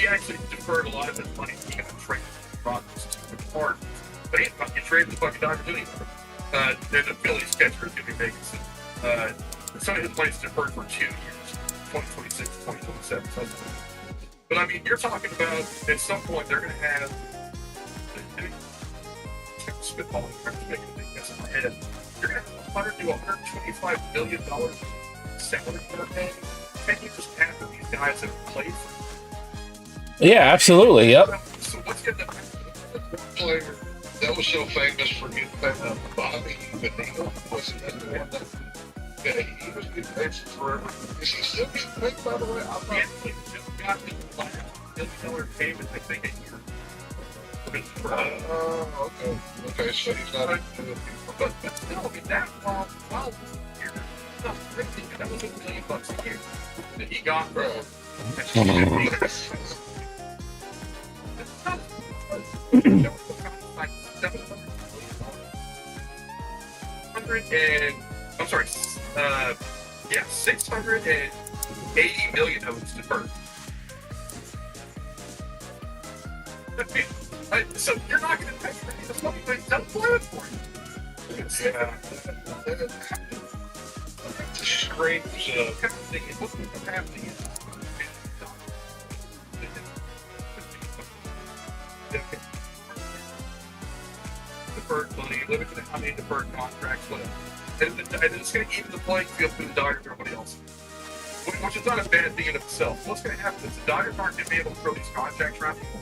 he actually deferred a lot of his money. He got traded to the Rockies to the Cardinals, but he fucking traded the fucking Dodgers anymore. And the Phillies catcher is going to be making some of his money's deferred for 2 years, 2026, 2027, something. But I mean, you're talking about at some point they're going to have. I mean, spitballing, trying to make a big guess in my head. You're going to have $100 to $125 million salary they're paying 10 years after these guys have played for. Yeah, absolutely. Yep. So what's going to player that was so famous for getting paid Bobby Bonilla? Wasn't that the one that? Yeah, he was getting paid forever. Is he still getting paid, by the way? I'm not. just got his last $1 million payment, I think, a year. Okay. Okay, so he's not into it. But still, I mean, that while you're not crazy, that was $1 million a year that he got from. $680 million of it's deferred. So you're not going to pay for any of this money, but it's not planned for you. It's a strange kind of thing. It wasn't going to have to use deferred money, limited how many deferred contracts, whatever. And it's going to even the playing field for the Dodgers and everybody else. Which is not a bad thing in itself. What's going to happen is the Dodgers aren't going to be able to throw these contracts around people.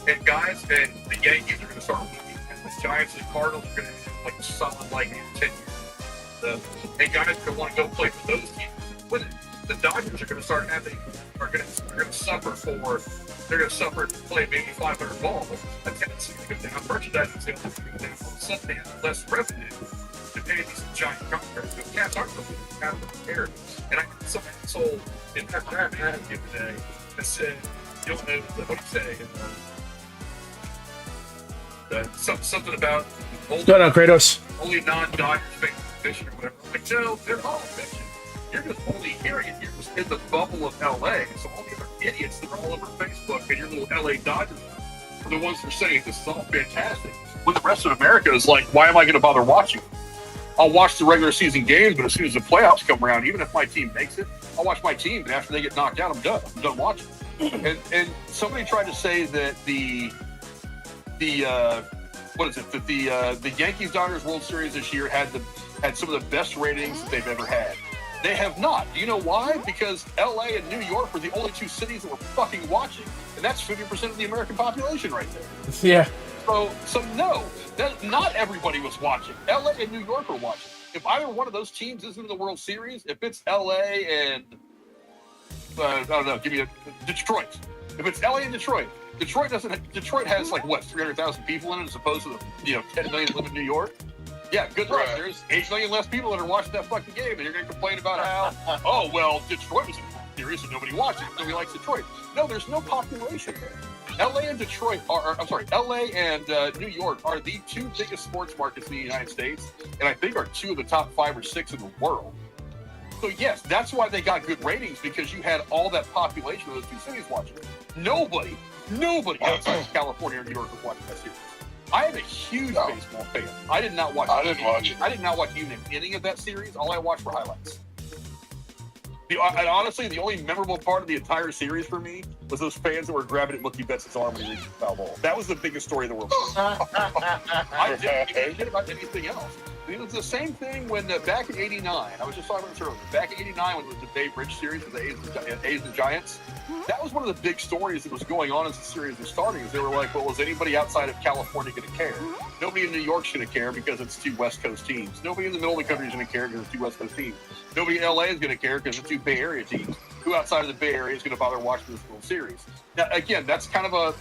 And guys, and the Yankees are going to start losing. And the Giants and the Cardinals are going to have like something like 10 years. And guys are going to want to go play for those teams. But the Dodgers are going to start having, are going to suffer for, they're going to suffer to play maybe 500 balls. A tendency to go down. Merchandising sales are going to go down. All of a sudden they have less revenue to pay these giant contracts. The Cats aren't going to have them prepared. And I had some asshole in that draft the other day that said, you don't know, what do you say? Something about Kratos. Only non-Dodgers fans fiction or whatever. Like, no, they're all fiction. You're just only hearing it. You're just in the bubble of LA. So all the other idiots that are all over Facebook and your little LA Dodgers are the ones that are saying this is all fantastic. When the rest of America is like, why am I going to bother watching? I'll watch the regular season games, but as soon as the playoffs come around, even if my team makes it, I'll watch my team. But after they get knocked out, I'm done. I'm done watching. And somebody tried to say that the Yankees Dodgers World Series this year had some of the best ratings that they've ever had. They have not. Do you know why? Because LA and New York were the only two cities that were fucking watching, and that's 50% of the American population right there. Yeah. So no, not everybody was watching. LA and New York were watching. If either one of those teams isn't in the World Series, if it's LA and I don't know, give me a Detroit. If it's LA and Detroit has like what 300,000 people in it as opposed to the 10 million live in New York. Yeah, good luck. Right. There's 8 million less people that are watching that fucking game, and you're going to complain about how Detroit was in the series and nobody watched it. Nobody likes Detroit. No, there's no population there. LA and Detroit LA and New York are the two biggest sports markets in the United States, and I think are two of the top 5 or 6 in the world. So yes, that's why they got good ratings, because you had all that population of those two cities watching. Nobody outside of California or New York was watching that series. I am a huge baseball fan. I did not watch. I didn't watch even an inning of that series. All I watched were highlights. And honestly, the only memorable part of the entire series for me was those fans that were grabbing at Mookie Betts' arm when he reached the foul ball. That was the biggest story in the world. I didn't give a shit about anything else. It was the same thing when back in '89. I was just talking about this earlier. Back in '89, when it was the Bay Bridge series with the A's and Giants, that was one of the big stories that was going on as the series was starting. Is they were like, well, is anybody outside of California going to care? Nobody in New York's going to care because it's two West Coast teams. Nobody in the middle of the country is going to care because it's two West Coast teams. Nobody in LA is going to care because it's two Bay Area teams. Who outside of the Bay Area is going to bother watching this World Series? Now, again, that's kind of a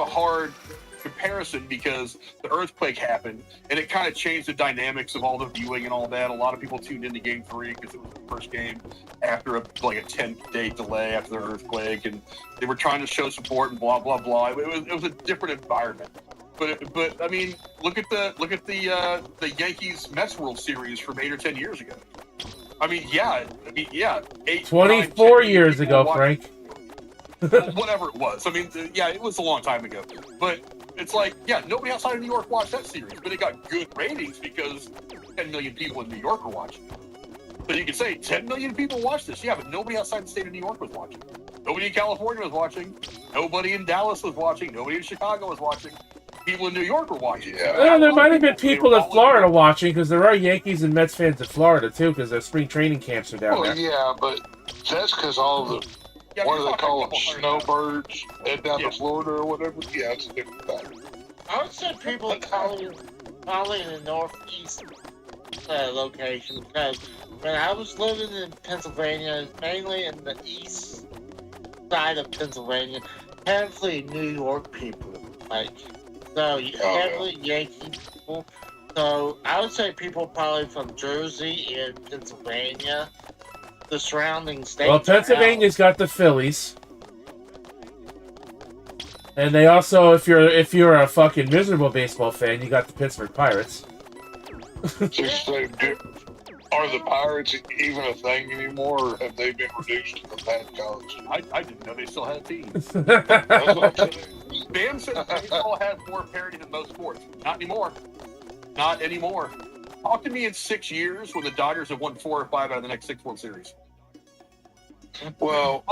hard comparison because the earthquake happened and it kind of changed the dynamics of all the viewing and all that. A lot of people tuned into Game 3 because it was the first game after a 10-day delay after the earthquake, and they were trying to show support and blah blah blah. It was a different environment. But I mean, look at the Yankees Mets World Series from 8 or 10 years ago. I mean, yeah, 24 years ago, Frank. whatever it was. I mean, yeah, it was a long time ago. But it's like, yeah, nobody outside of New York watched that series, but it got good ratings because 10 million people in New York were watching. So you could say 10 million people watched this, yeah, but nobody outside the state of New York was watching. Nobody in California was watching. Nobody in Dallas was watching. Nobody in Chicago was watching. People in New York were watching. Yeah. Well, there might have been They people were in all Florida New York. watching because there are Yankees and Mets fans in Florida too because their spring training camps are down Well, there. yeah, but that's because all the Yeah, what you're do they talking call a them? couple hundred thousand. Snowbirds head down Yeah. to Florida or whatever. Yeah, it's a different thing. I would say people probably in the northeast location because when I was living in Pennsylvania, mainly in the east side of Pennsylvania, heavily New York people, heavily Yankee people. So I would say people probably from Jersey and Pennsylvania, the surrounding states. Well, Pennsylvania's got the Phillies, and they also, if you're a fucking miserable baseball fan, you got the Pittsburgh Pirates. Just say, are the Pirates even a thing anymore, or have they been reduced to the bad college? I didn't know they still had a team. That's what I'm saying. Bam said baseball has more parity than most sports. Not anymore. Not anymore. Talk to me in 6 years when the Dodgers have won 4 or 5 out of the next 6 World Series. Well,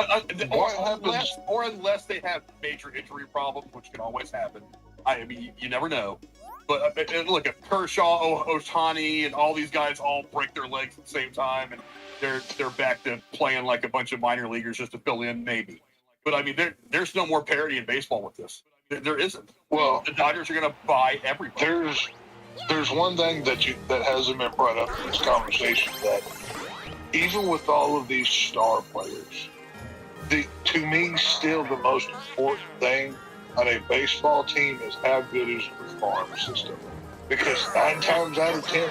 Or unless they have major injury problems, which can always happen. I mean, you never know. But look, if Kershaw, Ohtani, and all these guys all break their legs at the same time, and they're back to playing like a bunch of minor leaguers just to fill in, maybe. But I mean, there's no more parity in baseball with this. There isn't. well, The Dodgers are going to buy everybody. there's one thing that hasn't been brought up in this conversation, that even with all of these star players, to me still the most important thing on a baseball team is how good is your farm system. Because 9 times out of 10,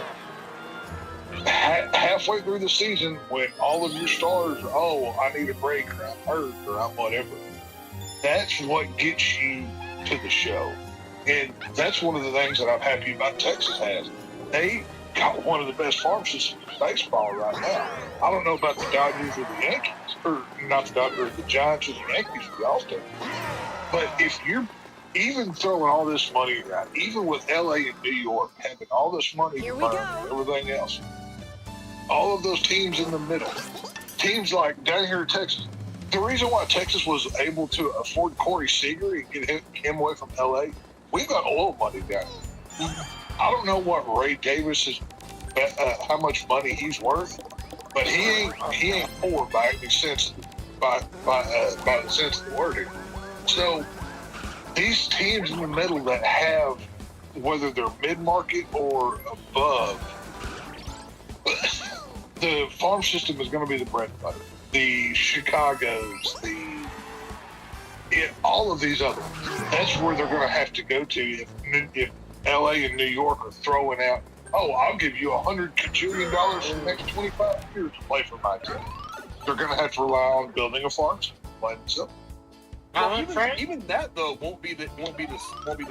halfway through the season, when all of your stars are, I need a break, or I'm hurt, or I'm whatever, that's what gets you to the show. And that's one of the things that I'm happy about Texas has. They got one of the best farm systems in baseball right now. I don't know about the Dodgers or the Yankees, or not the Dodgers, the Giants or the Yankees or the All-Stars. But if you're even throwing all this money around, even with LA and New York having all this money to burn and everything else, all of those teams in the middle, teams like down here in Texas, the reason why Texas was able to afford Corey Seager and get him away from LA, we've got oil money down here. I don't know what Ray Davis is, how much money he's worth, but he ain't poor by any sense, by the sense of the word here. So these teams in the middle that have, whether they're mid-market or above, the farm system is going to be the bread and butter. The Chicagos, all of these others. That's where they're going to have to go to if LA and New York are throwing out, I'll give you $100 kajillion in the next 25 years to play for my team. They're going to have to rely on building a farm system. Plain and simple. Well, even that though won't be the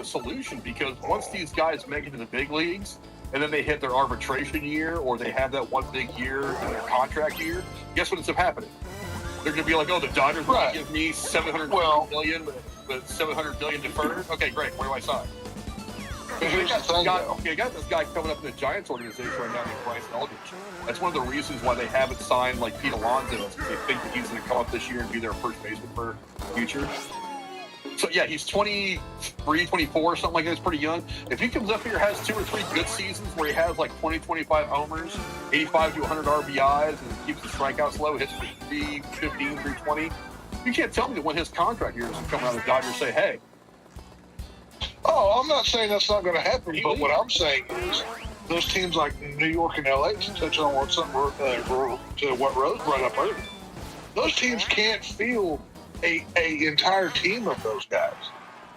solution, because once these guys make it to the big leagues and then they hit their arbitration year or they have that one big year in their contract year, guess what ends up happening? They're going to be like, the Dodgers will give me $700 million with $700 million deferred. Okay, great. Where do I sign? They got this guy coming up in the Giants organization right now named Bryce Eldridge. That's one of the reasons why they haven't signed like Pete Alonso. They think that he's going to come up this year and be their first baseman for the future. So yeah, he's 23, 24, something like that. He's pretty young. If he comes up here, has 2 or 3 good seasons where he has like 20, 25 homers, 85 to 100 RBIs, and keeps the strikeouts low, hits for 315, 320, you can't tell me that when his contract year is coming out, the Dodgers say, hey. I'm not saying that's not going to happen, but what I'm saying is those teams like New York and LA, to touch on what Rose brought up earlier, those teams can't field a entire team of those guys.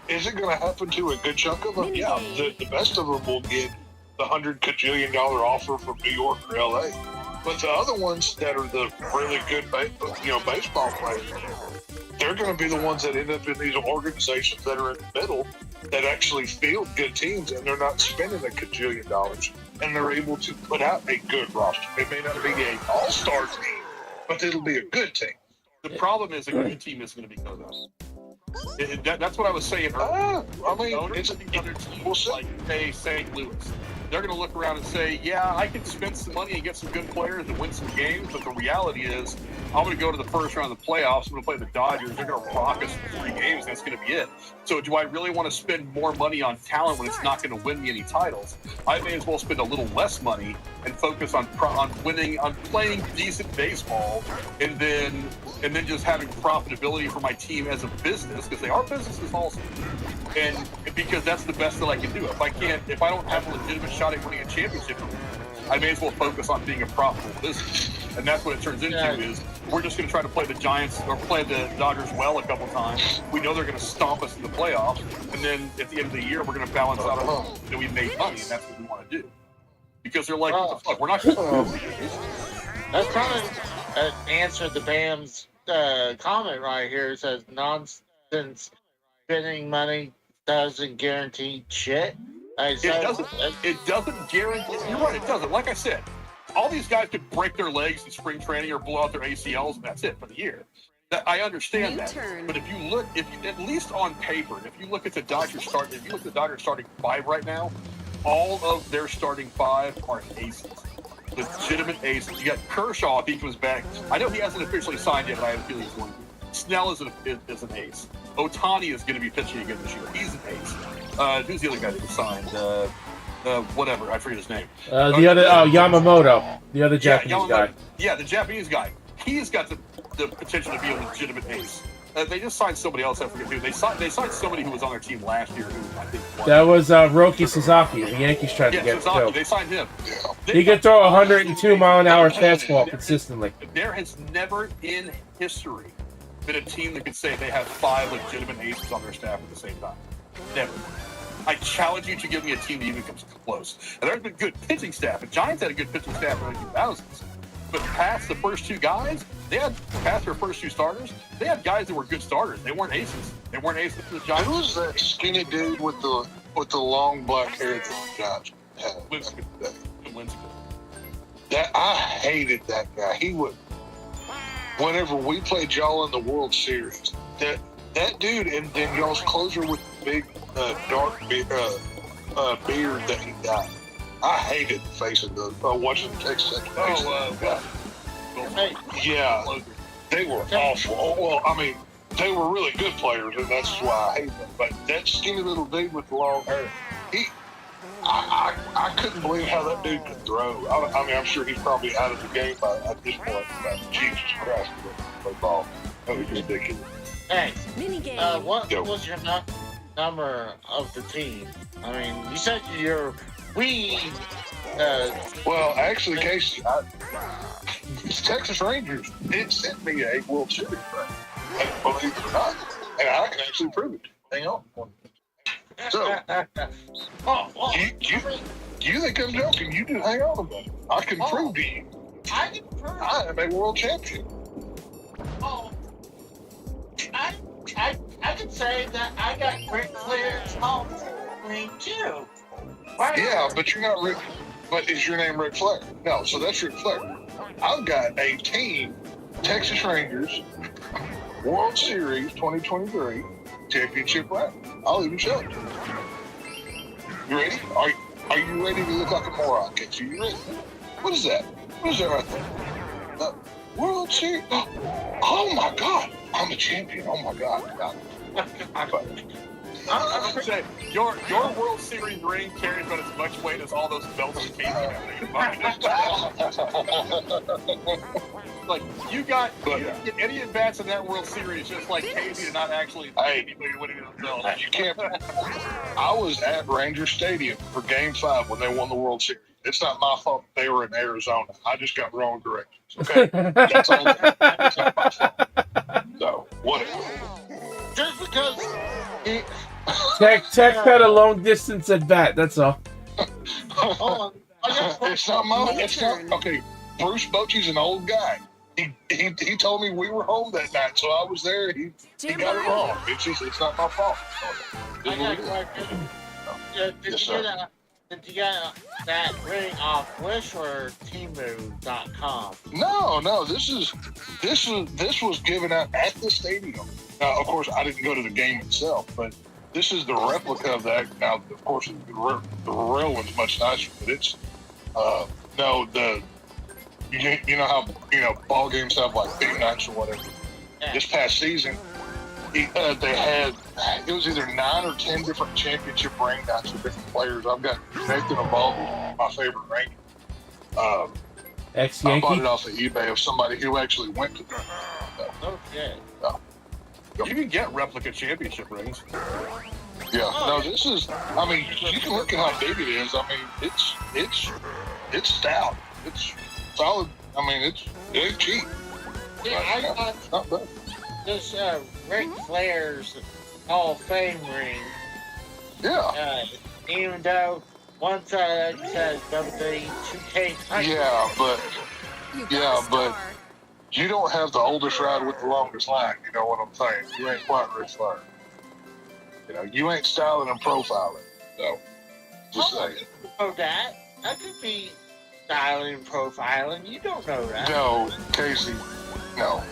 Is it going to happen to a good chunk of them? Yeah, the best of them will get the $100 kajillion offer from New York or LA. But the other ones that are the really good baseball players, they're going to be the ones that end up in these organizations that are in the middle that actually field good teams, and they're not spending $1 kajillion, and they're able to put out a good roster. It may not be an all-star team, but it'll be a good team. The problem is a good team isn't going to be good enough. That's what I was saying earlier. I mean, Owners of the other teams, like say St. Louis, they're going to look around and say, "Yeah, I can spend some money and get some good players and win some games." But the reality is, I'm going to go to the first round of the playoffs. I'm going to play the Dodgers. They're going to rock us for 3 games. And that's going to be it. So, do I really want to spend more money on talent when it's not going to win me any titles? I may as well spend a little less money and focus on winning, on playing decent baseball, and then just having profitability for my team as a business, because they are businesses also. And because that's the best that I can do. If I don't have a legitimate shot at winning a championship, I may as well focus on being a profitable business. And that's what it turns into is we're just going to try to play the Giants or play the Dodgers well a couple times. We know they're going to stomp us in the playoffs. And then at the end of the year, we're going to balance out that we made money. And that's what we want to do. Because they're like, what the fuck? We're not going to. That's probably answer the BAM's comment right here. It says nonsense spending money doesn't guarantee shit. It doesn't guarantee. You're right. It doesn't. Like I said, all these guys could break their legs in spring training or blow out their ACLs, and that's it for the year. I understand that. But if you at least on paper, if you look at the Dodgers starting 5 right now, all of their starting 5 are aces, legitimate aces. You got Kershaw if he comes back. I know he hasn't officially signed yet, but I have a feeling he's going to. Snell is an ace. Ohtani is going to be pitching again this year. He's an ace. Who's the other guy that signed? Whatever, I forget his name. Yamamoto, the other Japanese guy. Yeah, the Japanese guy. He's got the potential to be a legitimate ace. They just signed somebody else. I forget who. They signed somebody who was on their team last year. Who I think won. That was Roki Sasaki. The Yankees tried to get Sasaki. too. They signed him. He could throw a 102-mile-an-hour fastball consistently. There has never in history been a team that could say they have 5 legitimate aces on their staff at the same time. Never. I challenge you to give me a team that even comes close. And there's been good pitching staff. The Giants had a good pitching staff in the 2000s. But past the first 2 guys, past their first 2 starters, they had guys that were good starters. They weren't aces. They weren't aces for the Giants. Who was that skinny dude with the long black hair that the Giants had? Lincecum. I hated that guy. He would. Whenever we played y'all in the World Series, that dude, and then y'all's closer with the big dark beard that he got. I hated facing watching the Texas. Yeah, they were awful. Oh, well, I mean, they were really good players, and that's why I hate them. But that skinny little dude with the long hair, I couldn't believe how that dude could throw. I mean, I'm sure he's probably out of the game at this point. But Jesus Christ, play ball. That was ridiculous. Hey, what was your number of the team? I mean, you said well, actually, Casey, the Texas Rangers did send me a World Series ring, believe it or not, and I can actually prove it. Hang on. So, you think I'm joking? You do hang on a minute. I can prove to you. I am a world champion. I can say that I got Ric Flair's home ring too. Yeah, but you're not Ric. But is your name Ric Flair? No, so that's Ric Flair. I've got a team, Texas Rangers, World Series 2023 championship ring. I'll even show it to you. You ready? Are you ready to look like a moron? Casey, you ready? What is that? What is that right there? World Series. Oh my God! I'm a champion. Oh my God! I would say your World Series ring carries about as much weight as all those belts and cases you have. Like you get any advance in that World Series, just like Casey did not actually anybody winning themselves. You can't. I was at Ranger Stadium for Game 5 when they won the World Series. It's not my fault they were in Arizona. I just got wrong directions. Okay, that's all. It's not my fault. So whatever. Just because Tech had a long distance at bat. That's all. It's not my. It's not okay. Bruce Bochy's an old guy. He told me we were home that night, so I was there. He got it wrong. It's not my fault. did Did you get that ring off Wish or Temu.com? No. This was given out at the stadium. Now, of course, I didn't go to the game itself, but this is the replica of that. Now, of course, the real one's much nicer, but it's no the. You know how ball games have like big nights or whatever. Yeah. This past season, they had it was either 9 or 10 different championship ring nights with different players. I've got Nathan involved with my favorite ring. I bought it off of eBay of somebody who actually went to them. Okay. You can get replica championship rings. Yeah. No, this is. I mean, you can look at how big it is. I mean, it's stout. It's solid. I mean, it ain't cheap. Yeah, I got Not bad. this Ric Flair's Hall of Fame ring. Yeah. Even though one side says WWE 2K. But you don't have the oldest ride with the longest line. You know what I'm saying? You ain't quite Ric Flair. You ain't styling and profiling. So, just saying. Oh, that could be styling and profiling. You don't know that. No, Casey. No.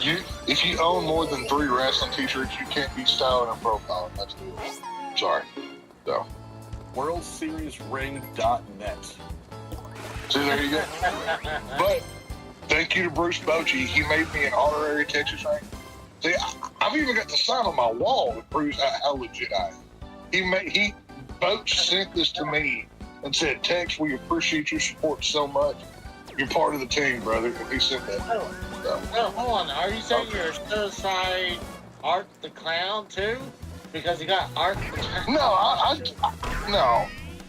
If you own more than 3 wrestling t-shirts, you can't be styling and profiling. That's the rule. Sorry. So. WorldSeriesRing.net. See, there you go. But thank you to Bruce Bochy. He made me an honorary Texas ring. See, I've even got the sign on my wall that proves how legit I am. Boch sent this to me and said, "Tex, we appreciate your support so much. You're part of the team, brother." And he sent that. So. No, hold on. Are you saying you're certified Art the Clown too? Because you got Art the Clown. No,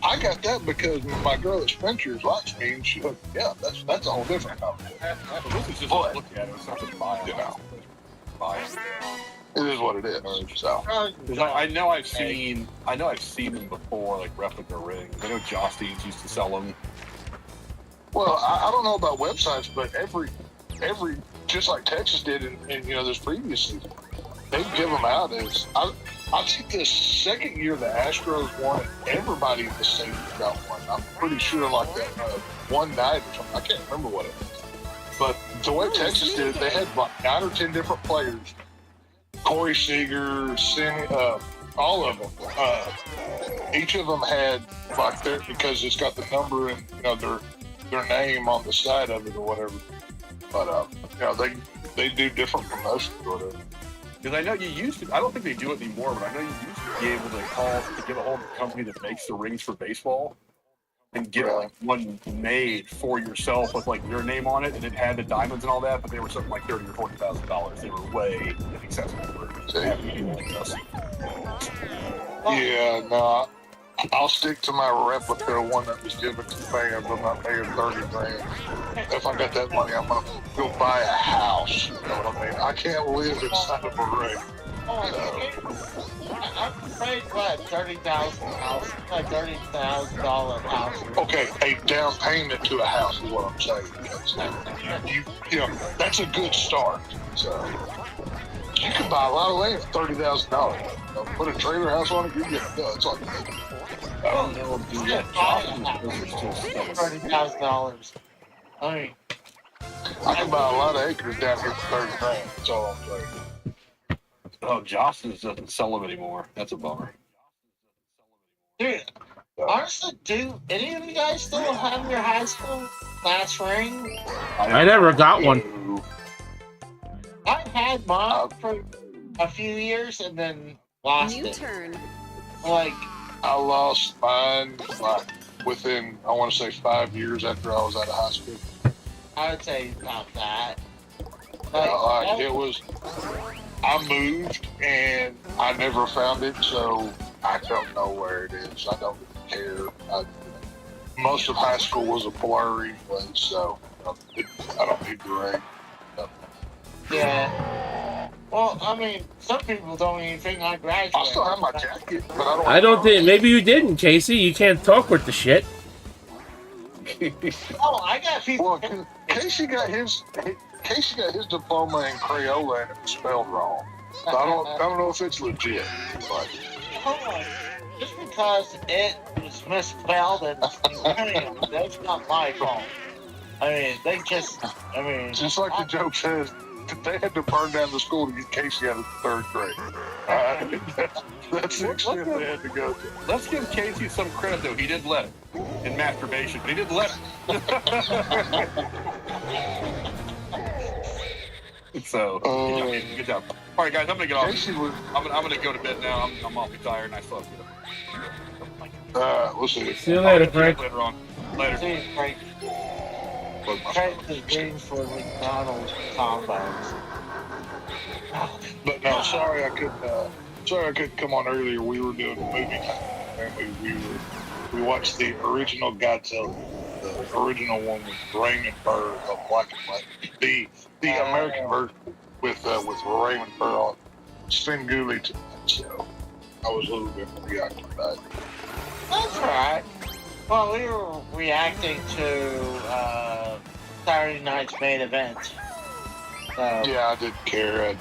I got that because my girl at Spencer's likes me, and she hooked me up. That's a whole different conversation. This is just look at it. It's not just buy it. It is what it is. So. I know I've seen them before, like replica rings. I know Josteins used to sell them. Well, I don't know about websites, but every just like Texas did in this previous season, they give them out as I think the second year the Astros won it, everybody in the stadium got one. I'm pretty sure like that one night or something. I can't remember what it was. But the way Texas did it, they had like 9 or 10 different players. Corey Seager, all of them. Each of them had like because it's got the number and their name on the side of it or whatever. But they do different promotions or whatever. Because I know you used to. I don't think they do it anymore, but I know you used to be able to get a hold of the company that makes the rings for baseball and get like one made for yourself with like your name on it, and it had the diamonds and all that. But they were something like $30,000 or $40,000. They were way inaccessible for having people like us. Yeah, no, I'll stick to my replica one that was given to fans. I'm not paying $30,000. If I got that money, I'm gonna go buy a house. You know what I mean? I can't live inside of a ring. I'm afraid what $30,000 house. Okay, a down payment to a house is what I'm saying. Because that's a good start. So you can buy a lot of land for $30,000. Put a trailer house on it, you get it done. It's like $30,000. I mean, I can buy a lot of acres down here for $30,000. That's all I'm saying. Oh, Jostens doesn't sell them anymore. That's a bummer. dude, honestly, do any of you guys still have your high school class ring? I never got one. I had mine for a few years and then lost New it. turn. Like, I lost mine like within, I want to say 5 years after I was out of high school. I would say about that. It was, I moved and I never found it, so I don't know where it is. I don't care. Most of high school was a blur anyway, so I don't need the ring. Yeah. Well, I mean, some people don't even think I graduated. I still have my jacket, but I don't think. Maybe you didn't, Casey. You can't talk with the shit. Oh, I got people. Well, Casey got his diploma in Crayola and it was spelled wrong. So I don't know if it's legit. But hold on. Just because it was misspelled and that's not my fault. I mean, they just, Just like the joke says, they had to burn down the school to get Casey out of the 3rd grade. That's the extent they had to go to. Let's give Casey some credit, though. He did let it in masturbation. He did let it. So, good job. All right, guys, I'm gonna get off. Casey was, I'm gonna go to bed now. I'm awfully tired, and I still have to get up. we'll see. See you later, Frank. Later on. Later. see, like, check the games for McDonald's combos. But no, sorry I couldn't come on earlier. We were doing movie time. And we watched the original Godzilla, the original one with Raymond Burr of Black and White, the American version with Raymond Burr on Svengoolie tonight. So I was a little bit preoccupied. That's alright. Well, we were reacting to Saturday night's main event. So, Yeah, I didn't care.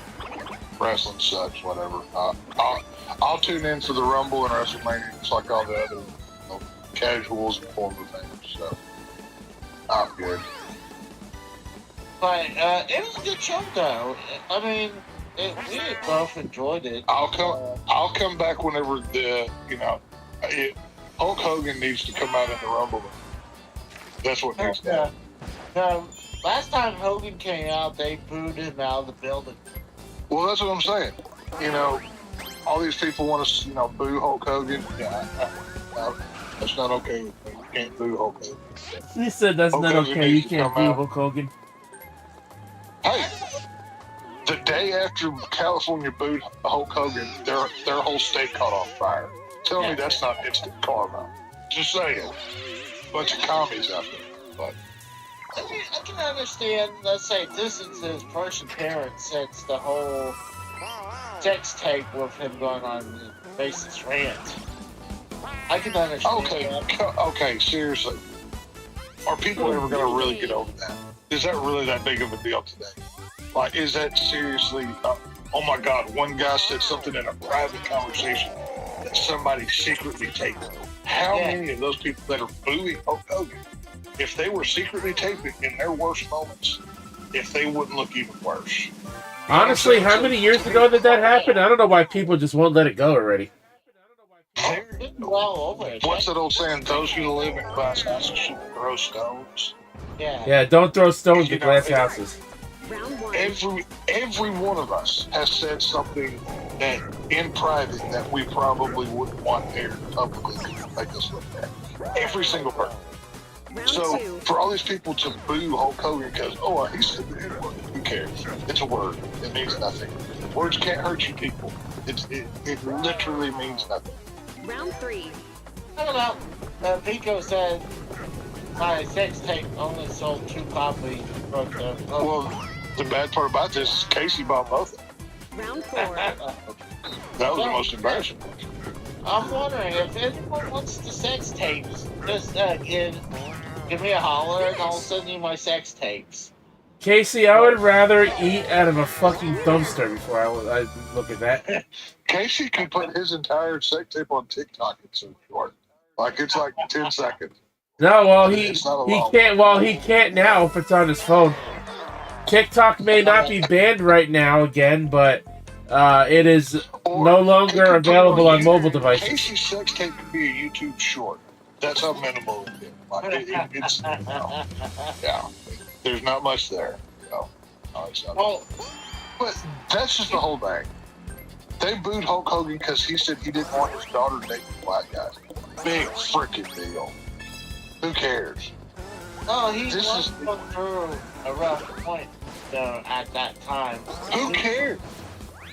Wrestling sucks. Whatever. I'll tune in for the Rumble and WrestleMania just like all the other casuals and former things. So I'm good. but it was a good show, though. I mean, we both enjoyed it. I'll come back whenever Hulk Hogan needs to come out in the Rumble. That's what needs to happen. No, last time Hogan came out, they booed him out of the building. Well, that's what I'm saying. All these people want to, boo Hulk Hogan. Yeah, that's not okay with me. You can't boo Hulk Hogan. He said that's Hulk not Hogan okay. You needs to can't come do out. Hulk Hogan. Hey, the day after California booed Hulk Hogan, their whole state caught on fire. Tell me that's not instant karma. Just saying. Bunch of commies out there. But I can understand, let's say, this is his first appearance since the whole sex tape with him going on the racist rant. I can understand that. okay, seriously. Are people ever going to really get over that? Is that really that big of a deal today? Like, is that seriously, oh my God, one guy said something in a private conversation that somebody secretly taped. How many of those people that are booing Hulk Hogan, if they were secretly taping in their worst moments, if they wouldn't look even worse? Honestly, how many years ago did that happen? I don't know why people just won't let it go already. Well over it. What's that old saying? Those who live in glass houses should throw stones. Yeah. Yeah, don't throw stones at glass houses. Round one. Every one of us has said something that in private that we probably wouldn't want aired publicly to make us look bad. Every single person. Round So two. for all these people to boo Hulk Hogan because, he said the N-word, who cares? It's a word. It means nothing. Words can't hurt you people. It literally means nothing. Round three. I don't know. Pico said my sex tape only sold 2 copies. Well, the bad part about this is Casey bought both of them. Round four. That was the most embarrassing part. I'm wondering if anyone wants the sex tapes, just give me a holler and I'll send you my sex tapes. Casey, I would rather eat out of a fucking dumpster before I look at that. Casey can put his entire sex tape on TikTok. It's so short. It's like 10 seconds. No, well, It's not he allowed. can't. Well, he can't now if it's on his phone. TikTok may not be banned right now again, but it is no longer available on mobile devices. Casey's sex tape could be a YouTube short. That's how minimal it is. It's yeah. There's not much there. No, it's not. Well, But that's just the whole thing. They booed Hulk Hogan because he said he didn't want his daughter dating black guys. Big freaking deal. Who cares? no, he This was is- going through a rough point at that time. Who cares?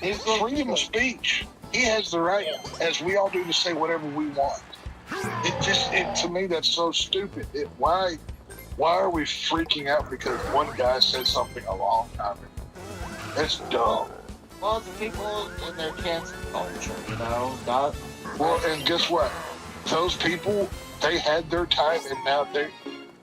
He's going Freedom of speech. He has the right, as we all do, to say whatever we want. To me, that's so stupid. Why are we freaking out because one guy said something a long time ago? That's dumb. Well, the people in their cancel culture, not Well, and guess what? Those people, they had their time, and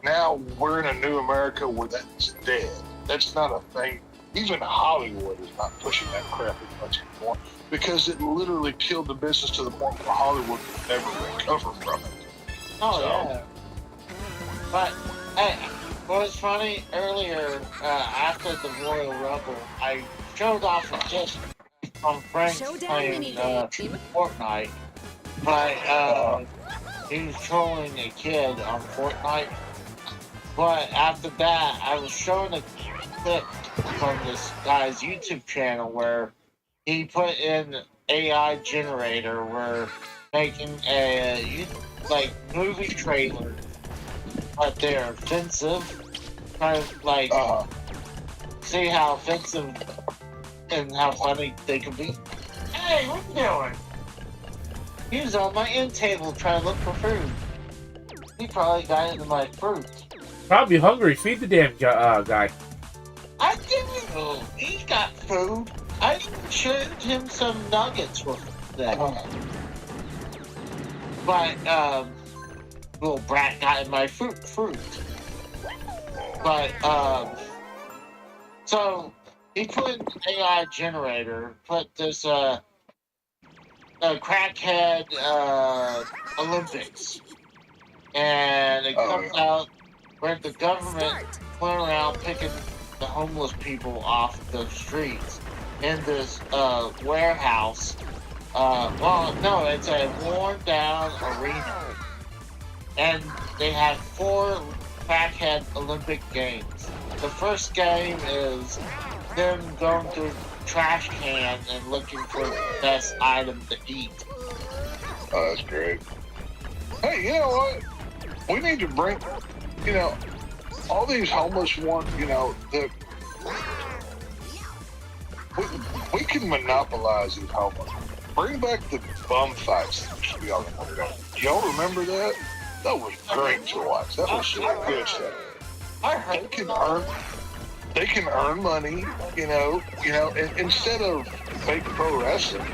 now we're in a new America where that's dead. That's not a thing. Even Hollywood is not pushing that crap as much anymore because it literally killed the business to the point where Hollywood would never recover from it. Oh, So- yeah. But, hey, what was funny, earlier, after the Royal Rumble, I showed off a clip from Frank Showdown playing minigame. Fortnite. But, he was trolling a kid on Fortnite. But after that, I was showing a clip from this guy's YouTube channel where he put in AI generator where making a movie trailer, but they're offensive. Kind of like see how offensive and how funny they can be. Hey, what you doing? He was on my end table trying to look for food. He probably got into my fruit. Probably hungry. Feed the damn guy. I didn't know he got food. I even showed him some nuggets with that. But, little brat got in my fruit. But, so, he put in AI generator, put this, crackhead, Olympics. And it comes out where the government went around picking the homeless people off the streets in this warehouse. Well, no, it's a worn down arena. And they have 4 crackhead Olympic games. The first game is them going through trash can and looking for the best item to eat. Oh, that's great. Hey, you know what? We need to bring, all these homeless ones, we can monopolize these homeless. Bring back the bum fights that used to be on the internet. Y'all remember that? That was great to watch. That was some good stuff. I heard They can earn money, and instead of fake pro wrestling,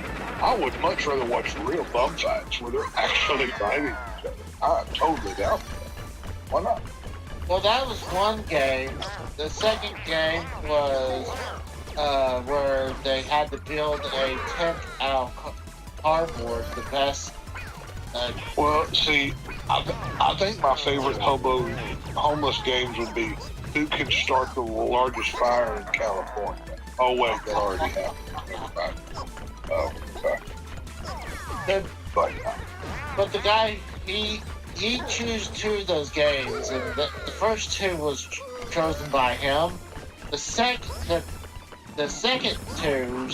I would much rather watch real bum fights where they're actually fighting each other. I'm totally down for that. Why not? Well, that was one game. The second game was where they had to build a tent out of cardboard, the best. Well, see, I think my favorite homeless games would be who can start the largest fire in California. Oh, wait, that already happened. Oh, sorry. But the guy, he chose 2 of those games, and the first 2 was chosen by him. The second 2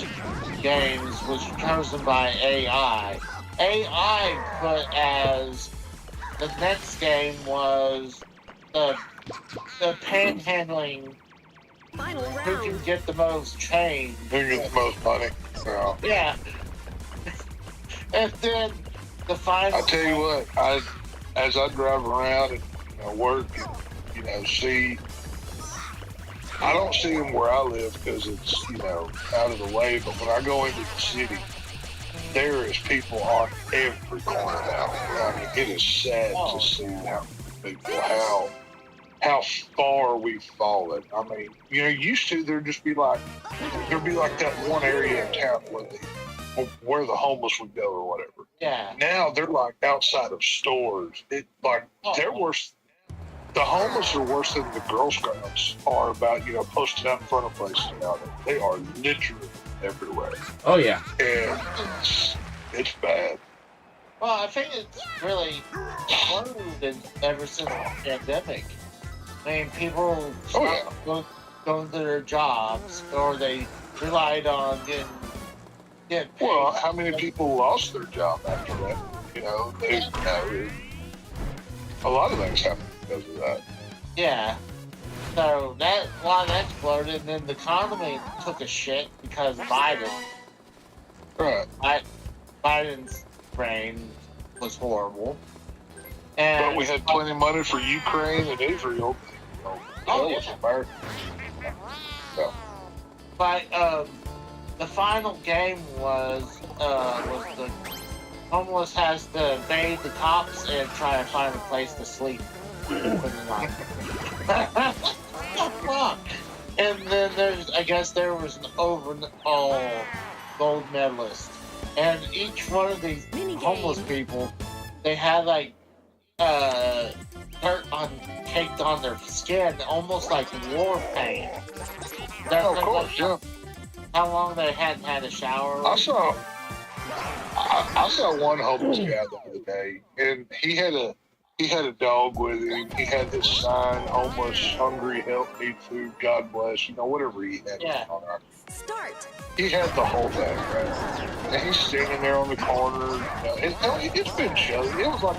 games was chosen by AI. AI put as the next game was the panhandling. Final Who can round. get the most change? Who gets the most money? No. Yeah. And then the final. I tell you what, as I drive around and work and see, I don't see them where I live because it's out of the way. But when I go into the city, there is people on every corner now. I mean, it is sad to see how far we've fallen. I mean, used to there'd be like that one area in town where the homeless would go or whatever. Yeah. Now they're like outside of stores. They're worse. The homeless are worse than the Girl Scouts are about posted out in front of places now. They are literally everywhere. Oh yeah. And it's bad. Well, I think it's really exploded ever since the pandemic. I mean, people stopped going to their jobs, or they relied on getting paid. Well, how many people lost their job after that? A lot of things happened because of that. Yeah. So that exploded, and then the economy took a shit because Biden. Right. Biden's reign was horrible. And But we had plenty of money for Ukraine and Israel. That was America. So. But the final game was the homeless has to evade the cops and try to find a place to sleep for the night. Fuck. And then there was an overall gold medalist. and each one of these Mini homeless game. people, they had like dirt caked on their skin, almost like war paint. Oh, of course, yeah. How long they hadn't had a shower? I saw one homeless guy the other day, and he had a dog with him. He had this sign, homeless, hungry, help, need food, God bless, whatever he had Yeah. on there. Start. He had the whole thing, right? And he's standing there on the corner. It's been chilly. It was like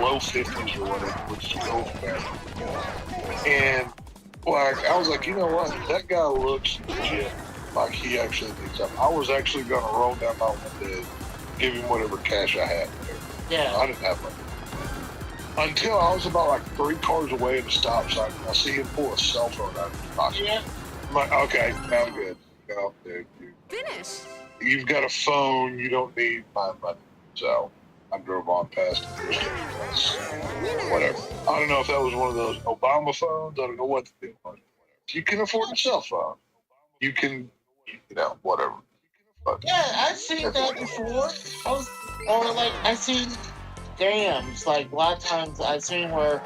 low 50s or whatever, which feels bad. And like I was like, you know what? That guy looks legit. Like he actually needs something. I was actually going to roll down my window and give him whatever cash I had. Yeah. I didn't have money. Until I was about like 3 cars away at the stop sign, and I see him pull a cell phone out of his pocket. Yeah. I'm like, okay, now I'm good. No, dude, Finish. you've got a phone. You don't need my money. So I drove on past him. Whatever. I don't know if that was one of those Obama phones. I don't know what the deal was. You can afford a cell phone. You can, whatever. But Yeah, I've seen that before. I've seen dams. Like a lot of times I've seen where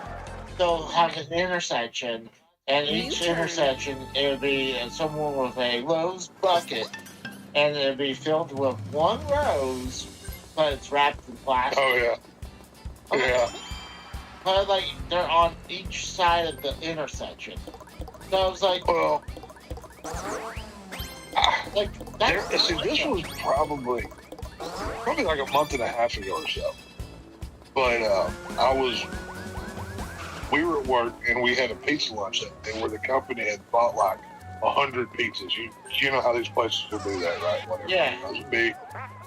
they'll have an intersection, and each U-turn. intersection it would be someone with a Lowe's bucket, and it would be filled with one rose, but it's wrapped in plastic. oh yeah, yeah. But like they're on each side of the intersection. So I was like, Well, that's see, this was probably like a month and a half ago or so. But we were at work and we had a pizza lunch that day where the company had bought like 100 pizzas. You know how these places will do that, right? Whatever. Yeah. It was a big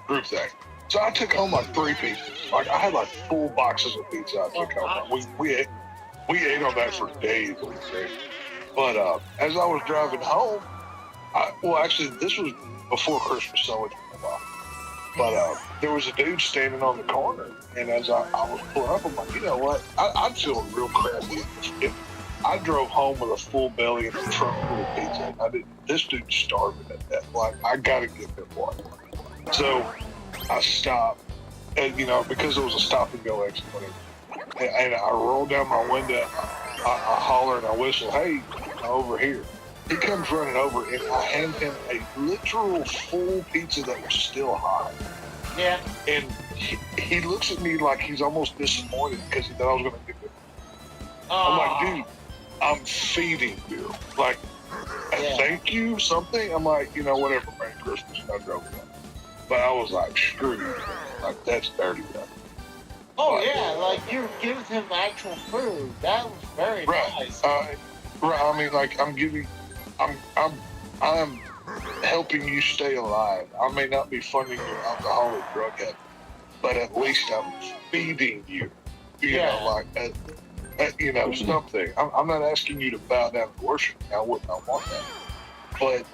group thing. So I took home like 3 pizzas. Like I had like full boxes of pizza I took home. We ate on that for days. It was great. But as I was driving home, actually this was before Christmas, so it's been a while. But there was a dude standing on the corner, and as I was pulling up, I'm like, you know what? I'd feel real crappy if I drove home with a full belly and a trunk full of pizza. This dude's starving at that. Like, I gotta give him one. So I stopped, and because it was a stop and go exit, whatever. And I rolled down my window, I holler and I whistle, hey, over here. He comes running over, and I hand him a literal full pizza that was still hot. yeah. And he looks at me like he's almost disappointed because he thought I was going to give it. I'm like, dude, I'm feeding you. Like, thank you, something. I'm like, whatever, Merry Christmas. And I drove it up. But I was like, screw you. Like, that's dirty. Oh yeah, like you're giving him actual food. That was very nice. Right. I mean, like, I'm helping you stay alive. I may not be funding your alcoholic drug habit, but at least I'm feeding you. Something. I'm not asking you to bow down and worship me. I wouldn't want that. But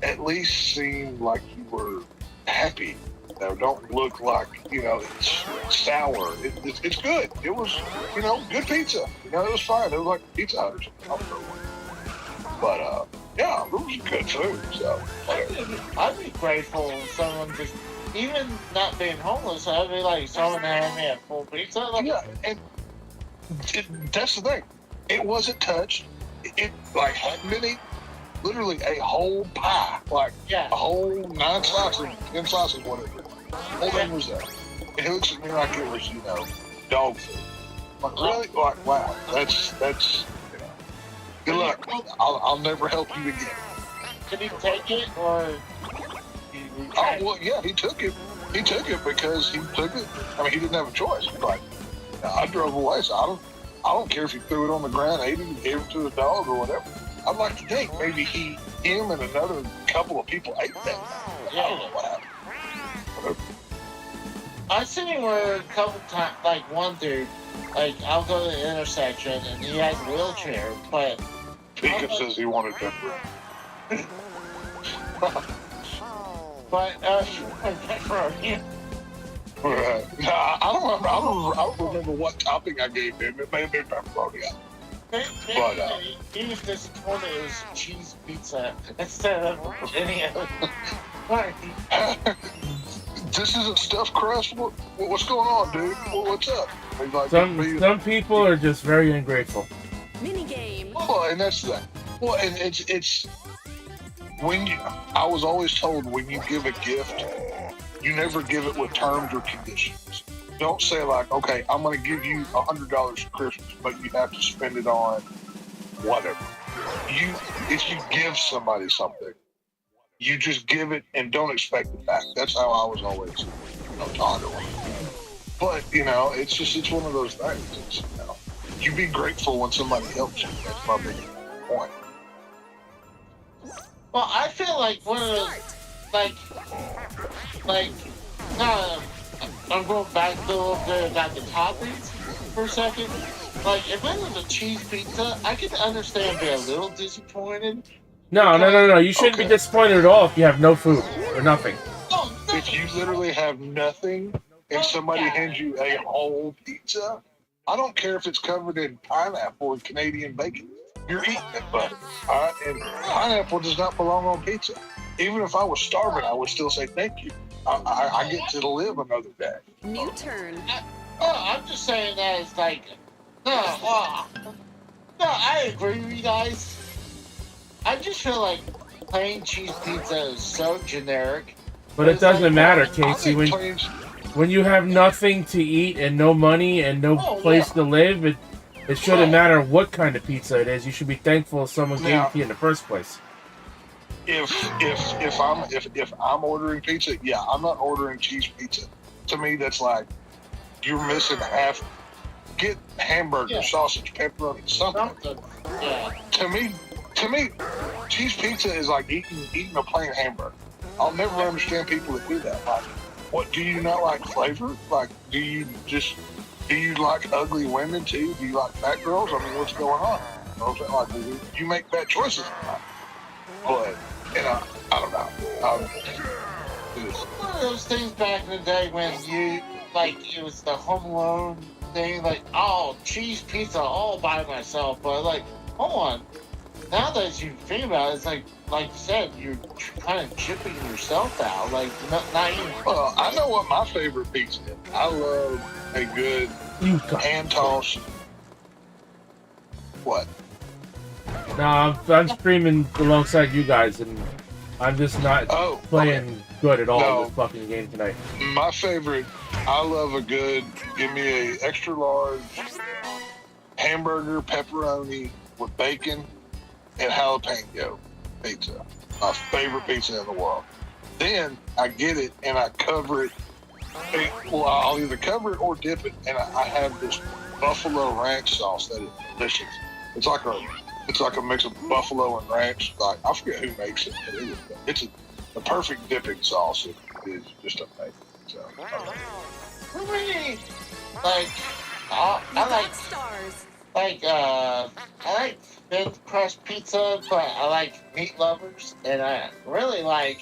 at least seem like you were happy. Don't look like, it's sour. It's good. It was, good pizza. It was fine. It was like Pizza Hut or something. But, yeah, it was good food. So, whatever. I'd be grateful if someone just, even not being homeless, I'd be like, someone hand me a full pizza. Like, Yeah, and that's the thing. It wasn't touched. It like hadn't been eaten. Literally a whole pie, like yeah. a whole 9 slices, 10 slices, whatever. The whole thing was there. And he looks at me like it was, dog food. Like, really? Like, wow. That's good luck. I'll never help you again. Did he take it or? Oh, well, yeah, he took it. He took it because he took it. I mean, he didn't have a choice. Like, I drove away, so I don't care if he threw it on the ground, ate it, and gave it to the dog or whatever. I'd like to think maybe him and another couple of people ate that. I don't know what happened. Whatever. I've seen where a couple times, like one dude, like I'll go to the intersection and he has a wheelchair, but Pika says he wanted that. but for him. Right. Nah, I don't remember what topping I gave him. It may have been pepperoni. But, he was disappointed it was cheese pizza instead of any other. this isn't stuffed crust. What's going on, dude? What's up? He's like, Some people are just very ungrateful. Mini game. well, and that's that. Well, and it's when you. I was always told when you give a gift, you never give it with terms or conditions. Don't say like, okay, I'm going to give you $100 for Christmas, but you have to spend it on whatever. If you give somebody something, you just give it and don't expect it back. That's how I was always taught it. But it's one of those things. It's, you be grateful when somebody helps you. That's my big point. Well, I feel like one of those, I'm going back a little bit about the toppings for a second. Like, if it was a cheese pizza, I could understand being a little disappointed. No. You shouldn't be disappointed at all if you have no food or nothing. Oh, no. If you literally have nothing and somebody hands you a whole pizza, I don't care if it's covered in pineapple or Canadian bacon. You're eating it, buddy. All right? And pineapple does not belong on pizza. Even if I was starving, I would still say thank you. I get to live another day. New turn. I'm just saying that it's like, no, I agree with you guys. I just feel like plain cheese pizza is so generic. But it doesn't matter, Casey. When you have nothing to eat and no money and no place to live, it shouldn't matter what kind of pizza it is. You should be thankful someone gave it to you in the first place. If I'm ordering pizza, I'm not ordering cheese pizza. To me, that's like you're missing half. Get hamburger, sausage, pepperoni, something. Yeah. To me, cheese pizza is like eating a plain hamburger. I'll never understand people that do that. Like, what, do you not like flavor? Like, do you like ugly women too? Do you like fat girls? I mean, what's going on? You know what I'm saying? Like, you make bad choices. But, I don't know. It's one of those things back in the day when it was the Home Alone thing, like, oh, cheese pizza all by myself. But, like, hold on. Now that you think about it, it's like you said, you're kind of chipping yourself out. Like, not even. Well, I know what my favorite pizza is. I love a good hand toss. What? No, I'm streaming alongside you guys, and I'm just not playing good at all in this fucking game tonight. My favorite, I love a good, give me a extra large hamburger, pepperoni with bacon and jalapeno pizza. My favorite pizza in the world. Then I get it and I cover it. Well, I'll either cover it or dip it, and I have this buffalo ranch sauce that is delicious. It's like a mix of buffalo and ranch. Like, I forget who makes it, but it's a perfect dipping sauce. It is just amazing. So, For me, like, I like stars. I like thin crust pizza, but I like meat lovers, and I really like.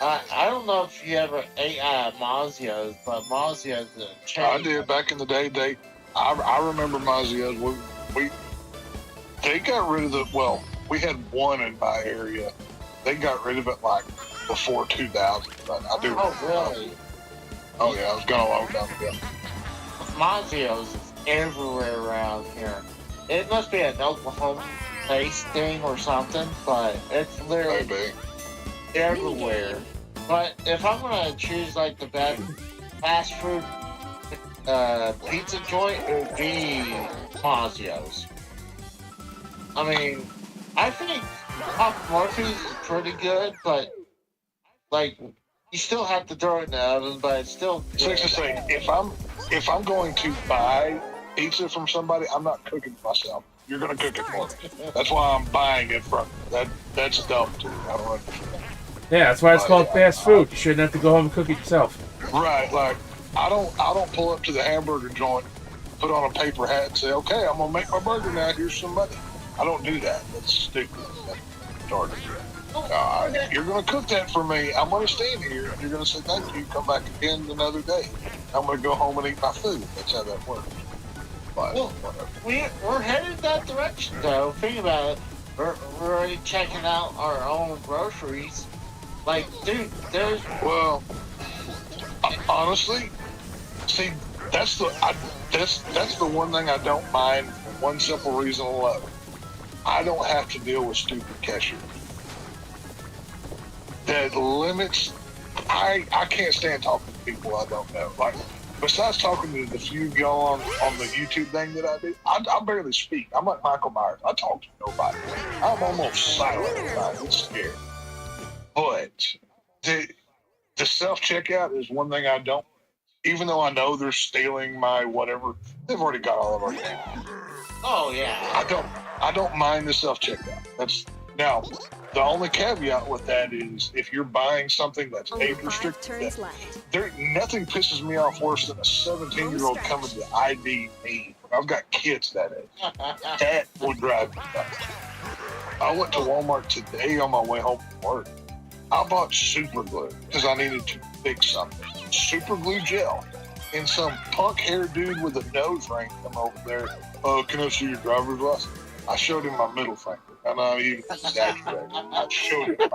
I don't know if you ever ate Mazio's, but Mazio's a chain. I did back in the day. I remember Mazio's. They got rid of we had one in my area. They got rid of it like before 2000. But I do remember. Oh, really? Oh, yeah, I was gone a long time ago. Mazio's is everywhere around here. It must be an Oklahoma-based thing or something, but it's literally everywhere. But if I'm gonna choose like the best fast food pizza joint, it would be Mazio's. I mean, I think Papa Murphy's is pretty good, but like you still have to throw it in the oven, but it's still good. Safe to say, if I'm going to buy pizza from somebody, I'm not cooking it myself. You're going to cook it for me. That's why I'm buying it from you. That's dumb to me. I don't understand. Yeah, that's why it's called fast food. You shouldn't have to go home and cook it yourself. Right, like I don't pull up to the hamburger joint, put on a paper hat, and say, "Okay, I'm gonna make my burger now. Here's some money." I don't do that. That's stupid. That's retarded. You're gonna cook that for me. I'm gonna stand here, and you're gonna say thank you. Come back again another day. I'm gonna go home and eat my food. That's how that works. But whatever. We're headed that direction, though. Think about it. We're already checking out our own groceries. Like, dude, there's... Well, honestly, see, that's the one thing I don't mind. For one simple reason alone, I don't have to deal with stupid cashiers. That limits. I can't stand talking to people I don't know. Like, besides talking to the few of y'all on the YouTube thing that I do, I barely speak. I'm like Michael Myers. I talk to nobody. I'm almost silent at night. It's scary. But the self checkout is one thing I don't. Even though I know they're stealing my whatever, they've already got all of our data. Oh yeah. I don't mind the self checkout. That's now the only caveat with that is if you're buying something that's Only age 5 restricted, turns left. nothing pisses me off worse than a 17-year-old coming to ID me. I've got kids that age. That would drive me nuts. I went to Walmart today on my way home from work. I bought super glue because I needed to fix something. Super glue gel. And some punk hair dude with a nose ring come over there. Can I see your driver's license? I showed him my middle finger. And I'm even exaggerating. I showed him.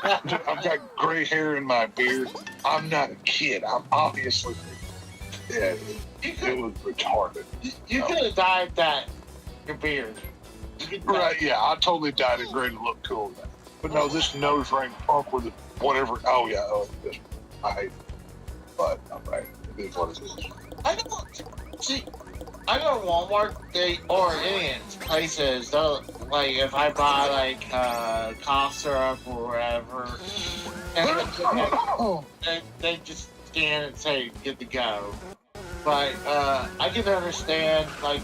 I've got gray hair in my beard. I'm not a kid. I'm obviously. Yeah, it was retarded. You could have dyed that your beard. Right, yeah, I totally dyed it gray to look cool. Now. But no, this nose ring punk with it, whatever. Oh, yeah, this. I hate it. But I'm right. It is what it is. I don't see. I go to Walmart, or any places. Like if I buy like cough syrup or whatever, and they just scan and say good to go. But I can understand. Like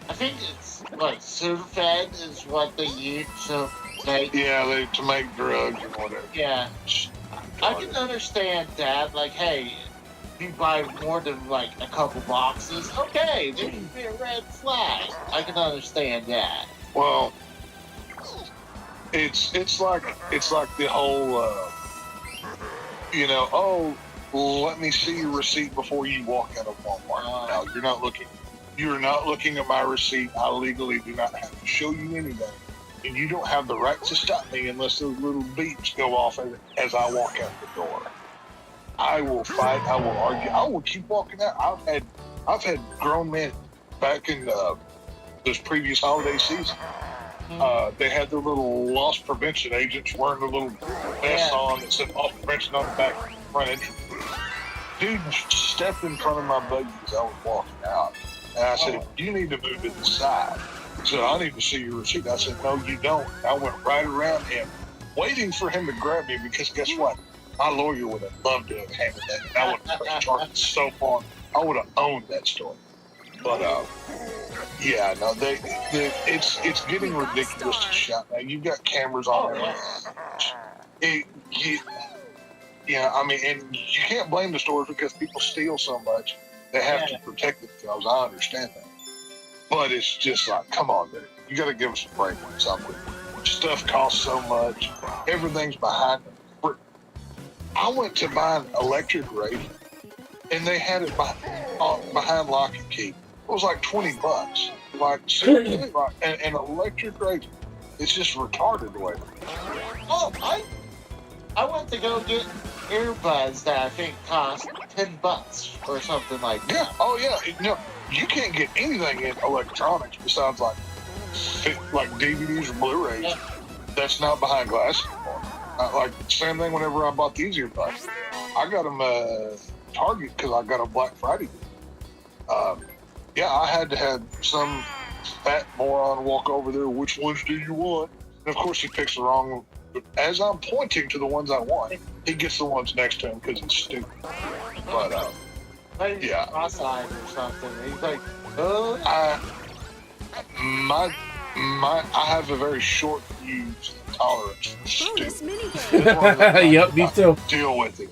I think it's like Sudafed is what they use to make. Yeah, to make drugs or whatever. Yeah, I can understand that. Like, hey. You buy more than like a couple boxes, okay, there could be a red flag. I can understand that. Well, it's like the whole, let me see your receipt before you walk out of Walmart. No, you're not looking at my receipt. I legally do not have to show you anything, and you don't have the right to stop me unless those little beeps go off as I walk out the door. I will fight. I will argue. I will keep walking out. I've had grown men back in this previous holiday season. They had their little loss prevention agents wearing their little vests on that said loss prevention on the back front entrance. Dude stepped in front of my buggy as I was walking out, and I said, "You need to move to the side." He said, "I need to see your receipt." I said, "No, you don't." I went right around him, waiting for him to grab me because guess what? My lawyer would have loved to have handled that. And I would have pressed charges so far. I would have owned that story. But yeah, no, it's getting ridiculous to shout. Now you've got cameras on there. Yeah, I mean, and you can't blame the stores because people steal so much. They have to protect themselves. I understand that. But it's just like, come on, dude. You got to give us a break with something. Stuff costs so much. Everything's behind them. I went to buy an electric razor, and they had it behind lock and key. It was like $20. Like seriously, like an electric razor. It's just retarded the way. Oh, I went to go get earbuds that I think cost $10 or something like that. Yeah. Oh yeah. You can't get anything in electronics besides like DVDs or Blu-rays. Yeah. That's not behind glass anymore. Like same thing whenever I bought these earbuds. I got them Target because I got a Black Friday. Yeah, I had to have some fat moron walk over there. Which ones do you want? And of course he picks the wrong one. But as I'm pointing to the ones I want, he gets the ones next to him because he's stupid. But maybe yeah, cross-eyed or something. He's like, I have a very short fuse tolerance for Bonus stupid. minigame. Yep, me too. Deal with it.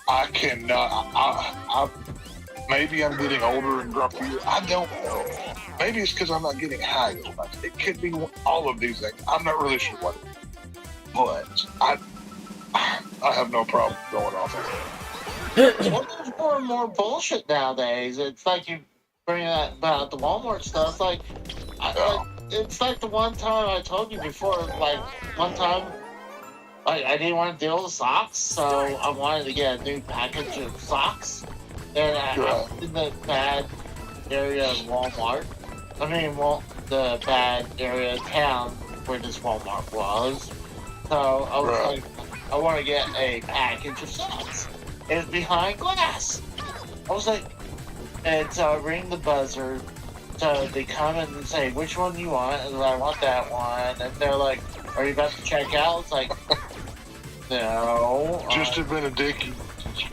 I cannot. Maybe I'm getting older and grumpier. I don't know. Maybe it's because I'm not getting high as much. It could be all of these things. I'm not really sure what it is. But I have no problem going off of it. well, there's more and more bullshit nowadays. It's like you bring that about the Walmart stuff. Like, it's like the one time I told you before. Like one time, Like, I didn't want to deal with socks, so I wanted to get a new package of socks. And I was in the bad area of Walmart. I mean, the bad area of town where this Walmart was. So I was like, I want to get a package of socks. It's behind glass. I was like, and so I ring the buzzer. So they come in and say, which one do you want? And I want that one. And they're like, are you about to check out? It's like, no. Just have been a dick.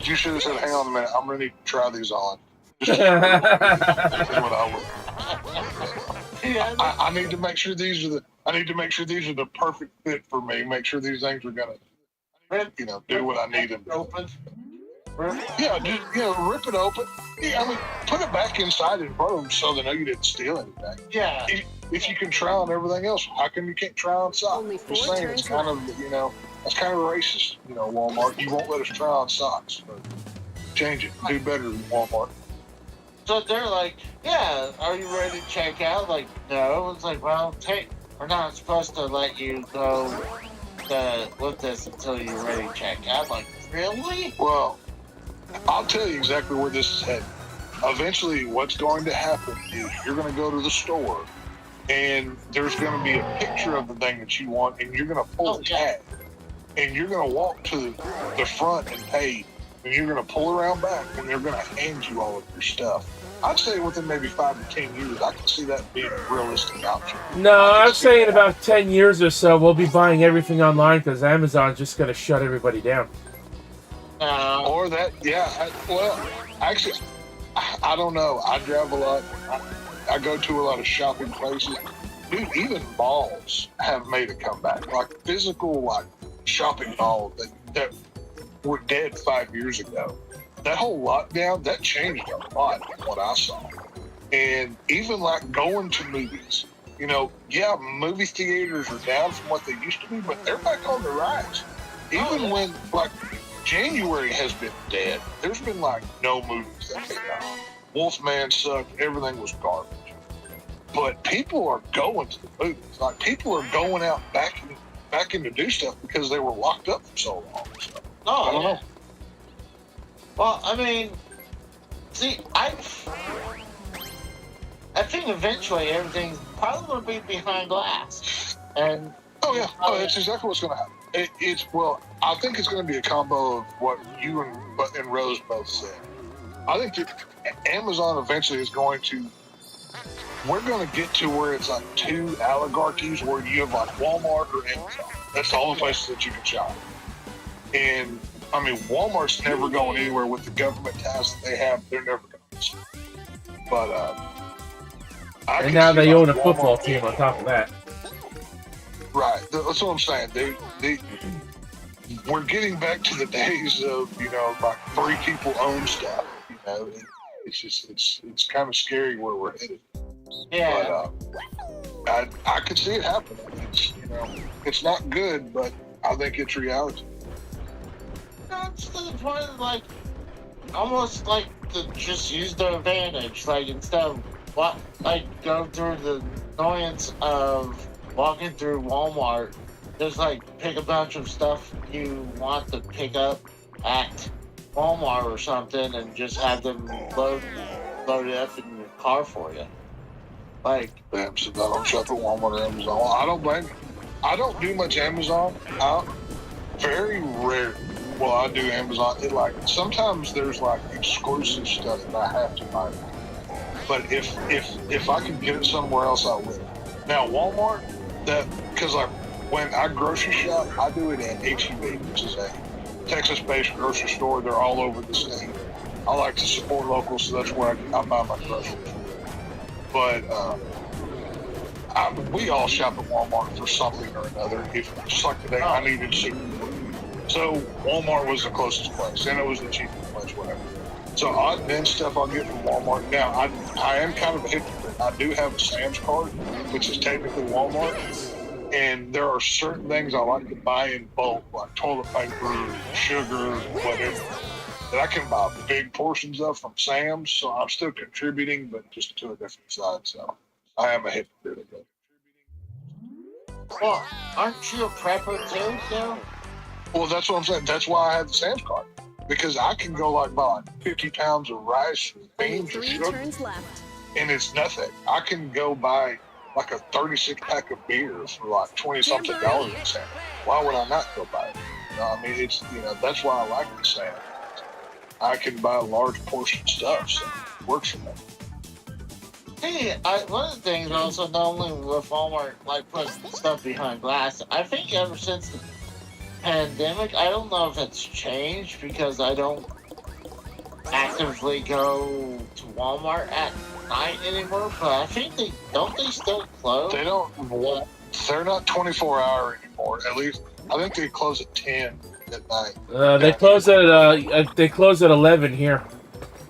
You should have said, hang on a minute, I'm going to need to try these on. Just Yeah. is what I would. Yeah, I need to make sure these are the perfect fit for me. Make sure these things are gonna, do what I need them to. open. Yeah, just rip it open. Yeah, I mean, put it back inside in front of them so they know you didn't steal anything. Yeah. If you can try on everything else, how come you can't try on socks? Only Just 4 saying, it's turns kind of that's kind of racist. Walmart, you won't let us try on socks. But change it. Do better than Walmart. So they're like, yeah, are you ready to check out? Like, no. It's like, well, we're not supposed to let you go with this until you're ready to check out. Like, really? Well, I'll tell you exactly where this is headed. Eventually, what's going to happen is you're going to go to the store, and there's going to be a picture of the thing that you want, and you're going to pull the tag, and you're going to walk to the front and pay, and you're going to pull around back, and they're going to hand you all of your stuff. I'd say within maybe 5 to 10 years, I can see that being a realistic option. No, I'm saying about 10 years or so, we'll be buying everything online because Amazon's just going to shut everybody down. Or that, actually, I don't know. I drive a lot. I go to a lot of shopping places. Dude, even malls have made a comeback. Like physical, shopping malls that were dead 5 years ago. That whole lockdown, that changed a lot from what I saw. And even going to movies, movie theaters are down from what they used to be, but they're back on the rise. Even when, January has been dead. There's been, no movies that came out. Wolfman sucked. Everything was garbage. But people are going to the movies. People are going out back in to do stuff because they were locked up for so long. So, I don't know. Well, I mean, see, I think eventually everything's probably going to be behind glass. And that's exactly what's going to happen. I think it's going to be a combo of what you and Rose both said. I think that Amazon eventually is going to. We're going to get to where it's two oligarchies where you have Walmart or Amazon. That's the only places that you can shop. And I mean, Walmart's never going anywhere with the government ties that they have. They're never going to. But and now they own a football team on top of that. Right. That's what I'm saying. We're getting back to the days of 3 people own stuff. It's kind of scary where we're headed. yeah, But I could see it happening. It's not good, but I think it's reality. that's to the point of almost to just use their advantage. Instead of go through the annoyance of walking through Walmart, just pick a bunch of stuff you want to pick up at Walmart or something and just have them load it up in your car for you. Damn, so I don't shop at Walmart or Amazon. I don't blame you. I don't do much Amazon. Very rare. Well, I do Amazon. Sometimes there's exclusive stuff that I have to buy. But if I can get it somewhere else, I will. Now Walmart, because when I grocery shop, I do it at HEB, which is a Texas-based grocery store. They're all over the state. I like to support local, so that's where I buy my groceries. But we all shop at Walmart for something or another. Just like today, I needed super. So Walmart was the closest place, and it was the cheapest place, whatever. So odd and end stuff I'll get from Walmart. Now, I am kind of a hypocrite. I do have a Sam's card, which is technically Walmart. And there are certain things I like to buy in bulk, like toilet paper, sugar, whatever, that I can buy big portions of from Sam's. So I'm still contributing, but just to a different side. So I am a hypocrite. Well, aren't you a prepper too, though? Well, that's what I'm saying. That's why I have the Sam's card. Because I can go like buy like 50 pounds of rice, Only beans, or 3 sugar, turns left. and it's nothing. I can go buy like a 36 pack of beer for like 20 something dollars at Sam's. Why would I not go buy it? You know, I mean, it's, you know, that's why I like the Sam's. I can buy large portion stuff, so it works for me. Hey, one of the things also, not only with Walmart like putting stuff behind glass, I think ever since the pandemic, I don't know if it's changed because I don't actively go to Walmart at night anymore. But I think they still close. They don't. They're not 24-hour anymore. At least I think they close at 10 at night. They close at 11 here,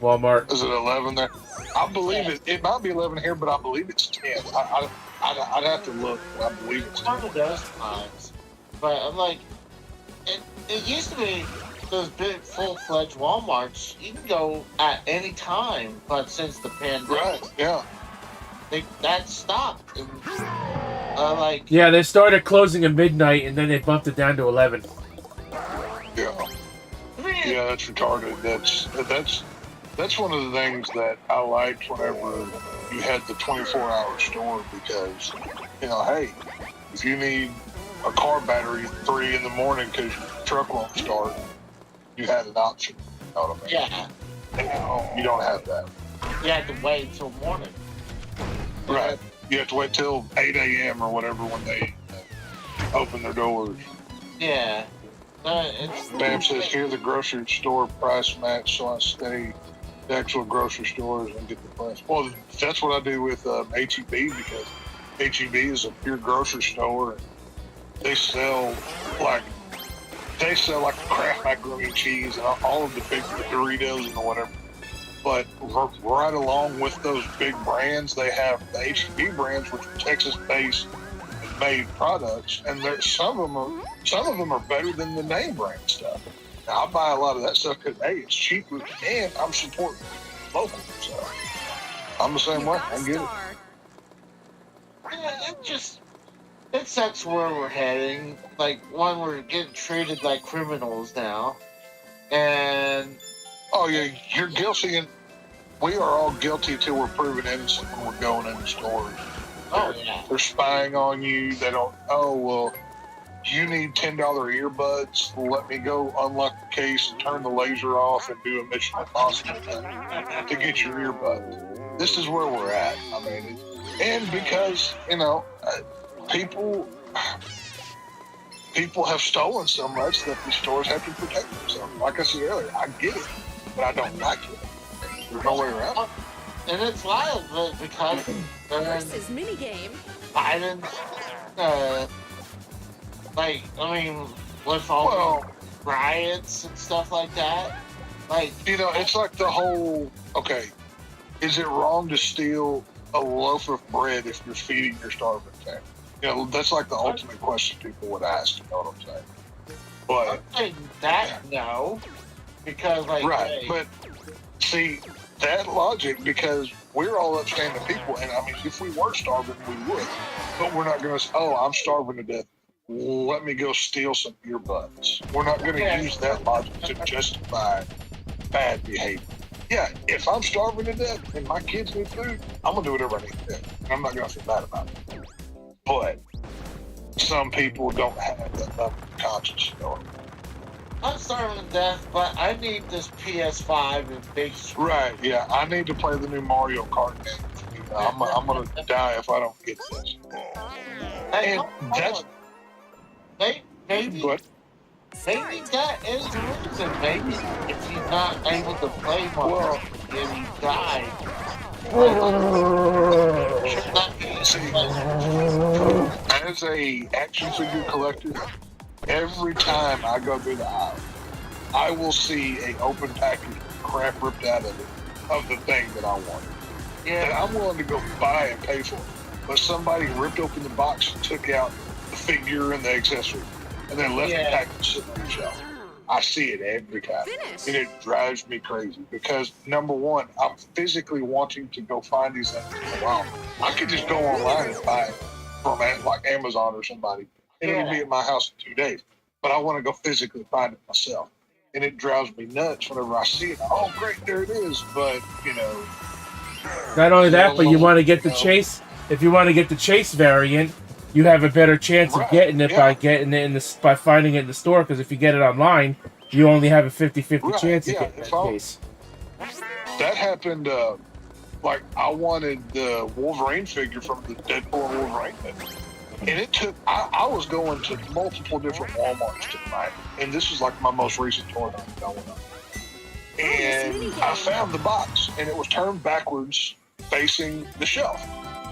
Walmart. Is it 11 there? I believe it. It might be 11 here, but I believe it's 10. I'd have to look. But I believe it's 10. One of those times. But I'm like, it used to be those big full-fledged Walmarts. You can go at any time, but since the pandemic, Right? Yeah. that stopped. And, Yeah, they started closing at midnight, and then they bumped it down to 11. Yeah. Yeah, that's retarded. That's one of the things that I liked whenever you had the 24-hour store because, you know, hey, if you need a car battery at 3 in the morning because your truck won't start, you had an option. You know what I mean? yeah, And you don't have that. you had to wait until morning. Right. You have to wait till 8 a.m. or whatever when they open their doors. Yeah. It's Bam says, here the grocery store price match, so I stay the actual grocery stores and get the price. Well, that's what I do with H-E-B because H-E-B is a pure grocery store. And they sell like Kraft macaroni and cheese and all of the big Doritos and whatever. But right along with those big brands, they have the H-E-B brands, which are Texas-based made products, and some of them are better than the name brand stuff. Now, I buy a lot of that stuff because hey, it's cheaper and I'm supporting local. So I'm the same way. I get it. Yeah, it sucks where we're heading. Like, one, we're getting treated like criminals now, and Oh yeah, you're guilty, and we are all guilty till we're proven innocent when we're going in the stores. oh yeah, They're spying on you. They don't. Oh well, you need $10 earbuds. Let me go unlock the case and turn the laser off and do a Mission Impossible to get your earbuds. This is where we're at. I mean, and because you know, people have stolen so much that the stores have to protect themselves. Like I said earlier, I get it, but I don't like it. There's no way around it. and it's wild because Versus minigame. Biden, like, I mean, with all Well, the riots and stuff like that, like, you know, it's like the whole, okay, is it wrong to steal a loaf of bread if you're feeding your starving family? You know, that's like the ultimate question people would ask, you know what I'm saying? But, I'm saying that no, because like, right, hey, but see, that logic, because we're all upstanding people, and I mean, if we were starving, we would, but we're not going to say, oh, I'm starving to death. Let me go steal some earbuds. We're not going to use that logic to justify bad behavior. Yeah, if I'm starving to death and my kids need food, I'm going to do whatever I need to do. And I'm not going to feel bad about it. But some people don't have that level of conscience. You know? I'm starving to death, but I need this PS5 and big screen. Right, yeah. I need to play the new Mario Kart game. You know, I'm going to die if I don't get this. Hey, And that's... maybe But, that is the reason. Maybe if you're not able to play more and you die. Should not be see, as a action figure collector, every time I go through the aisle, I will see an open package of crap ripped out of it, of the thing that I want. And I'm willing to go buy and pay for it. But somebody ripped open the box and took out the figure and the accessory, and then left the package sitting on the shelf. I see it every time. And it drives me crazy because, number one, I'm physically wanting to go find these things in a while. I could just go online and buy it from like Amazon or somebody, and it'll be at my house in 2 days. but I want to go physically find it myself. And it drives me nuts whenever I see it. Oh, great, there it is. But, Not only that, but you want to get the you know, chase. If you want to get the chase variant, you have a better chance of Right, getting it yeah. by getting it by finding it in the store. Because if you get it online, you only have a 50-50 Right, chance of yeah, getting if that I- case. that happened. Like, I wanted the Wolverine figure from the Deadpool and Wolverine movie. And it took, I was going to multiple different Walmarts to find it. And this was like my most recent tour that I'm going on. And I found the box, and it was turned backwards facing the shelf.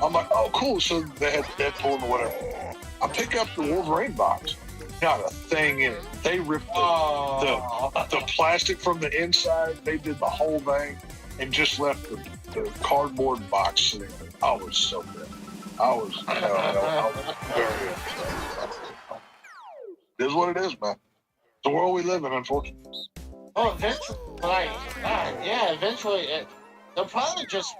I'm like, oh, cool. So they had Deadpool and whatever. I pick up the Wolverine box. Not a thing in it. They ripped the plastic from the inside. They did the whole thing and just left the cardboard box sitting there. I was so good. I was very upset. It is what it is, man. The world we live in, unfortunately. Oh, eventually, eventually, they'll probably just,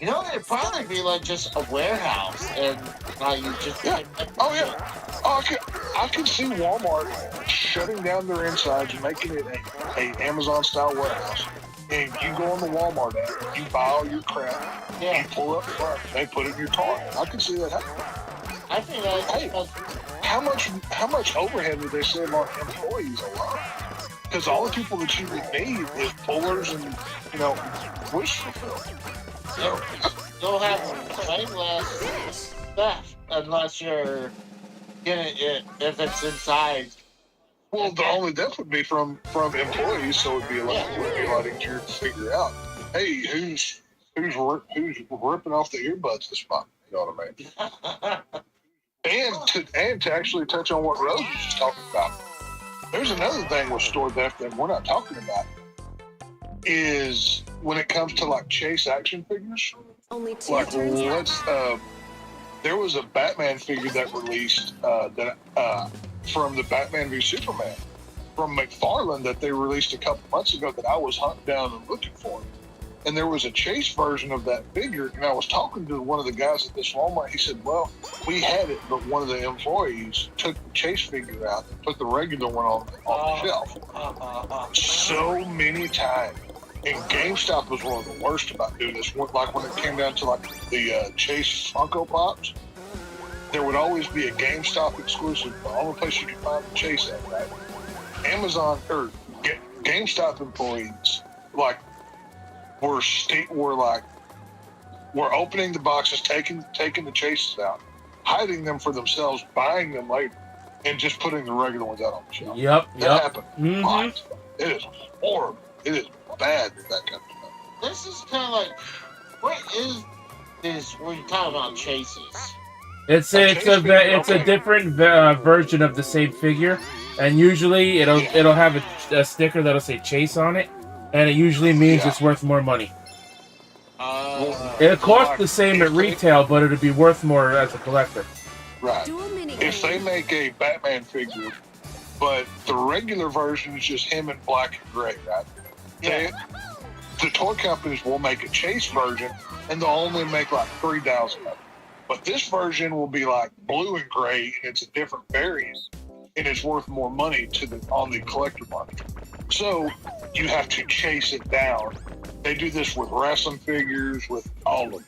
it'd probably be like just a warehouse, and like you just. Yeah. Oh yeah. Oh, I can see Walmart shutting down their insides and making it a Amazon style warehouse. And you go on the Walmart app, you buy all your crap, you pull up front, they put it in your cart. I can see that happening. I think that. Hey, how much overhead would they save on employees alone? Because all the people that you would need is pullers and wish fulfillment. You'll have way less stuff unless you're getting it if it's inside. Well, the only death would be from employees, so it'd be a lot easier to figure out. Hey, who's ripping off the earbuds this month? You know what I mean? And to actually touch on what Rose was just talking about, there's another thing with store theft that we're not talking about is when it comes to like chase action figures. Only two Like turns left. there was a Batman figure that released from the Batman v Superman from McFarlane that they released a couple months ago that I was hunting down and looking for. And there was a chase version of that figure, and I was talking to one of the guys at this Walmart. He said, well, we had it, but one of the employees took the chase figure out and put the regular one on the shelf. So many times. And GameStop was one of the worst about doing this. Like when it came down to like the Chase Funko Pops, there would always be a GameStop exclusive. The only place you could find the Chase at, right? Amazon or GameStop employees we're opening the boxes, taking the Chases out, hiding them for themselves, buying them later, and just putting the regular ones out on the shelf. Yep. That happened. It is horrible. It is bad, that kind of stuff. This is kind of like, what is this when you talk about chases? It's a different version of the same figure, and usually it'll have a sticker that'll say Chase on it, and it usually means it's worth more money. It'll cost the same at retail, but it'll be worth more as a collector. Right. Dual mini If they make a Batman figure, but the regular version is just him in black and gray, right? The toy companies will make a Chase version, and they'll only make like 3,000 of them. But this version will be like blue and gray, and it's a different variant, and it's worth more money on the collector market. So you have to chase it down. They do this with wrestling figures, with all of them.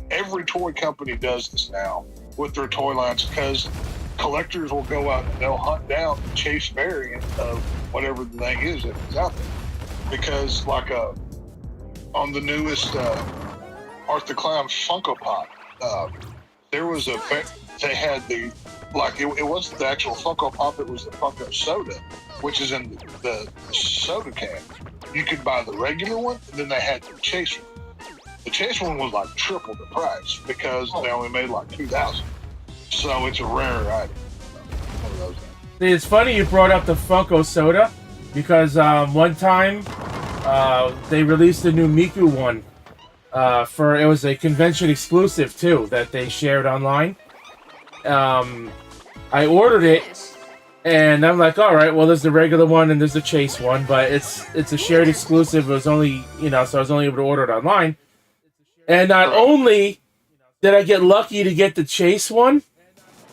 Every toy company does this now with their toy lines because collectors will go out and they'll hunt down the Chase variant of whatever the thing is that is out there. Because like on the newest Art the Clown Funko Pop, they had it wasn't the actual Funko Pop, it was the Funko Soda, which is in the soda can. You could buy the regular one, and then they had the Chase one. The Chase one was like triple the price because they only made like 2,000. So it's a rare item. One of those things. It's funny you brought up the Funko Soda, because one time they released a new Miku one. It was a convention exclusive too that they shared online. I ordered it, and I'm like, all right, well, there's the regular one and there's the Chase one, but it's a shared exclusive. It was only so I was only able to order it online. And not only did I get lucky to get the Chase one,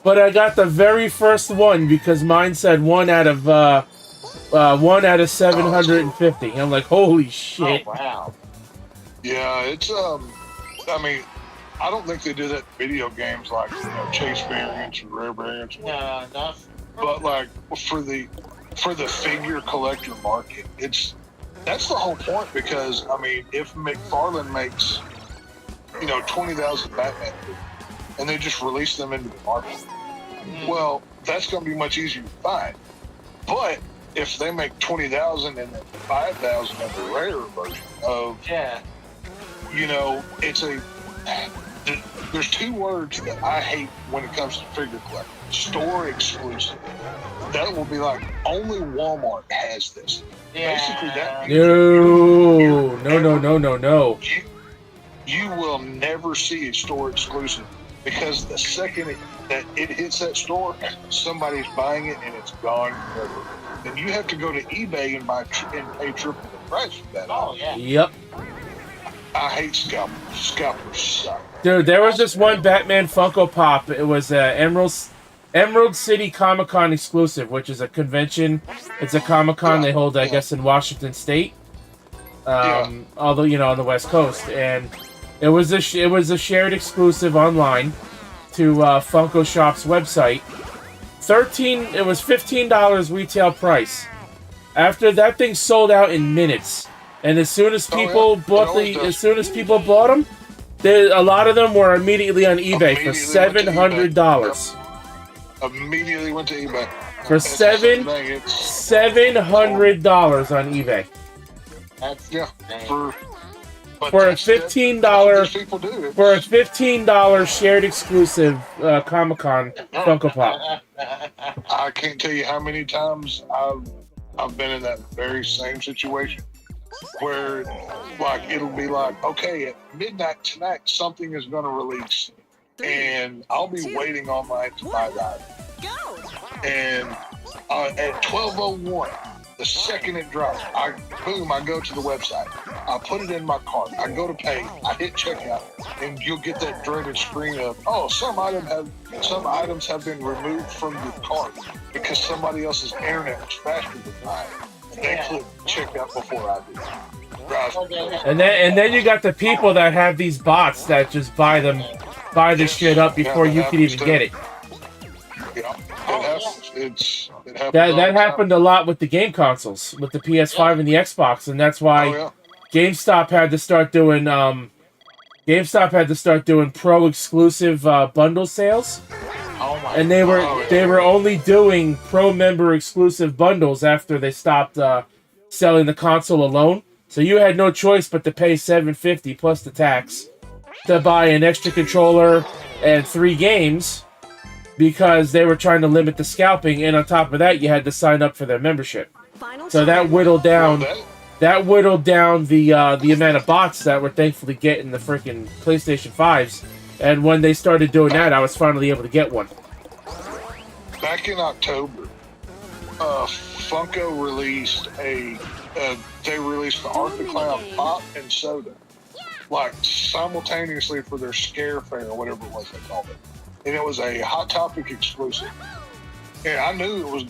but I got the very first one because mine said 1 out of 750. I'm like, holy shit! Oh wow. Yeah, it's I mean, I don't think they do that in video games like chase variants or rare variants. No, enough. But like for the figure collector market, that's the whole point. Because I mean, if McFarlane makes 20,000 Batman figures, and they just release them into the market, well, that's going to be much easier to find. But if they make 20,000 and then 5,000 of the rare version of there's two words that I hate when it comes to figure collecting: store exclusive. That will be like only Walmart has this. Yeah. Basically, that No. You will never see a store exclusive, because the second that it hits that store, somebody's buying it and it's gone forever. Then you have to go to eBay and pay triple the price for that. Oh yeah. Yep. I hate scalpers. Scalpers suck. Dude, there was this one Batman Funko Pop. It was Emerald City Comic Con exclusive, which is a convention. It's a Comic Con they hold, I guess, in Washington State. Although on the West Coast, and it was a shared exclusive online to Funko Shop's website. It was $15 retail price. After that thing sold out in minutes, and as soon as people bought them, a lot of them were immediately on eBay for $700. Immediately went to eBay For $700 on eBay. That's For a $15 shared exclusive Comic-Con Funko Pop. I can't tell you how many times I've been in that very same situation, where like it'll be like, okay, at midnight tonight something is going to release, and I'll be waiting online to buy that. And at 12:01, the second it drops, I go to the website. I put it in my cart. I go to pay. I hit checkout, and you'll get that dreaded screen of, oh, some items have been removed from your cart because somebody else's internet was faster than mine. And they click checkout before I do. And then you got the people that have these bots that just buy this shit up before you can even get it. Yeah, it happens. That happened a lot with the game consoles, with the PS5 and the Xbox, and that's why GameStop had to start doing pro exclusive bundle sales. And they were only doing pro member exclusive bundles after they stopped selling the console alone. So you had no choice but to pay $750 plus the tax to buy an extra controller and 3 games, because they were trying to limit the scalping, and on top of that, you had to sign up for their membership. So that whittled down the amount of bots that were thankfully getting the freaking PlayStation 5s. And when they started doing that, I was finally able to get one. Back in October, Funko released they released the Art the Clown Pop and Soda, like simultaneously for their Scare Fair or whatever it was they called it. And it was a Hot Topic exclusive. And I knew it was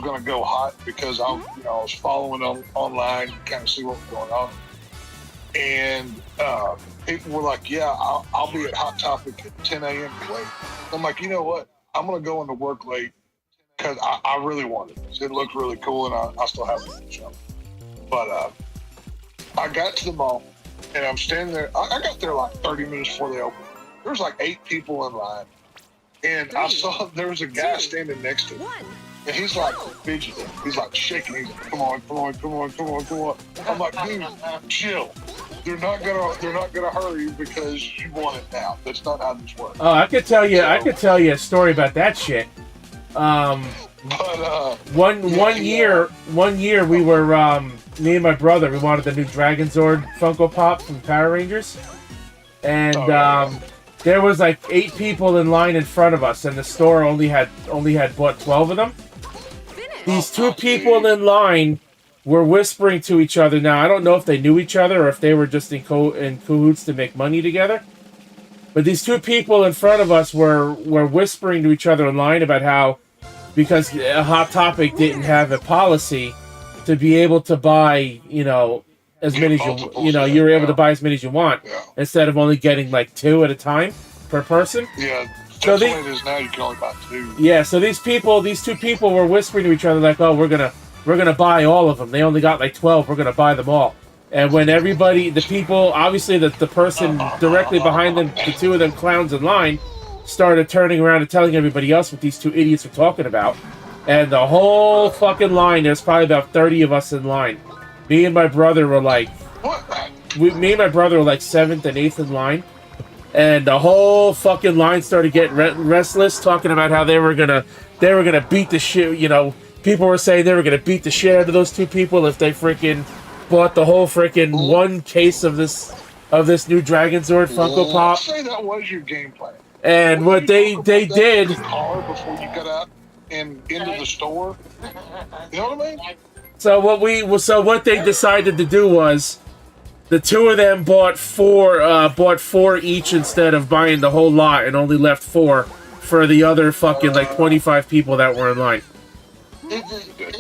going to go hot because I was following them online to kind of see what was going on. And people were like, "Yeah, I'll be at Hot Topic at 10 a.m. late." I'm like, you know what? I'm going to go into work late because I really wanted this. It looked really cool, and I still have it in the show. But I got to the mall, and I'm standing there. I got there like 30 minutes before they opened. There was like 8 people in line, and I saw there was a guy standing next to me, and he's like fidgeting. He's like shaking. He's like, "Come on." I'm like, "Dude, chill. They're not gonna hurry because you want it now. That's not how this works." Oh, I could tell you a story about that shit. One year we were me and my brother, we wanted the new Dragon Zord Funko Pop from Power Rangers, and there was like 8 people in line in front of us, and the store only had bought 12 of them. These 2 people in line were whispering to each other. Now, I don't know if they knew each other or if they were just in cahoots to make money together. But these two people in front of us were whispering to each other in line about how, because a Hot Topic didn't have a policy to be able to buy, as many as you were able to buy as many as you want, instead of only getting like 2 at a time per person. Yeah. So That's the way it is now. You can only buy 2. Yeah. So these two people were whispering to each other like, "Oh, we're gonna buy all of them. They only got like 12. We're gonna buy them all." And when the people, obviously the person directly behind them, the 2 of them clowns in line, started turning around and telling everybody else what these 2 idiots were talking about. And the whole fucking line, there's probably about 30 of us in line. Me and my brother were like, me and my brother were like 7th and 8th in line. And the whole fucking line started getting restless, talking about how they were gonna beat the shit, people were saying they were gonna beat the shit out of those 2 people if they freaking bought the whole freaking 1 case of this new Dragon Zord Funko Pop. Say that was your game plan. And what they did. Car before you got out and into the store. You know what I mean? So what they decided to do was, the 2 of them bought 4 each instead of buying the whole lot, and only left 4 for the other fucking like 25 people that were in line. They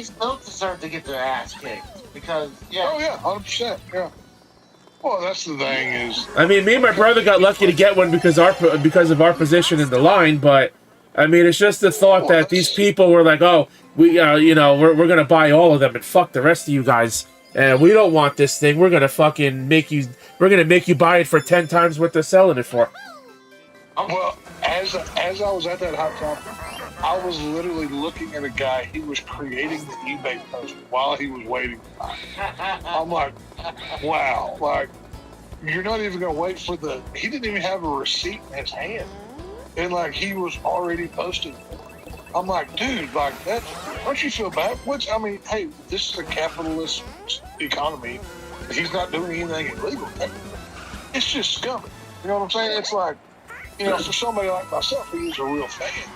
still deserve to get their ass kicked. Because, Oh, yeah, 100%. Yeah. Well, that's the thing is... I mean, me and my brother got lucky to get one because of our position in the line, but, I mean, it's just the thought that these people were like, oh, we're going to buy all of them and fuck the rest of you guys. And we don't want this thing. We're going to fucking make you buy it for 10 times what they're selling it for. Well, as I was at that Hot Topic, I was literally looking at a guy. He was creating the eBay post while he was waiting. I'm like, wow. Like, you're not even going to wait for he didn't even have a receipt in his hand. And, like, he was already posting. I'm like, dude, like, don't you feel bad? Hey, this is a capitalist economy. He's not doing anything illegal. It's just scummy. You know what I'm saying? It's like, for somebody like myself who is a real fan,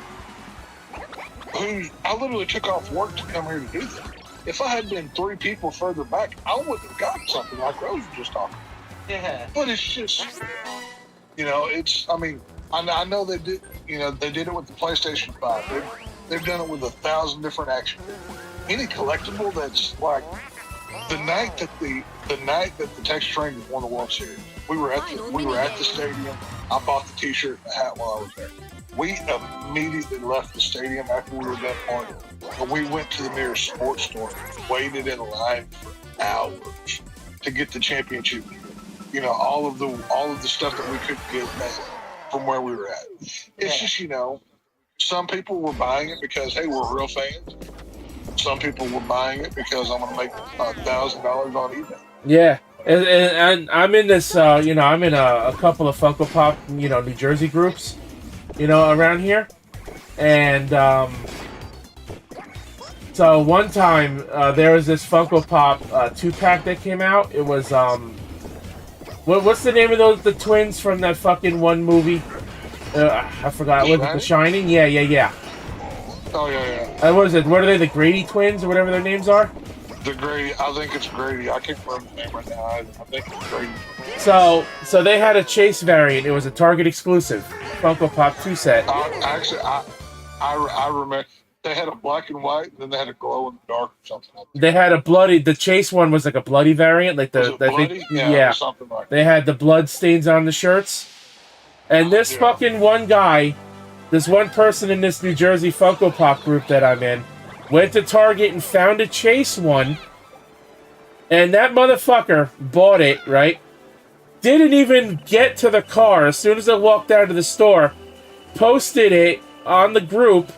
I literally took off work to come here to do this. If I had been 3 people further back, I wouldn't have gotten something like Rose was just talking. Yeah. But it's just, I know they did, they did it with the PlayStation 5. They've done it with 1,000 different action figures. Any collectible that's like the night that the Texas Rangers won the World Series, we were at the stadium. I bought the T-shirt and the hat while I was there. We immediately left the stadium after we were done playing, and we went to the nearest sports store, waited in line for hours to get the championship. All of the stuff that we couldn't get from where we were at. It's just, some people were buying it because, hey, we're real fans. Some people were buying it because I'm going to make $1,000 on eBay. Yeah. And I'm in this, I'm in a couple of Funko Pop, New Jersey groups, around here. And so one time there was this Funko Pop 2-pack that came out. It was, what's the name of the twins from that fucking one movie? I forgot. Was it The Shining? Yeah. Oh, yeah. What is it? What are they? The Grady twins or whatever their names are? The Grady. I think it's Grady. I can't remember the name right now. I think it's Grady. So they had a Chase variant. It was a Target exclusive Funko Pop 2 set. Actually, I remember they had a black and white, and then they had a glow in the dark or something. They had the Chase one was like a bloody variant, like bloody? Yeah. Something like they had the blood stains on the shirts. And this fucking one guy, this one person in this New Jersey Funko Pop group that I'm in, went to Target and found a Chase one, and that motherfucker bought it, right? Didn't even get to the car. As soon as I walked out of the store, posted it on the group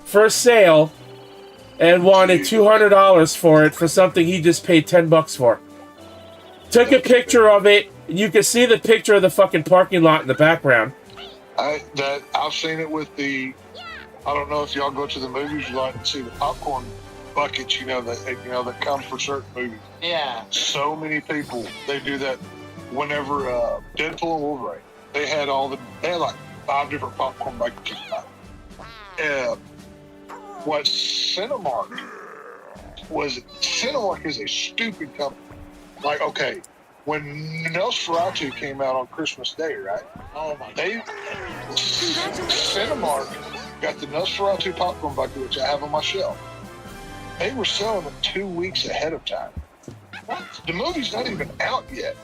for sale, and wanted $200 for it for something he just paid $10 for. Took a picture of it. You can see the picture of the fucking parking lot in the background. I've seen it with I don't know if y'all go to the movies, you like to see the popcorn buckets, that come for certain movies. Yeah. So many people, they do that whenever Deadpool and Wolverine. They had like 5 different popcorn buckets. What Cinemark is a stupid company. Like, okay, when Nosferatu came out on Christmas Day, right? Oh my They god. Cinemark got the Nosferatu popcorn bucket, which I have on my shelf. They were selling them 2 weeks ahead of time. What? The movie's not even out yet.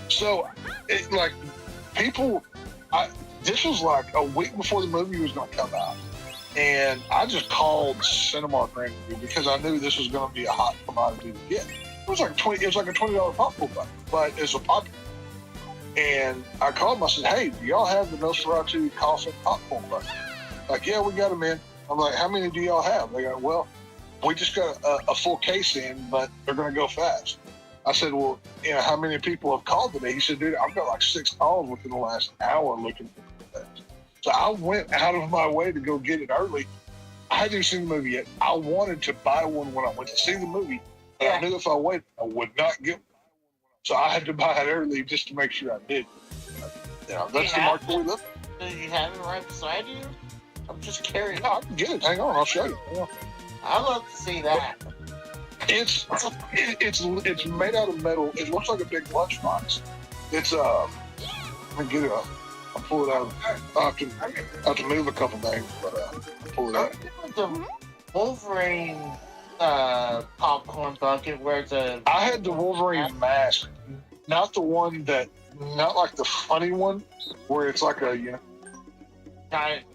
So, this was like a week before the movie was going to come out. And I just called Cinemark randomly because I knew this was going to be a hot commodity to get. It was like a $20 popcorn bucket, but it's a popcorn. And I called them. I said, "Hey, do y'all have the Nosferatu coffin popcorn bucket?" Like, "Yeah, we got them in." I'm like, "How many do y'all have?" They go, "Well, we just got a full case in, but they're going to go fast." I said, "Well, how many people have called today?" He said, "Dude, I've got like 6 calls within the last hour looking for that." So I went out of my way to go get it early. I hadn't even seen the movie yet. I wanted to buy one when I went to see the movie, but I knew if I waited, I would not get one. So I had to buy it early just to make sure I did. That's the market we live in. Do you have it right beside you? I'm just curious. No, I can get it. Hang on, I'll show you. I'd love to see that. It's made out of metal. It looks like a big lunchbox. It's let me get it up. I'll pull it out. I have to move a couple things, but pull it out. The Wolverine popcorn bucket where it's a. I had the Wolverine mask, not the one not like the funny one, where it's like a giant.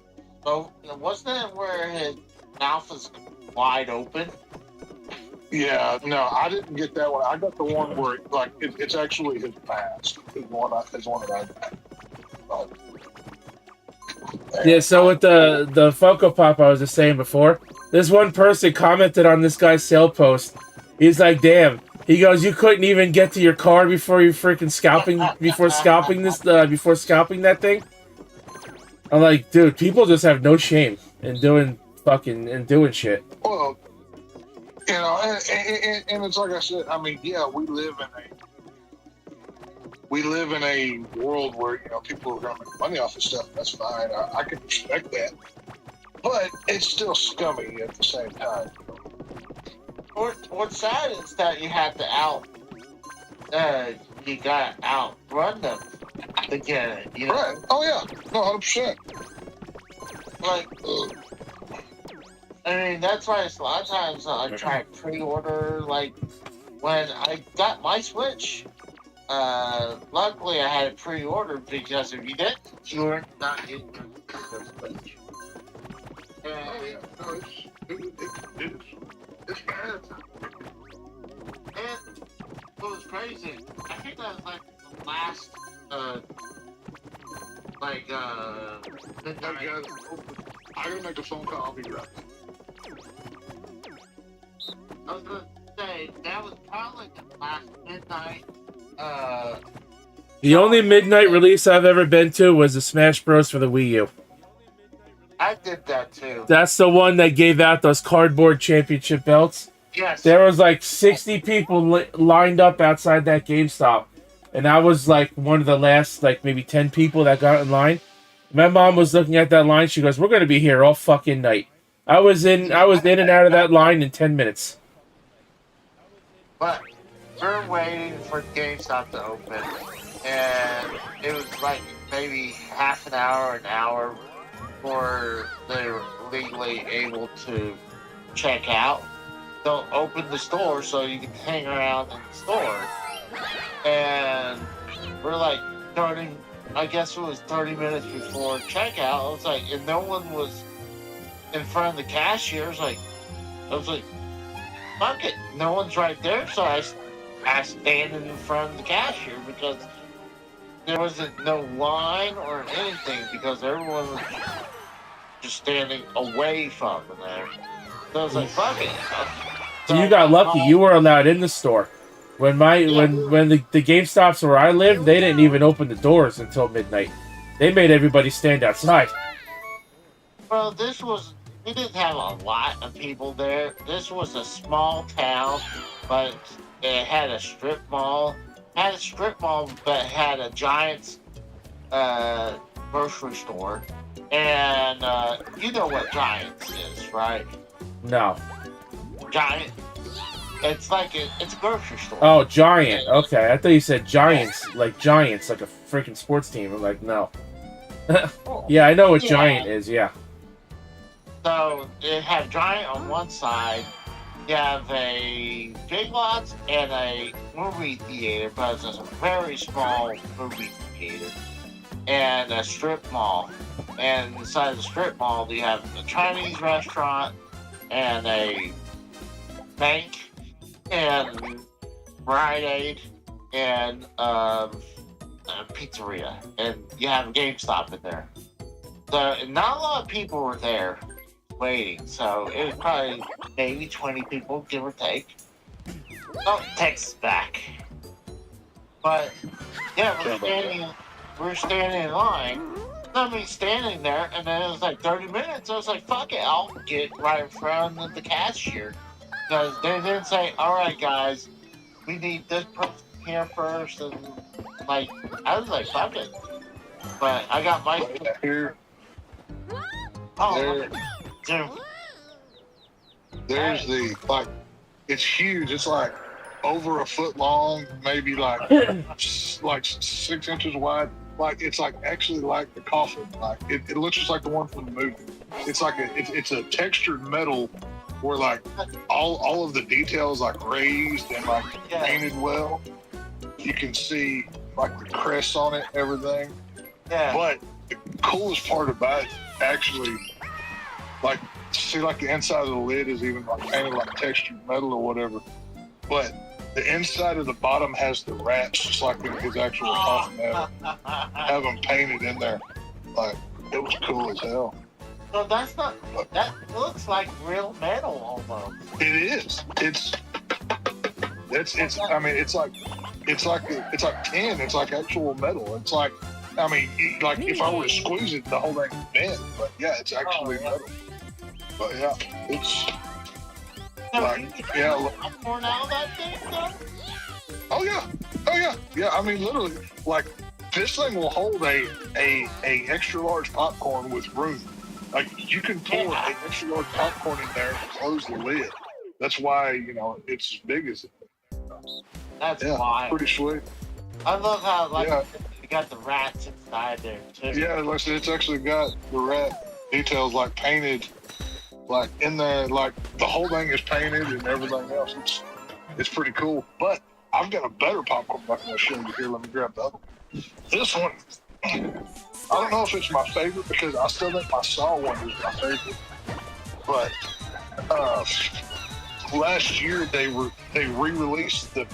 Oh, wasn't it where his mouth is wide open? Yeah, no, I didn't get that one. I got the one where it's actually his mask. Is one that I got. Yeah, so with the Funko Pop I was just saying before, this one person commented on this guy's sale post. He's like, "Damn." He goes, "You couldn't even get to your car before you freaking scalping that thing?" I'm like, dude, people just have no shame in doing shit. Well, and it's like I said. I mean, yeah, we live in a world where people are going to make money off of stuff. That's fine. I can respect that, but it's still scummy at the same time. What's sad is that you had to outrun them to get it. Right? Oh yeah, no, 100%. Like, I mean, that's why it's a lot of times I try to pre-order. Like when I got my Switch. Luckily, I had it pre-ordered because if you didn't, you were not getting your Switch. It's bad. And what was crazy, I think that was like the last, I gotta make a phone call. I'll be right back. I was gonna say, that was probably the last midnight, The only midnight release I've ever been to was the Smash Bros. For the Wii U. I did that too. That's the one that gave out those cardboard championship belts. Yes. There was like 60 people lined up outside that GameStop. And I was like one of the last, like maybe 10 people that got in line. My mom was looking at that line. She goes, "We're going to be here all fucking night." I was in and out of that line in 10 minutes. But we're waiting for GameStop to open. And it was like maybe half an hour before they're legally able to check out. They'll open the store so you can hang around in the store. And we're like 30 minutes before checkout. It was like, and no one was in front of the cashier. I was like, fuck it, no one's right there. So I stand in front of the cashier because there wasn't no line or anything because everyone was just standing away from there. So I was like, fuck it. So you got lucky. You were allowed in the store. When the GameStops where I lived, they didn't even open the doors until midnight. They made everybody stand outside. Well, we didn't have a lot of people there. This was a small town, but it had a strip mall. But had a Giant's grocery store. And you know what Giant's is, right? No. Giant. It's like it's a grocery store. Oh, Giant. Okay, I thought you said Giants, like Giants, like a freaking sports team. I'm like, no. Yeah, I know what Giant is. Yeah. So you have Giant on one side. You have a Big Lots and a movie theater, but it's a very small movie theater, and a strip mall. And inside the strip mall, you have a Chinese restaurant and a bank and Rite Aid and a pizzeria, and you have a GameStop in there. So not a lot of people were there waiting, so it was probably maybe 20 people, give or take. Oh, Texas back. But yeah, we're standing in line. I mean, standing there, and then it was like 30 minutes. I was like, fuck it, I'll get right in front of the cashier. Because they didn't say, all right, guys, we need this person here first. And like, I was like, fuck it. But I got my. Here, Oh, there's the, like, it's huge. It's like over a foot long, maybe like 6 inches wide. Like, it's like actually like the coffin. Like, it looks just like the one from the movie. It's like it's a textured metal where like all of the details like raised and like painted well. You can see like the crest on it, everything. yeah. But the coolest part about it, actually, like, see, like the inside of the lid is even like painted like textured metal or whatever. But the inside of the bottom has the rats, just like in his actual coffin. Have them painted in there. Like, it was cool as hell. So that's not. That looks like real metal almost. It is. It's. I mean, it's like tin. It's like actual metal. It's like, I mean, like if I were to squeeze it, the whole thing would bend. But yeah, it's actually metal. But yeah, it's like, yeah. Popcorn out of that thing, though? Oh yeah. I mean, literally, like, this thing will hold a extra large popcorn with room. Like, you can pour an extra large popcorn in there and close the lid. That's why, you know, it's as big as it. That's wild. Pretty sweet. I love how you got the rats inside there too. Yeah, like I said, it's actually got the rat details like painted, like in there, like the whole thing is painted and everything else. It's pretty cool. But I've got a better popcorn I'm going to show you here. Let me grab the other one. This one, I don't know if it's my favorite because I still think my Saw one is my favorite. But last year they re-released the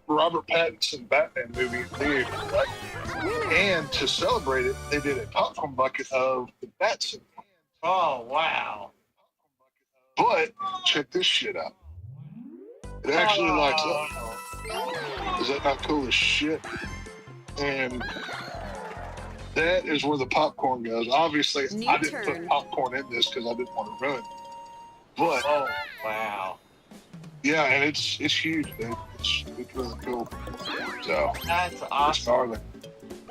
Robert Pattinson Batman movie in theater, right? And to celebrate it, they did a popcorn bucket of the Batson. Oh wow! But check this shit out. It actually lights up. Is that not cool as shit? And that is where the popcorn goes. Obviously, I didn't put popcorn in this because I didn't want to ruin it. But oh wow! Yeah, and it's huge, dude. It's really cool. So that's awesome.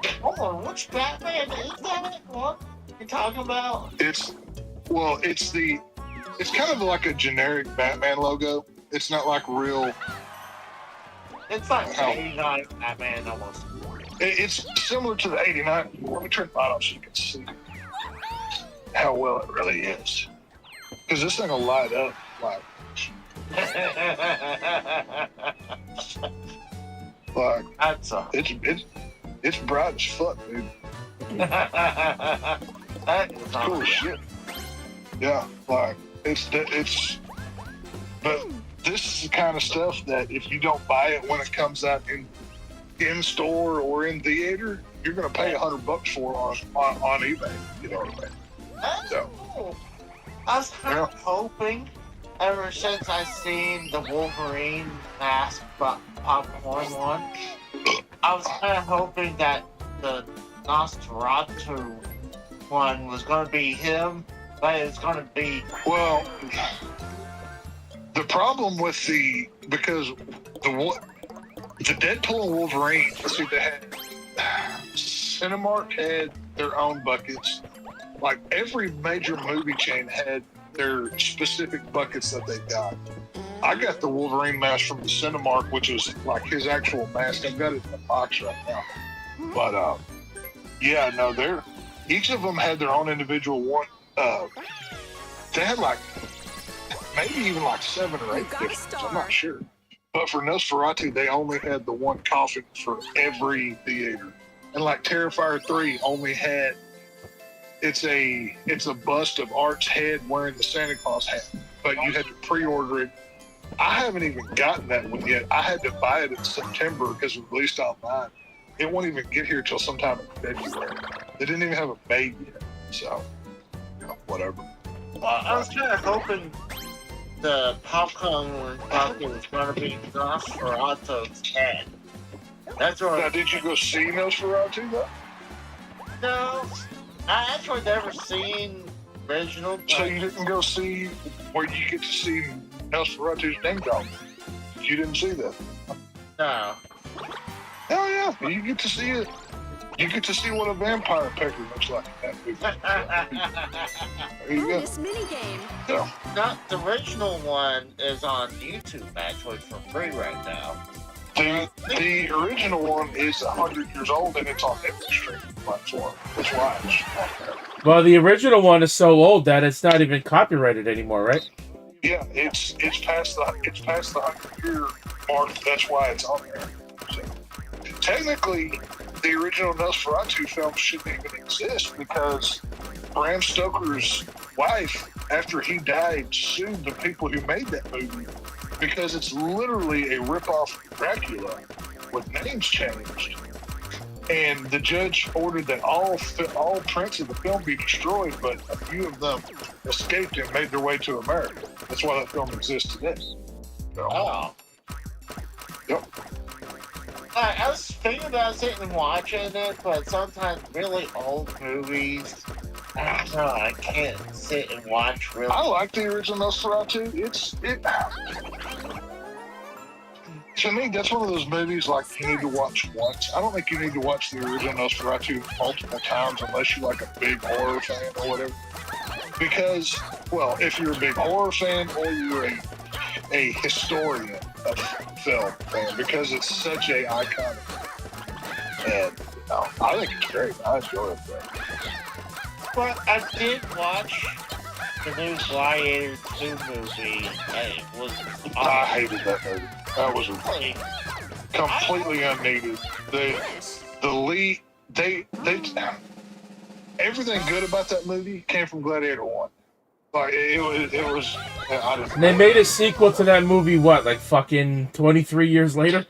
It's hold on, which Batman is that? What you talking about? It's kind of like a generic Batman logo. It's not like real. It's like 89 Batman almost. It's similar to the 89. Let me turn the light on so you can see how well it really is. Because this thing will light up like. Like, it's bright as fuck, dude. That is cool as shit. Yeah, like it's but this is the kind of stuff that if you don't buy it when it comes out in store or in theater, you're gonna pay $100 for it on eBay. You know what I mean? That's cool. I was kind of hoping, ever since I seen the Wolverine mask popcorn one, I was kind of hoping that the Nosferatu one was going to be him, but it's going to be... Well, the problem with because the Deadpool and Wolverine, let's see, they had... Cinemark had their own buckets. Like, every major movie chain had their specific buckets that they've got. I got the Wolverine mask from the Cinemark, which is like his actual mask. I've got it in the box right now. But yeah, no, each of them had their own individual one. They had like maybe even like 7 or 8 You got a different ones, I'm star. not sure. But for Nosferatu, they only had the one coffin for every theater. And like Terrifier 3 only had it's a bust of Art's head wearing the Santa Claus hat. But you had to pre-order it. I haven't even gotten that one yet. I had to buy it in September because it was released online. It won't even get here till sometime in February. They didn't even have a made yet. So, whatever. Well, I was kind of hoping the popcorn bucket was going to be Nosferatu's head. That's what. Now, did you go see Nosferatu though? No, I actually never seen original. So you didn't go see where you get to see Nosferatu's name drop? You didn't see that? No. Hell yeah, you get to see it. You get to see what a vampire pecker looks like in that movie. There you go. Bonus minigame. Yeah. Not the original one is on YouTube actually for free right now. The original one is 100 years old and it's on every streaming platform. That's why it's on there. Well, the original one is so old that it's not even copyrighted anymore, right? Yeah, it's past the 100-year mark. That's why it's on there. So, technically, the original Nosferatu film shouldn't even exist because Bram Stoker's wife, after he died, sued the people who made that movie because it's literally a ripoff of Dracula with names changed. And the judge ordered that all prints of the film be destroyed, but a few of them escaped and made their way to America. That's why that film exists today. So, Oh. yep. I was thinking about sitting and watching it, but sometimes really old movies, I don't know, I can't sit and watch really. I like the original Nosferatu. To me, that's one of those movies like you need to watch once. I don't think you need to watch the original Nosferatu multiple times unless you're like a big horror fan or whatever. Because, well, if you're a big horror fan or you're a historian of film fan, because it's such a iconic. And I think it's great. I enjoy it. But I did watch the new Gladiator 2 movie, and it was I hated that movie. That was completely unneeded. The lead, they everything good about that movie came from Gladiator 1. Like it was. I didn't. And they made a sequel to that movie, what, like fucking 23 years later?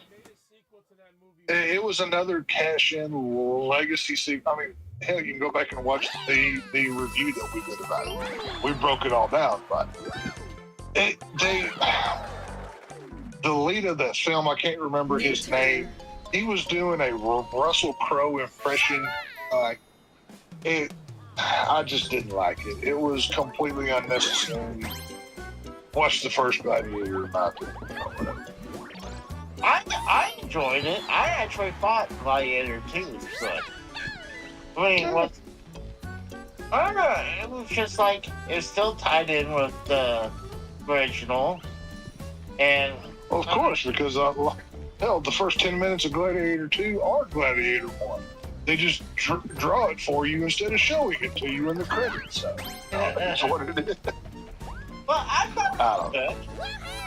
It was another cash-in legacy sequel. I mean, hell, you can go back and watch the review that we did about it. We broke it all down, but the lead of that film, I can't remember his name. He was doing a Russell Crowe impression. I just didn't like it. It was completely unnecessary. Watch the first Gladiator, not the whatever. I enjoyed it. I actually thought Gladiator 2 was good. I mean, I don't know. It was just like, it's still tied in with the original. And Well, of course, because hell, the first 10 minutes of Gladiator 2 are Gladiator 1. They just draw it for you instead of showing it to you in the credits. So that's what it is. well, I thought it was good.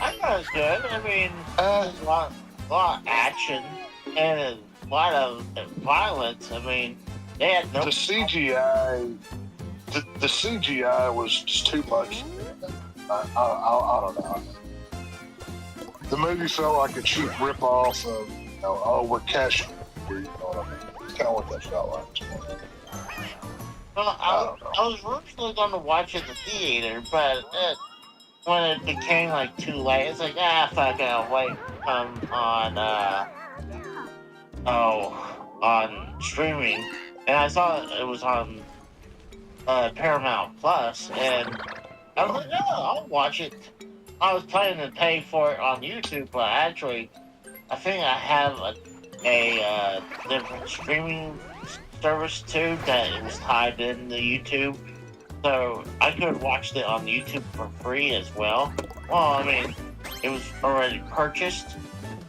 I thought it was good. I mean, there's a lot of action and a lot of violence. I mean, they had no. The CGI, the CGI was just too much. I don't know. The movie felt like a cheap ripoff of, we're cashing. You know what I mean? It's kind of what that felt like. Well, I was originally going to watch it in the theater, but when it became like too late, it's like, fuck it, I'll wait on streaming. And I saw it was on Paramount Plus, and I was like, I'll watch it. I was planning to pay for it on YouTube, but actually, I think I have a different streaming service too that is tied in the YouTube. so I could have watched it on YouTube for free as well. Well, I mean, it was already purchased,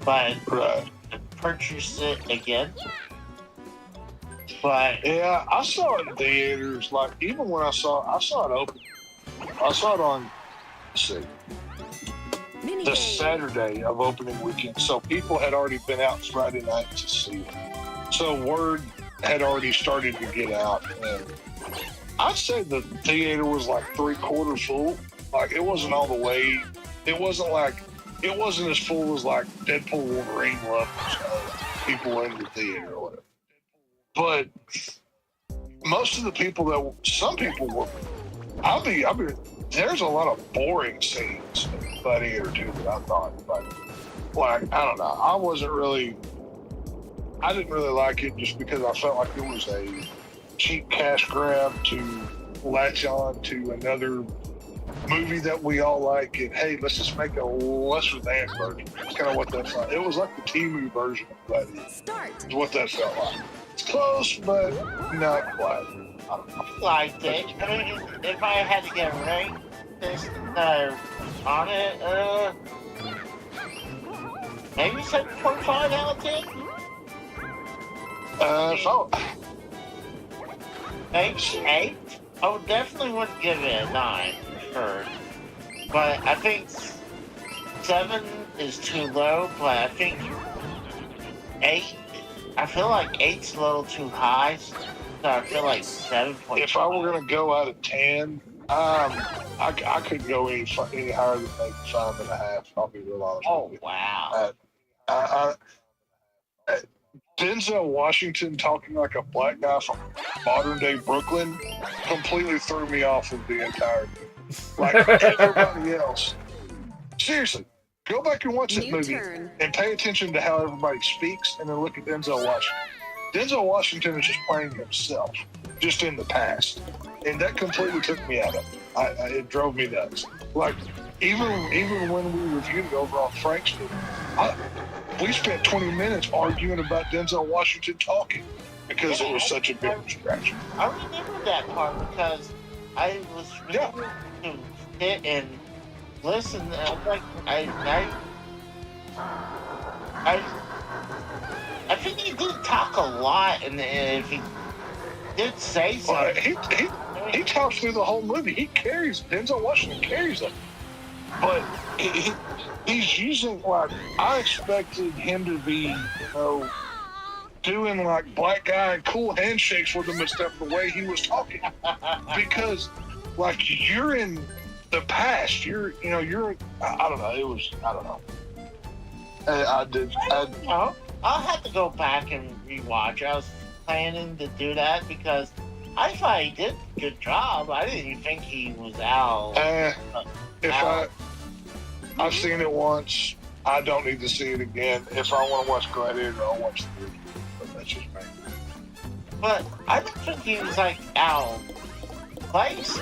but Right. I purchased it again. But Yeah, I saw it in theaters. Like even when I saw it open. I saw it on, let's see, Mini the game. Saturday of opening weekend. So people had already been out Friday night to see it. So word had already started to get out. And I'd say the theater was like 3/4 full. Like it wasn't all the way. It wasn't as full as like Deadpool Wolverine levels of people in the theater or whatever. But most of the people some people were, there's a lot of boring scenes in that theater too that I thought, like, I don't know. I didn't really like it just because I felt like it was a cheap cash grab to latch on to another movie that we all like, and hey, let's just make a lesser than version. That's kind of what that felt. It was like the TV version of that. Start. Is what that felt like. It's close, but not quite. I don't know. liked it. I mean, if I had to get a rate on it, maybe 7.5 out of 10. So Maybe 8. I would definitely wouldn't give it a 9 for sure. But I think 7 is too low. But I think 8. I feel like 8's a little too high. So I feel like 7.5. if I were gonna go out of 10, I could go any higher than maybe 5.5. I'll be real honest Oh with you. wow! Denzel Washington talking like a black guy from modern day Brooklyn completely threw me off of the entire movie. Like everybody else. Seriously, go back and watch that New movie turn. and pay attention to how everybody speaks, and then look at Denzel Washington. Denzel Washington is just playing himself, just in the past, and that completely took me out of it. It drove me nuts. Like even when we reviewed it over on Frank's movie, we spent 20 minutes arguing about Denzel Washington talking because it was such a big distraction. I remember that part because I was Yeah. to sit and listen. And I was like, I think he did talk a lot, and if he did say Well, something, he talks through the whole movie. Denzel Washington carries it, but he's using like I expected him to be, doing like black guy and cool handshakes with him and stuff the way he was talking, because like you're in the past. I don't know. I don't know. I'll have to go back and rewatch. I was planning to do that because I thought he did a good job. I didn't even think he was out. I've seen it once. I don't need to see it again. If I want to watch Gladiator, I'll watch the movie. But that's just me. But I don't think he was like out of place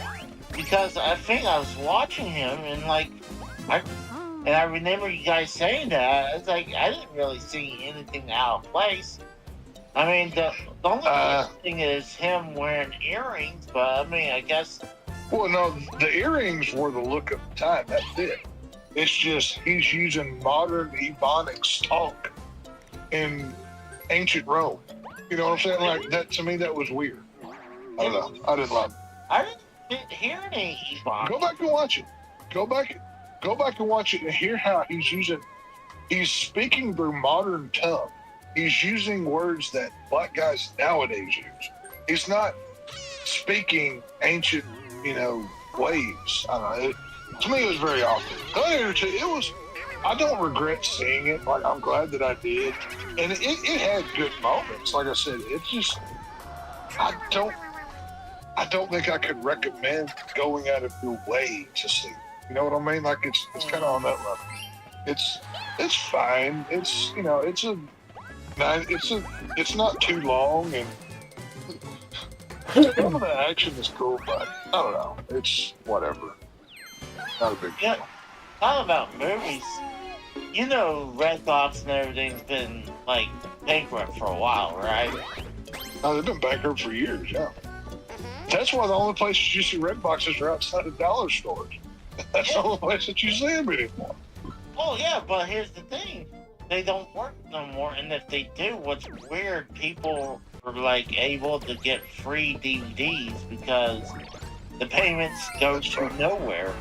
because I think I was watching him and I remember you guys saying that. It's like I didn't really see anything out of place. I mean, the only thing is him wearing earrings, but I mean, I guess. Well, no, the earrings were the look of the time. That's it. It's just he's using modern Ebonics talk in ancient Rome. You know what I'm saying? Like that to me, that was weird. I don't know. I didn't love it. I didn't hear any Ebonics. Go back and watch it. Go back and watch it and hear how he's speaking through modern tongue. He's using words that black guys nowadays use. He's not speaking ancient, ways. I don't know. To me, it was very awkward. Gladiator 2, I don't regret seeing it. Like, I'm glad that I did. And it had good moments. Like I said, I don't think I could recommend going out of your way to see it. You know what I mean? Like it's kind of on that level. It's fine. It's it's not too long, and some of the action is cool, but I don't know. It's whatever. Not a big deal. Yeah, talking about movies. Redbox and everything's been bankrupt for a while, right? Oh, they've been bankrupt for years, yeah. That's why the only places you see red boxes are outside of dollar stores. That's the only place that you see them anymore. Oh yeah, but here's the thing: they don't work no more, and if they do, what's weird, people are like able to get free DVDs because the payments go to nowhere.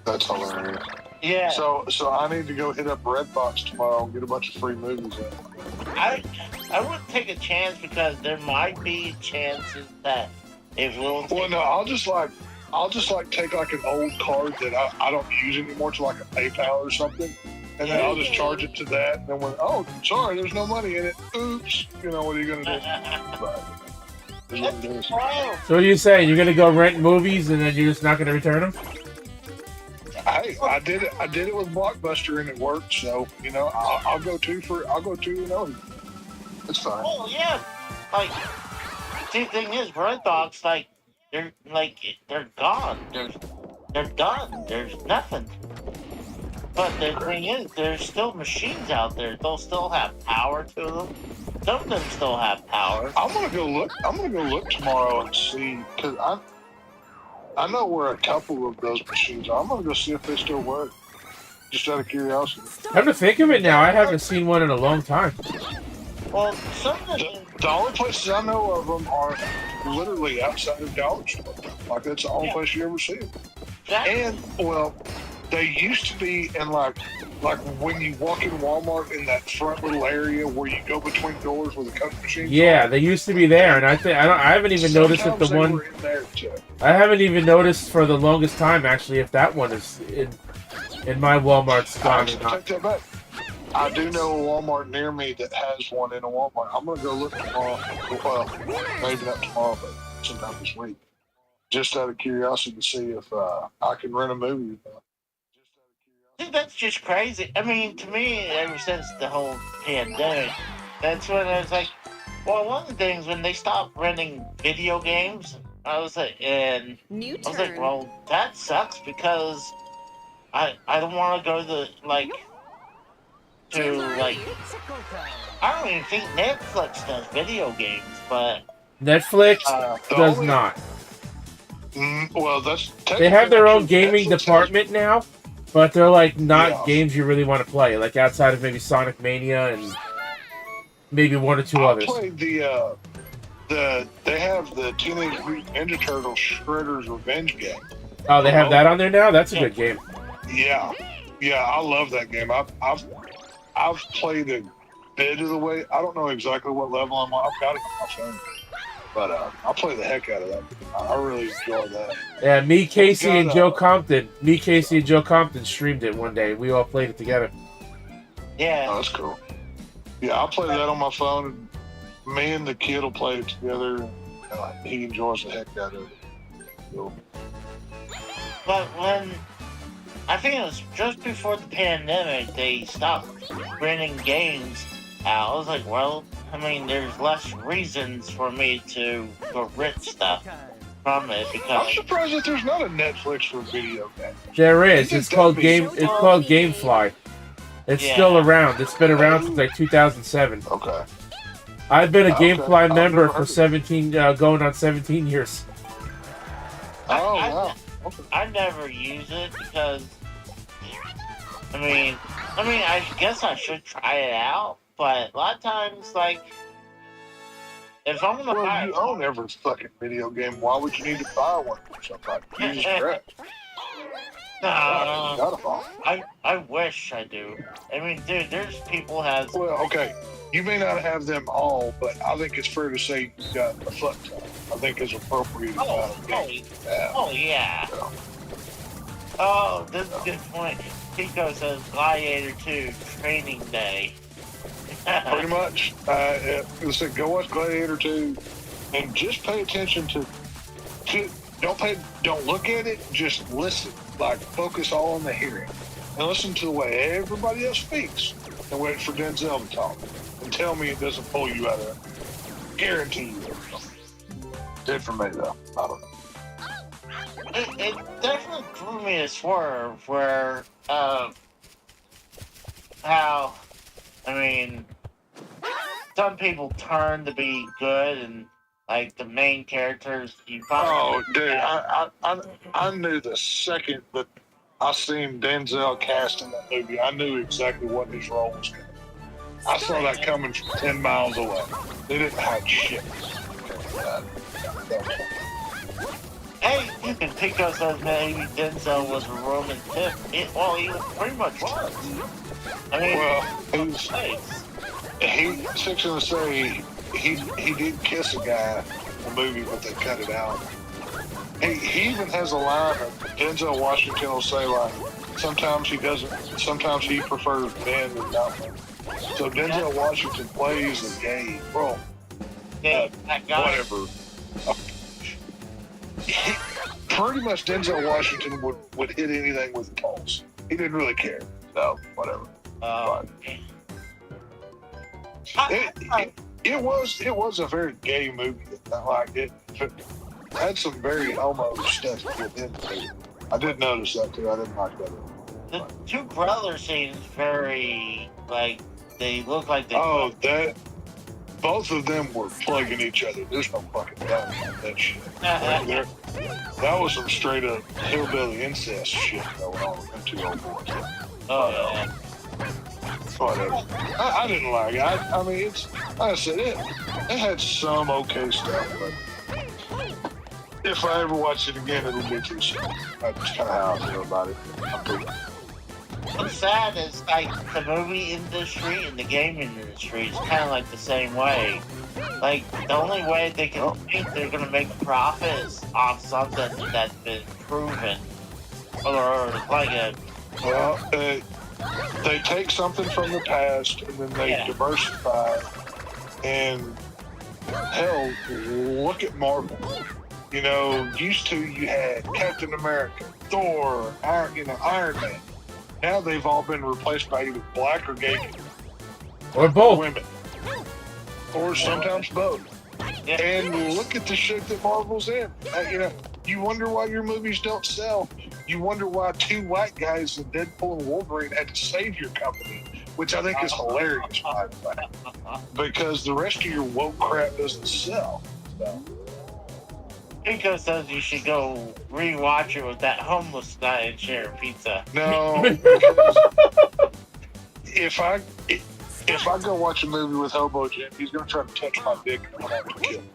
That's hilarious. Yeah, So I need to go hit up Redbox tomorrow and get a bunch of free movies in. I wouldn't take a chance because there might be chances that it will. Well, no, I'll just take like an old card that I don't use anymore to like a PayPal or something, and then I'll just charge it to that. And then sorry, there's no money in it. Oops. You know, what are you gonna do? But, it's what it is. So what are you saying? You're gonna go rent movies and then you're just not gonna return them? Hey, I did it with Blockbuster and it worked. So you know, I'll go 2-0. It's fine. Oh yeah, like see, the thing is, Redbox, they're gone. They're done. There's nothing. But the thing is, there's still machines out there. They'll still have power to them. Some of them still have power. I'm gonna go look tomorrow and see, because I know where a couple of those machines are. I'm gonna go see if they still work, just out of curiosity. Come to think of it now, I haven't seen one in a long time. Well, some of them. The only places I know of them are literally outside of dollar store. Like that's the only place you ever see them. And well, they used to be in like when you walk in Walmart in that front little area where you go between doors where the Coke machines. Yeah, they used to be there, and I haven't even noticed if the Sometimes they one. were in there too. I haven't even noticed for the longest time actually if that one is in my Walmart's gone or Take not. that back. I do know a Walmart near me that has one in a Walmart. I'm gonna go look tomorrow. Well, maybe not tomorrow, but sometime this week. Just out of curiosity to see if I can rent a movie. See, that's just crazy. I mean, to me, ever since the whole pandemic, that's when I was like, well, one of the things when they stopped renting video games, I was like, well, that sucks because I don't want to go I don't even think Netflix does video games, but Netflix does not. Well, that's They have their own Netflix gaming has- department now, but they're like not Yeah. games you really want to play. Like outside of maybe Sonic Mania and maybe one or two I others. played they have the Teenage Mutant Ninja Turtles Shredder's Revenge game. Oh, they have that on there now. That's a good game. Yeah, I love that game. I've played a bit of the way. I don't know exactly what level I'm on. I've got it on my phone, but I play the heck out of that. I really enjoy that. Yeah, me, Casey, and got, Joe Compton streamed it one day. We all played it together. yeah. Oh, that's cool. Yeah, I play that on my phone, and me and the kid will play it together. And, he enjoys the heck out of it. So, But when I think it was just before the pandemic, they stopped renting games out. I was like, well, I mean, there's less reasons for me to go rent stuff from it I'm because surprised that there's not a Netflix for video games. There is. think It's called that'd be Game. It's called GameFly. It's still around. It's been around since like 2007. Okay. I've been a Okay. GameFly I've member never for heard of it. 17, going on 17 years. Oh, wow. Okay. I never use it because I mean, I guess I should try it out, but a lot of times, like, if I'm gonna Well, buy you own every fucking video game. Why would you need to buy one for somebody? You just scratch. Gotta buy. I wish I do. I mean, dude, there's people has Well, okay. You may not have them all, but I think it's fair to say you got a fuck ton. I think it's appropriate amount of games. Yeah. oh yeah. Oh, this is a good point. Pico says Gladiator 2 Training Day. Pretty much. Let's go watch Gladiator 2 and just pay attention to don't look at it, just listen. Like, focus all on the hearing. And listen to the way everybody else speaks. And wait for Denzel to talk. And tell me it doesn't pull you out of it. Guarantee you. Did for me, though. I don't know. It definitely threw me a swerve where, how, I mean, some people turn to be good and like the main characters. You Oh, probably dude, I knew the second that I seen Denzel cast in that movie, I knew exactly what his role was going to be. I saw that coming from 10 miles away. They didn't hide shit. Hey, you can pick us as maybe Denzel was a Roman tip. Well, he pretty much was. I mean, Well, he's fixing to say he did kiss a guy in the movie, but they cut it out. He even has a line of Denzel Washington will say, like, sometimes he doesn't, sometimes he prefers men than not men. So Denzel Washington plays the game, bro. yeah, that guy. Whatever. Pretty much Denzel Washington would hit anything with the pulse. He didn't really care. So, whatever. It was a very gay movie. Like it had some very homo stuff within the movie. I did notice that too. I didn't like that. The two brothers seems very like they look like they. Oh, both of them were plugging each other. There's no fucking doubt about that shit. That was some straight up hillbilly incest shit going on with them two old boys. Oh yeah. Whatever. I didn't like it. I mean, it's like I said, it had some okay stuff, but if I ever watch it again, it'll be too soon. That's kind of how I feel about it. What's sad is like the movie industry and the gaming industry is kind of like the same way. Like the only way they can think they're gonna make profits off something that's been proven, or like a Well, they take something from the past and then they diversify. And hell, look at Marvel. You know, used to you had Captain America, Thor, Iron Man. Now they've all been replaced by either black or gay people. Or both. Women. Or sometimes both. And look at the shit that Marvel's in. You know, you wonder why your movies don't sell. You wonder why two white guys in Deadpool and Wolverine had to save your company, which I think is hilarious, by the way. Because the rest of your woke crap doesn't sell. So. Pico says you should go rewatch it with that homeless guy and share a pizza. No, because if I go watch a movie with Hobo Jim, he's gonna try to touch my dick and I'm gonna kill him.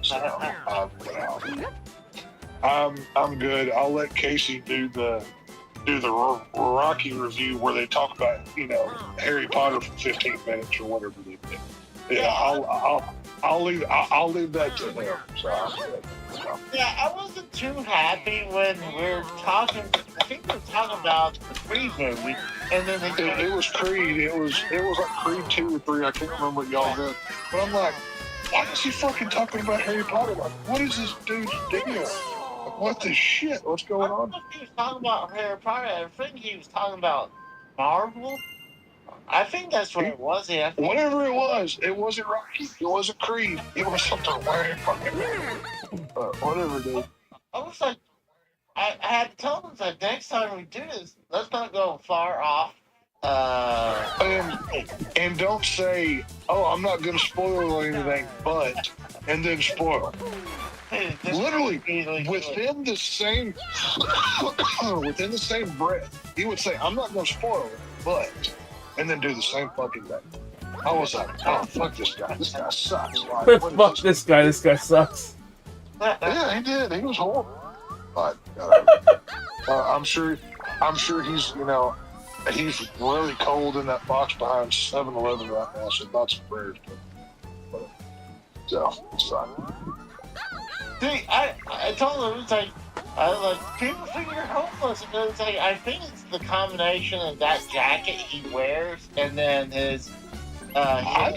So, I'm good. I'll let Casey do the Rocky review where they talk about, you know, Harry Potter for 15 minutes or whatever they did. Yeah, I'll leave that to him. So, yeah, I wasn't too happy when we were talking. I think we were talking about the Creed movie, and then it was Creed. It was like Creed 2 or 3. I can't remember what y'all did. But I'm like, why is he fucking talking about Harry Potter? Like, what is this dude's deal? Like, what the shit? What's going on? I don't know if he was talking about Harry Potter. I think he was talking about Marvel. I think that's what it was. Yeah. Whatever it wasn't Rocky. It wasn't Creed. It was something very fucking whatever, dude. I was like, I had to tell him that next time we do this, let's not go far off. And don't say, oh, I'm not going to spoil anything, but, and then spoil. Literally, within the same breath, he would say, I'm not going to spoil it, but, and then do the same fucking thing. I was like, oh, fuck this guy. This guy sucks. Like, Fuck this guy. This guy sucks. Yeah, he did. He was horrible. But I'm sure he's, you know, he's really cold in that box behind 7-Eleven right now, so thoughts and prayers. But so, it's fine. See, I told him, it's like, people think you're homeless. And it's like, I think it's the combination of that jacket he wears and then his, I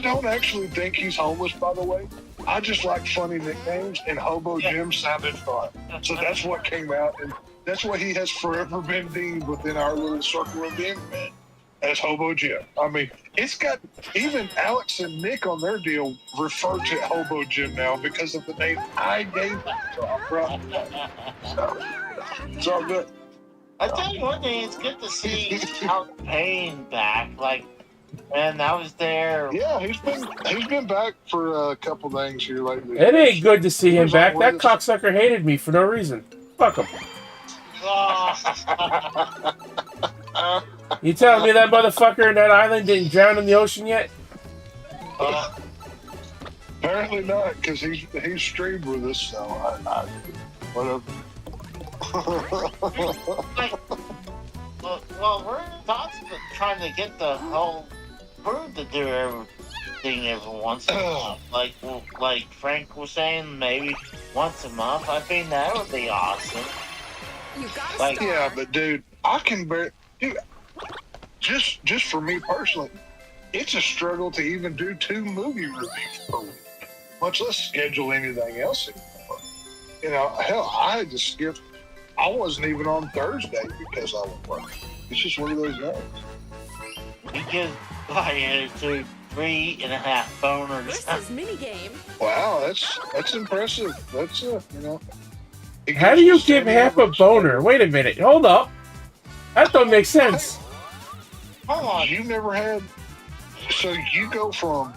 don't actually think he's homeless, by the way. I just like funny nicknames, and Hobo Jim sounded fun. So that's what came out, and that's what he has forever been deemed within our little circle of the internet as Hobo Jim. I mean, it's got even Alex and Nick on their deal refer to Hobo Jim now because of the name I gave him. So I'm proud of that. So, it's all good. I tell you one thing, it's good to see Al Payne back. Like, And I was there. Yeah, he's been back for a couple things here lately. It ain't good to see He him was back. on That with us. cocksucker hated me for no reason. Fuck him. You telling me that motherfucker in that island didn't drown in the ocean yet? Apparently not, because he's streamed with us, so I whatever. Well, we're in talks about trying to get the whole crew to do everything every once in a while. Like Frank was saying, maybe once a month. I think that would be awesome. You got a Like, star. Yeah, but dude, I can bear. Dude, just for me personally, it's a struggle to even do 2 movie reviews per week, much less schedule anything else anymore. You know, hell, I had to skip. I wasn't even on Thursday because I was working. It's just one of those days. because my attitude, 3.5 boners. Versus minigame. Wow, that's impressive. That's you know. it How gives do you us give standing half a ovation. boner? Wait a minute. Hold up. That don't make sense. Hold on. You never had. So you go from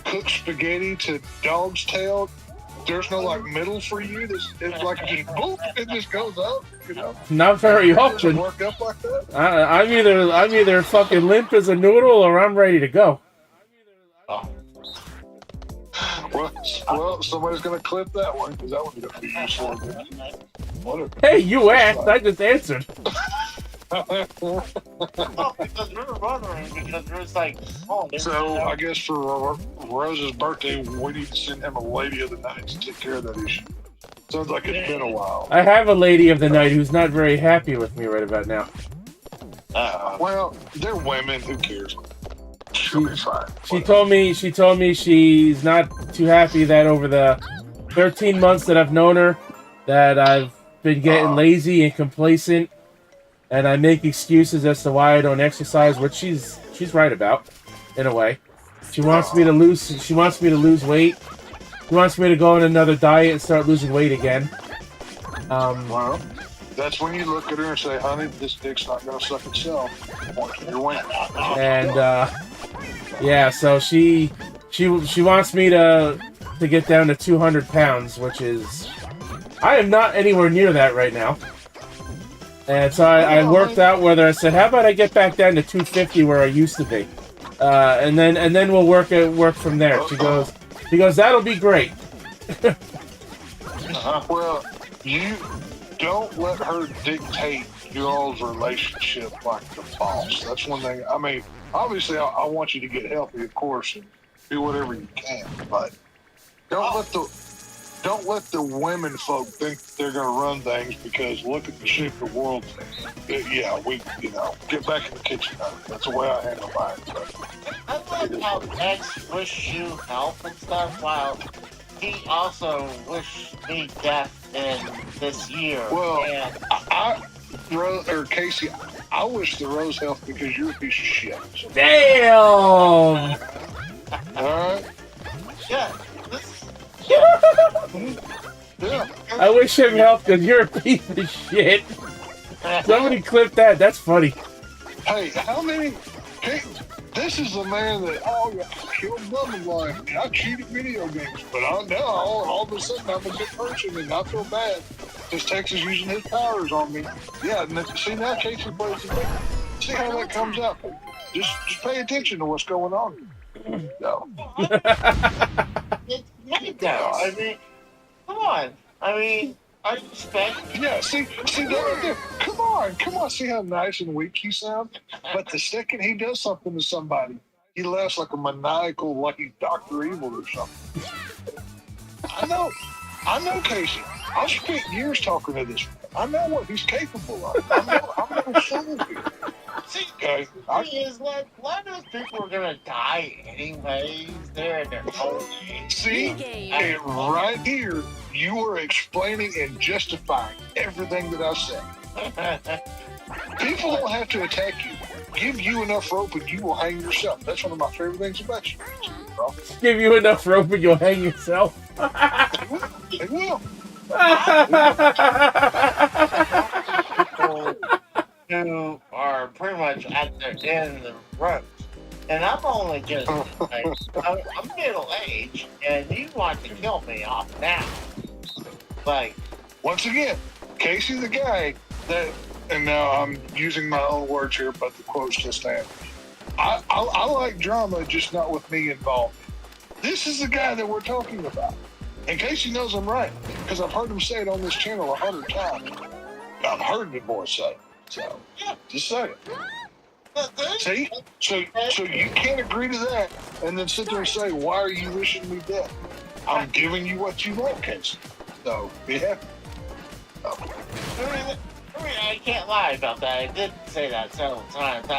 cooked spaghetti to dog's tail. There's no like middle for you. It's like just boop, it just goes up. You know. Not very It doesn't often. work up like that. I'm either fucking limp as a noodle or I'm ready to go. Well, somebody's gonna clip that one because that one's gonna be useful. Whatever. Hey, you asked. I just answered. Oh, because we were wondering, because there was like, So I guess for Rose's birthday, we need to send him a lady of the night to take care of that issue. Sounds like it's been a while. I have a lady of the night who's not very happy with me right about now. Well, they're women. Who cares? She'll be fine. She told me she's not too happy that over the 13 months that I've known her, that I've been getting lazy and complacent, and I make excuses as to why I don't exercise, which she's right about, in a way. She wants me to lose weight. She wants me to go on another diet and start losing weight again. Well, that's when you look at her and say, "Honey, this dick's not gonna suck itself." Point to your wing. And yeah, so she wants me to get down to 200 pounds, which is, I am not anywhere near that right now. And so I worked out whether I said, how about I get back down to 250 where I used to be, and then we'll work from there. She goes, that'll be great. Well, you don't let her dictate y'all's relationship like the boss. That's one thing. I mean, obviously, I want you to get healthy, of course, and do whatever you can. But don't let the women folk think they're going to run things, because look at the shape the world's in. Yeah, get back in the kitchen. That's the way I handle mine. So. I like how X wish you health and stuff, while he also wished me death in this year. Well, and Casey, I wish the Rose health because you're a piece of shit. So. Damn! All right. yeah, Yeah. I wish him health because you're a piece of shit. Somebody clip that. That's funny. Hey, how many? Hey, this is a man that I killed blah blah. I cheated video games, but now all of a sudden I'm a good person and I feel bad because Texas using his powers on me. Yeah, and see now Casey plays the game. See how that comes out. Just pay attention to what's going on. No. it does. I mean, come on. I mean, I respect. Yeah, see that. Come on. See how nice and weak you sound. But the second he does something to somebody, he laughs like a maniacal, like he's Dr. Evil or something. I know, Casey. I've spent years talking to this man. I know what he's capable of. I'm no fool here. See, Okay. the thing is, like, a lot of those people are gonna die anyways. They're in their old age. See, Minigame. and right here, you are explaining and justifying everything that I said. People don't have to attack you. Give you enough rope and you will hang yourself. That's one of my favorite things about you, bro. Give you enough rope and you'll hang yourself. They will. People who are pretty much at their end of the rope. And I'm only just, like, I'm middle-aged, and you want to kill me off now. Like, once again, Casey the guy that, and now I'm using my own words here, but the quotes just stand. I like drama, just not with me involved. This is the guy that we're talking about. And Casey knows I'm right, because I've heard him say it on this channel 100 times. I've heard the boy say it. So, just say it. See? So you can't agree to that and then sit there and say, why are you wishing me dead? I'm giving you what you want, Casey. So, be happy. I mean, I can't lie about that. I did say that several times.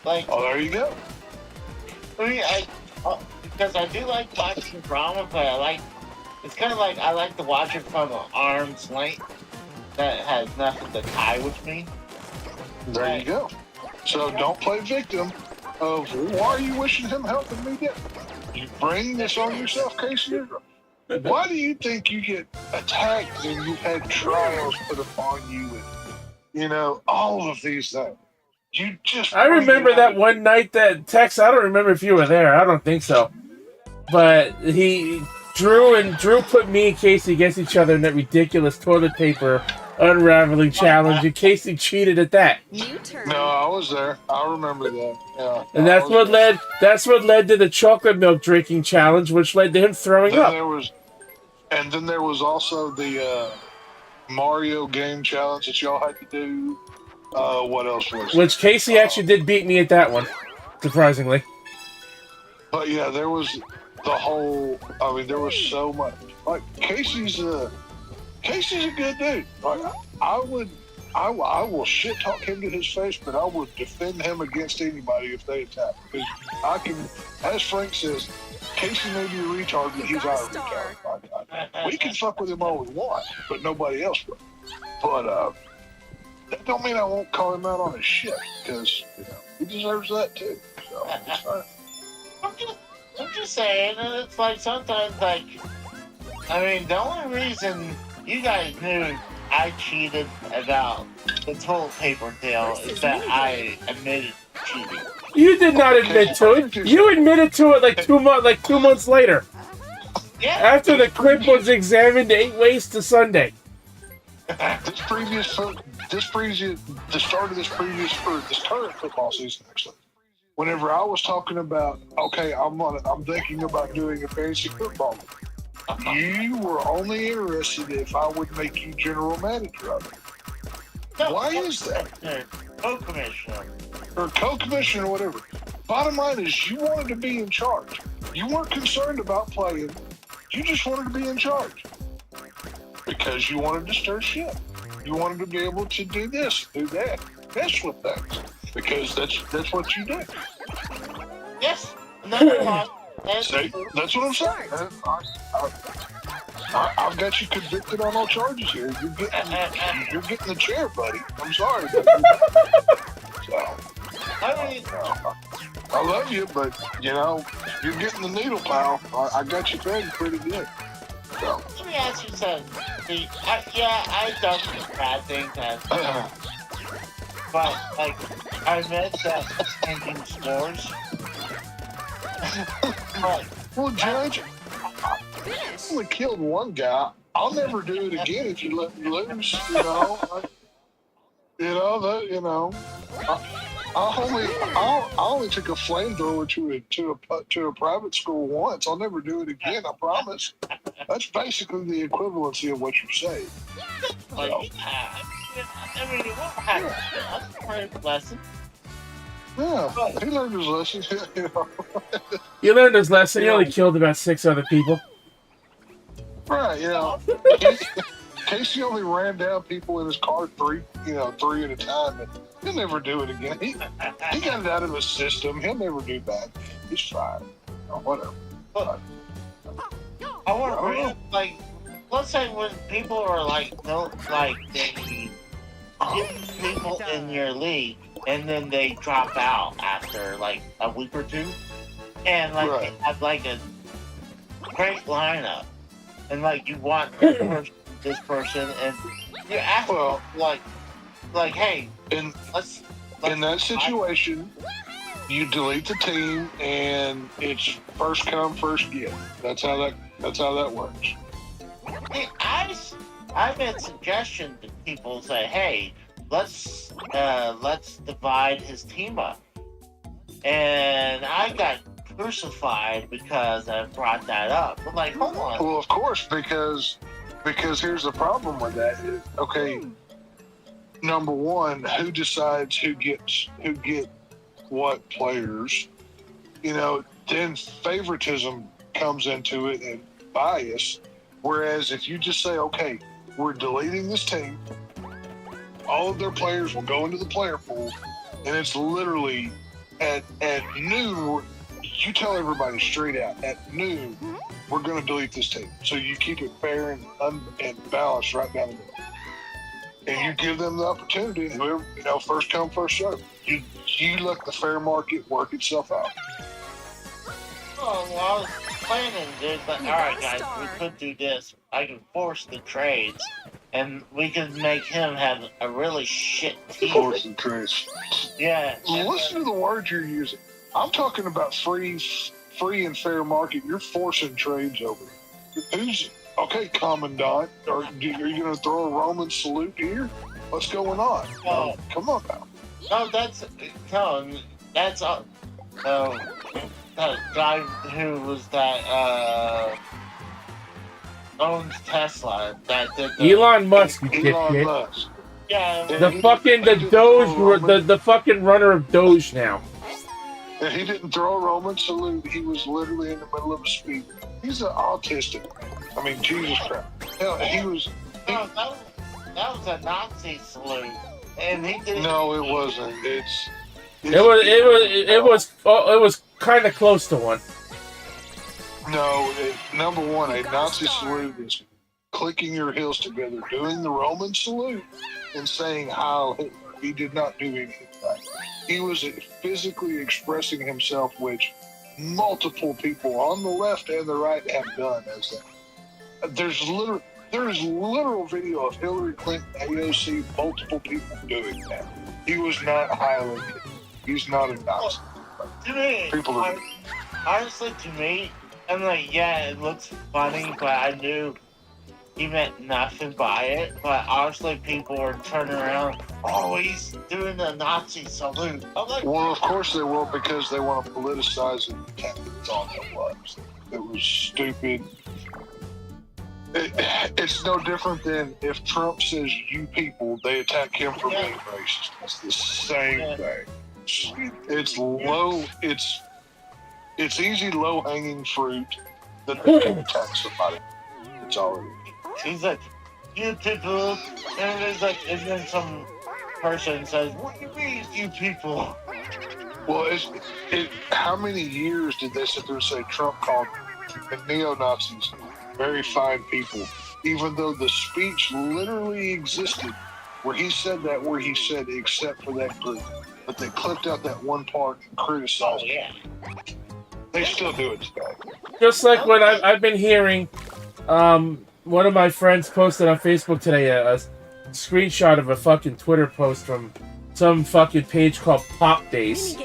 Like, Oh, there you go. I mean, because I do like watching drama, but it's kind of like I like to watch it from an arm's length that has nothing to tie with me. There you go. So don't play victim of why are you wishing him health and me death? You bring this on yourself, Casey. Why do you think you get attacked and you've had trials put upon you and, all of these things? You just. I remember that one night that Tex. I don't remember if you were there. I don't think so. But Drew put me and Casey against each other in that ridiculous toilet paper unraveling challenge, and Casey cheated at that. New turn. No, I was there. I remember that. Yeah. And that's what led to the chocolate milk drinking challenge, which led to him throwing up. Then there was also the Mario game challenge that y'all had to do. What else was? Which Casey actually did beat me at that one, surprisingly. But yeah, there was the whole. I mean, there was so much. Like Casey's a good dude. Like I will shit talk him to his face, but I would defend him against anybody if they attack. Because I can, as Frank says, Casey may be a retard, but he's not a retard. We can fuck with him all we want, but nobody else will. But that don't mean I won't call him out on his shit, because he deserves that too. So it's fine. I'm just saying, and it's like sometimes, like, I mean, the only reason you guys knew I cheated about the toilet paper deal is that I admitted cheating. You did not admit to it. You admitted to it like 2 months later. Yeah. After the clip was examined 8 ways to Sunday. The start of this current football season, actually. Whenever I was talking about, okay, I'm thinking about doing a fantasy football. You were only interested if I would make you general manager of it. No, Why is that? Co-commissioner. Or co-commissioner or whatever. Bottom line is you wanted to be in charge. You weren't concerned about playing. You just wanted to be in charge. Because you wanted to stir shit. You wanted to be able to do this, do that, mess with things. Because that's what you do. Yes. No. See, that's what I'm saying. I've got you convicted on all charges here. You're getting the chair, buddy. I'm sorry. So, I love you, but you're getting the needle, pal. I got you pegged pretty good. So. Let me ask you something. See, I done some bad things, but like I met that tanking scores. Well, Judge, I only killed one guy. I'll never do it again if you let me lose. I only took a flamethrower to a private school once. I'll never do it again. I promise. That's basically the equivalency of what you're saying. I mean, it won't happen. That's a great lesson. Yeah, he learned his lesson. You learned his lesson. He only killed about 6 other people. Right, Casey only ran down people in his car 3 at a time, and he'll never do it again. He got it out of his system. He'll never do that. He's fine. Whatever. Look, I want to bring up, like, let's say when people are they get people in your league, and then they drop out after like a week or two, and like they have like a great lineup, and like you want this person, and you ask like, hey, in that situation, you delete the team, and it's first come, first get. That's how that works. Hey, I made suggestion to people say, hey, let's divide his team up, and I got crucified because I brought that up. I'm like, hold on. Well, of course, because here's the problem with that. Okay, number one, who decides who get what players? You know, then favoritism comes into it and bias. Whereas if you just say, okay, we're deleting this team, all of their players will go into the player pool, and it's literally at noon. You tell everybody straight out at noon, we're going to delete this team. So you keep it fair and balanced right down the middle, and you give them the opportunity. Whoever, first come, first serve. You let the fair market work itself out. Oh, well, I was planning, dude, but alright, guys, we could do this. I can force the trades, and we could make him have a really shit team. Force the trades. Yeah. Listen to the words you're using. I'm talking about free and fair market. You're forcing trades over. Who's okay, Commandant? Are you going to throw a Roman salute here? What's going on? Oh. Come on now. No, that's that guy who was that owns Tesla that did the, Elon Musk, you Elon dipshit. Musk. yeah. The fucking runner of Doge now. And he didn't throw a Roman salute. He was literally in the middle of a speech. He's an autistic. I mean, Jesus Christ. Hell, No, that was a Nazi salute, and he did. No, it wasn't. It was kind of close to one. No, number one, a Nazi salute is clicking your heels together, doing the Roman salute, and saying Heil Hitler. He did not do anything like that. He was physically expressing himself, which multiple people on the left and the right have done as that. There is literal video of Hillary Clinton, AOC, multiple people doing that. He was not Heil Hitler. He's not a Nazi. To me, honestly, to me, I'm like, yeah, it looks funny, but I knew he meant nothing by it. But honestly, people were turning around, oh, he's doing the Nazi salute. I'm like, well, of course they will, because they want to politicize it. That's all that was. It was stupid. It's no different than if Trump says "you people," they attack him for being racist. It's the same thing. It's low. It's easy, low-hanging fruit that they can attack somebody. It's all it is. he's like, you people, and then some person says, what do you mean, you people? Well, how many years did they sit there and say Trump called neo-Nazis very fine people, even though the speech literally existed where he said that, where he said except for that group, but they clipped out that one part and criticized it. They still do it today. Just like when I've been hearing, one of my friends posted on Facebook today a screenshot of a fucking Twitter post from some fucking page called Pop Base,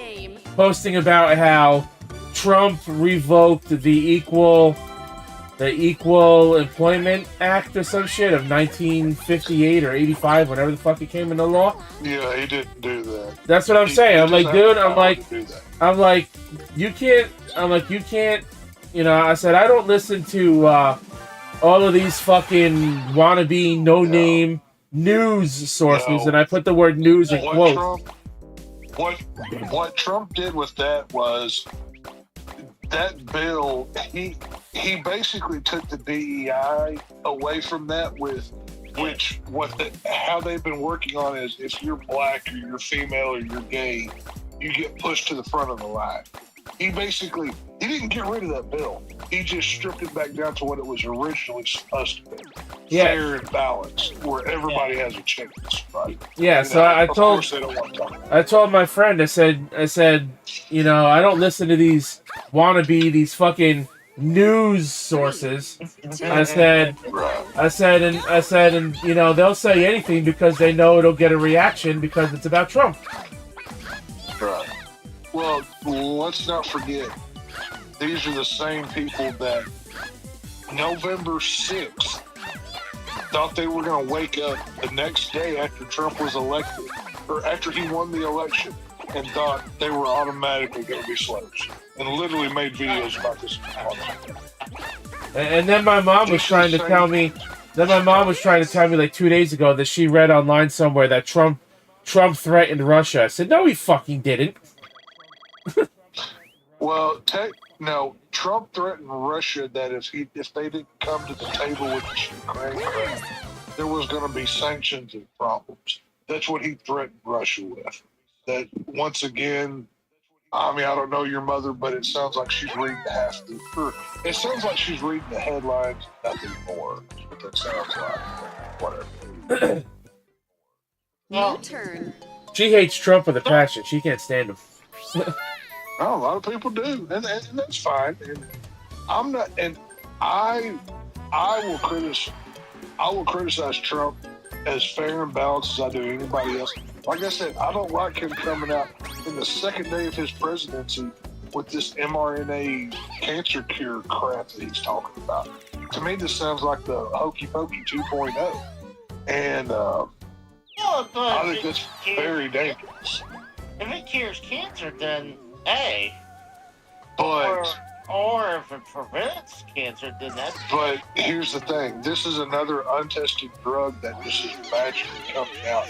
posting about how Trump revoked the Equal Employment Act or some shit of 1958 or 85, whenever the fuck it came into law. Yeah, he didn't do that. That's what I'm saying. I'm like, dude, I'm like, you can't, I said, I don't listen to all of these fucking wannabe no-name news sources, and I put the word news in quotes. What Trump did with that was, that bill, he basically took the DEI away from that, with how they've been working on is if you're black or you're female or you're gay, you get pushed to the front of the line. He didn't get rid of that bill. He just stripped it back down to what it was originally supposed to be. Yeah. Fair and balanced, where everybody has a chance, right? Yeah, so I told my friend, I said, I don't listen to these these fucking news sources. I said, they'll say anything because they know it'll get a reaction because it's about Trump. Right. Well, let's not forget, these are the same people that November 6th thought they were going to wake up the next day after Trump was elected, or after he won the election, and thought they were automatically going to be slaves, and literally made videos about this. And then my mom was trying to tell me. Then my mom was trying to tell me like 2 days ago that she read online somewhere that Trump threatened Russia. I said, no, he fucking didn't. Well, no, Trump threatened Russia that if they didn't come to the table with the Ukraine, there was going to be sanctions and problems. That's what he threatened Russia with. That once again, I mean, I don't know your mother, but it sounds like she's reading it sounds like she's reading the headlines and nothing more. That's what that sounds like. Whatever. Your turn. She hates Trump with a passion. She can't stand him. No, a lot of people do, and that's fine. And I'm not, and I will criticize Trump as fair and balanced as I do anybody else. Like I said, I don't like him coming out in the second day of his presidency with this mRNA cancer cure crap that he's talking about. To me, this sounds like the Hokey Pokey 2.0, and I think that's very dangerous. If it cures cancer, then A. But Or if it prevents cancer, then that's... But here's the thing. This is another untested drug that just is magically coming out,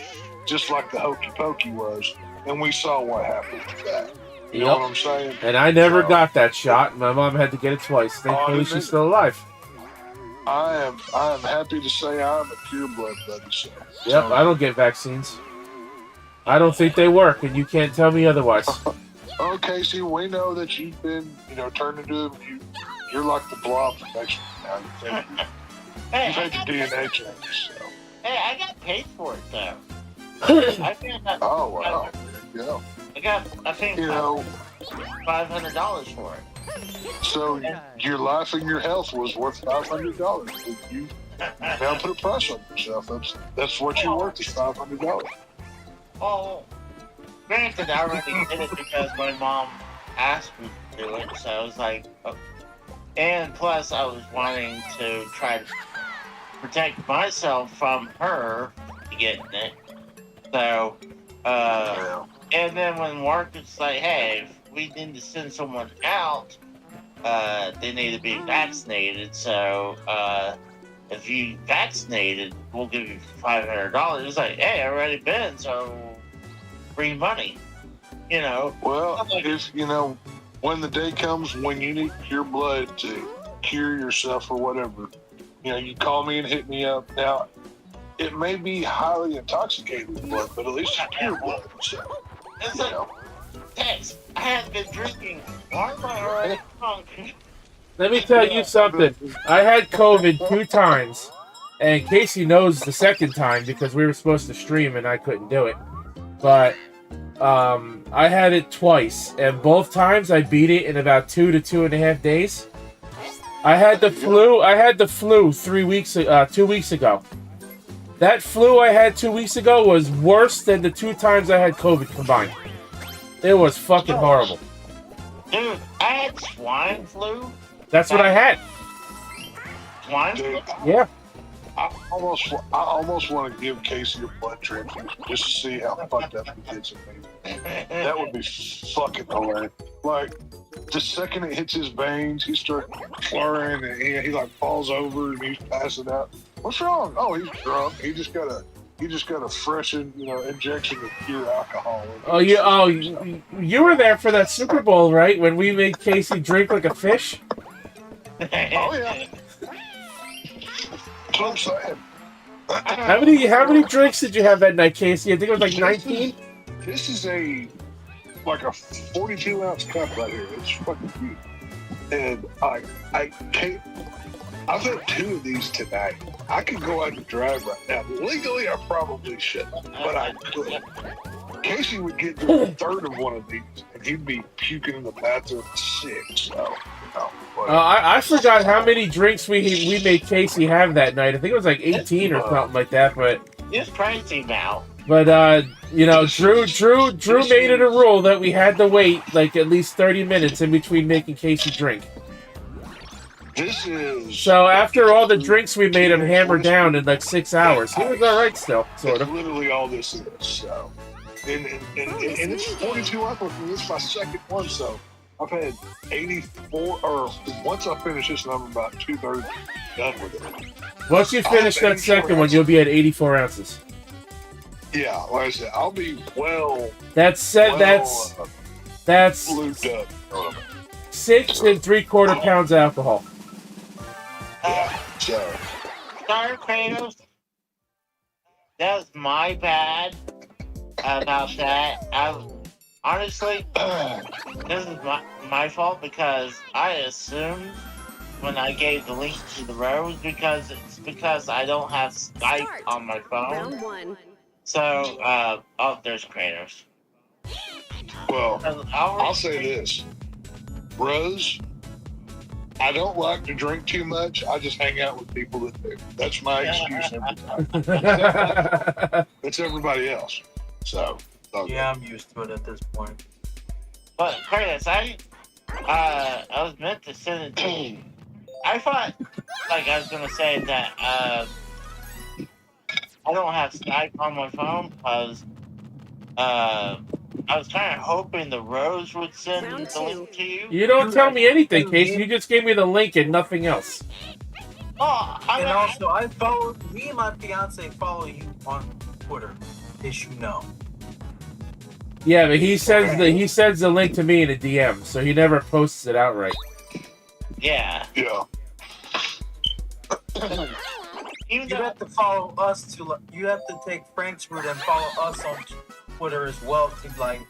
just like the Hokey Pokey was. And we saw what happened with that. You know what I'm saying? And I never got that shot. My mom had to get it twice. Thankfully, she's still alive. I am happy to say I'm a pureblood, buddy. So. Yep, I don't get vaccines. I don't think they work, and you can't tell me otherwise. Okay, see, we know that you've been, turned into you're like the blob from next now. You've had your DNA changed. So. Hey, I got paid for it though. Oh wow, there you go. I paid $500 for it. So your life and your health was worth $500. You now put a price on yourself. That's what you're worth, is $500. Oh, granted, I already did it because my mom asked me to do it, so I was like, and plus I was wanting to try to protect myself from her getting it. So, and then when work was like, hey, if we need to send someone out, they need to be vaccinated. So, if you vaccinated, we'll give you $500. It's like, hey, I already been, so free money, Well, if when the day comes when you need pure blood to cure yourself or whatever, you call me and hit me up. Now, it may be highly intoxicated blood, but at least it's pure blood. So, it's like, Tex, I haven't been drinking. Why am I already drunk? Let me tell you something. I had COVID 2 times, and Casey knows the second time because we were supposed to stream and I couldn't do it. But I had it twice, and both times I beat it in about 2 to 2.5 days. I had the flu 2 weeks ago. That flu I had 2 weeks ago was worse than the 2 times I had COVID combined. It was fucking horrible. Dude, I had swine flu. That's what I had. Swine flu? Yeah. I almost want to give Casey a blood transfusion just to see how fucked up he gets at me. That would be fucking hilarious. Like, the second it hits his veins, he starts slurring and he like falls over and he's passing out. What's wrong? Oh, he's drunk. He just got a fresh injection of pure alcohol. Oh, you were there for that Super Bowl, right? When we made Casey drink like a fish. Oh yeah. That's what I'm saying. How many drinks did you have that night, Casey? I think it was like 19. This is like a 42-ounce cup right here. It's fucking huge. And I can't. I've had 2 of these tonight. I could go out and drive right now. Legally, I probably shouldn't, but I could. Casey would get to a third of one of these, and he'd be puking in the bathroom at 6. So, I forgot how many drinks we made Casey have that night. I think it was like 18 or something like that. But it's crazy now. But you know, Drew made it a rule that we had to wait like at least 30 minutes in between making Casey drink. This is... So after all the drinks we made him hammer down in like 6 hours, he was all right still, sort of. That's literally all this is. So, and it's 42 up with me. This is my second one, so I've had 84. Or once I finish this, and I'm about 2/3 done with it. Once you finish that second one, you'll be at 84 ounces. Yeah, like I said, I'll be well. That's lubed up. 6 3/4 pounds of alcohol. Yeah, so. Sorry, Kratos. That was my bad about that. Honestly, this is my fault because I assumed when I gave the link to the road because I don't have Skype on my phone. Round 1. So, there's Kratos. Well, I'll say this. Rose, I don't like to drink too much. I just hang out with people that do. That's my excuse every time. It's everybody else. So, okay. Yeah, I'm used to it at this point. But Kratos, I was meant to send it to you. I thought, like, I was gonna say that I don't have Skype on my phone because I was kind of hoping the Rose would send Round the link to you. You don't tell me anything, Casey. You just gave me the link and nothing else. Oh, And also, me and my fiance follow you on Twitter, as you know. Yeah, but he sends the link to me in a DM, so he never posts it outright. yeah. Yeah. Even You though, have to follow us you have to take Frank's route and follow us on Twitter as well to like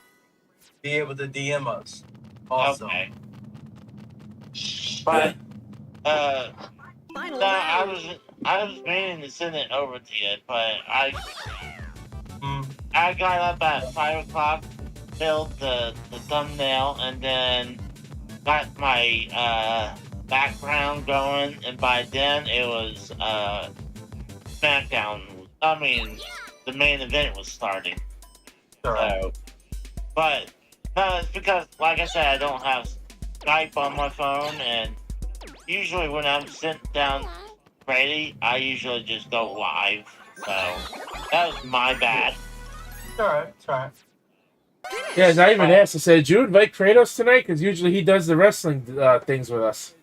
be able to DM us. Also, okay. But Final no, round. I was meaning to send it over to you, but I got up at 5 o'clock, filled the thumbnail, and then got my background going, and by then it was SmackDown. I mean, the main event was starting. So, but no, it's because, like I said, I don't have Skype on my phone, and usually when I'm sitting down ready, I usually just go live. So that was my bad. it's alright. It's alright. Yeah, and I even asked. I said, "Did you invite Kratos tonight? Because usually he does the wrestling things with us."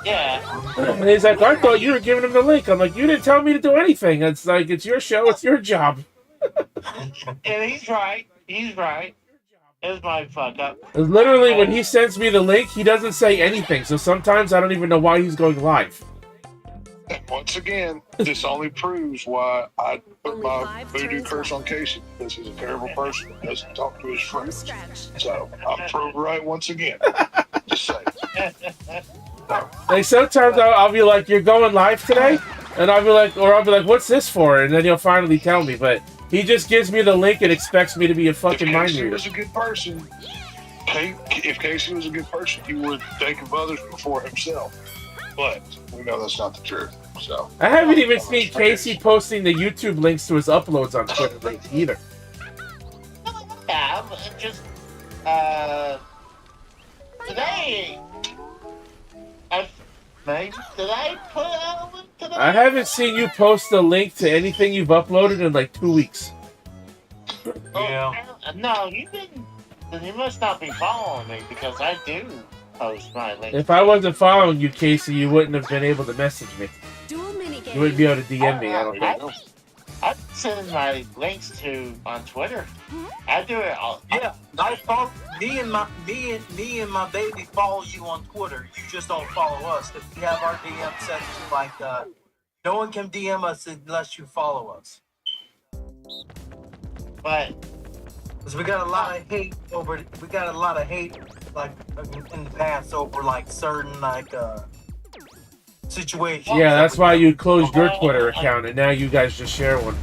Yeah. And he's like, "I thought you were giving him the link." I'm like, "You didn't tell me to do anything. It's like it's your show. It's your job." And he's right. He's right. It was my fuck up. Literally, when he sends me the link, he doesn't say anything. So sometimes I don't even know why he's going live. And once again, this only proves why I put Only my 5 voodoo turns curse on left. Casey. Because he's a terrible person who doesn't talk to his Home friends. stretch. So I'm proved right once again. Just saying. Like sometimes I'll be like, "You're going live today," and I'll be like, "What's this for?" And then he'll finally tell me. But he just gives me the link and expects me to be a fucking If mind Casey reader. was a good person, if Casey was a good person, he would think of others before himself. But we know that's not the truth. So I haven't even seen Casey posting the YouTube links to his uploads on Twitter lately either. Yeah, but just today. Did I put out a link to that? I haven't seen you post a link to anything you've uploaded in like 2 weeks. Yeah. No, you didn't. Then you must not be following me because I do post my link. If I wasn't following you, Casey, you wouldn't have been able to message me. Dual minigame. You wouldn't be able to DM me, I don't think. I send my links to on Twitter. I do it all. Yeah, I follow me and my baby follow you on Twitter. You just don't follow us. If we have our DM set to like no one can DM us unless you follow us. But Because we got a lot of hate like in the past over like certain like situations. Yeah, that's why you closed your Twitter account and now you guys just share one.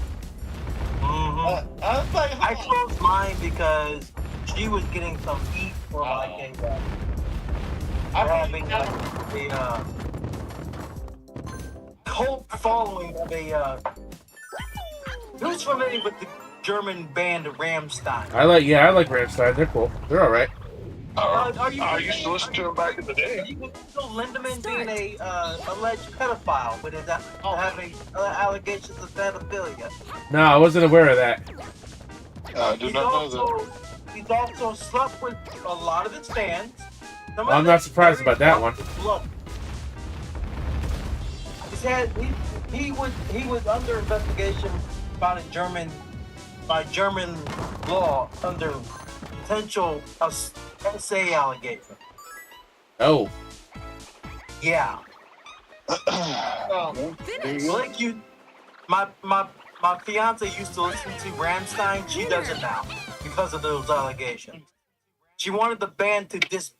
I was like, I closed mine because she was getting some heat for like having like a cult following of a who's familiar with the German band Ramstein. I like Ramstein. They're cool. They're all right. I used to listen to him back in the day. You can feel Lindemann being a alleged pedophile with his having allegations of pedophilia. No, I wasn't aware of that. I did not know that. He's also slept with a lot of his fans. Well, I'm not surprised about that one. He was under investigation by German law under potential SA allegation. Oh. Yeah. Like you, my fiance used to listen to Rammstein. She doesn't now because of those allegations. She wanted the band to just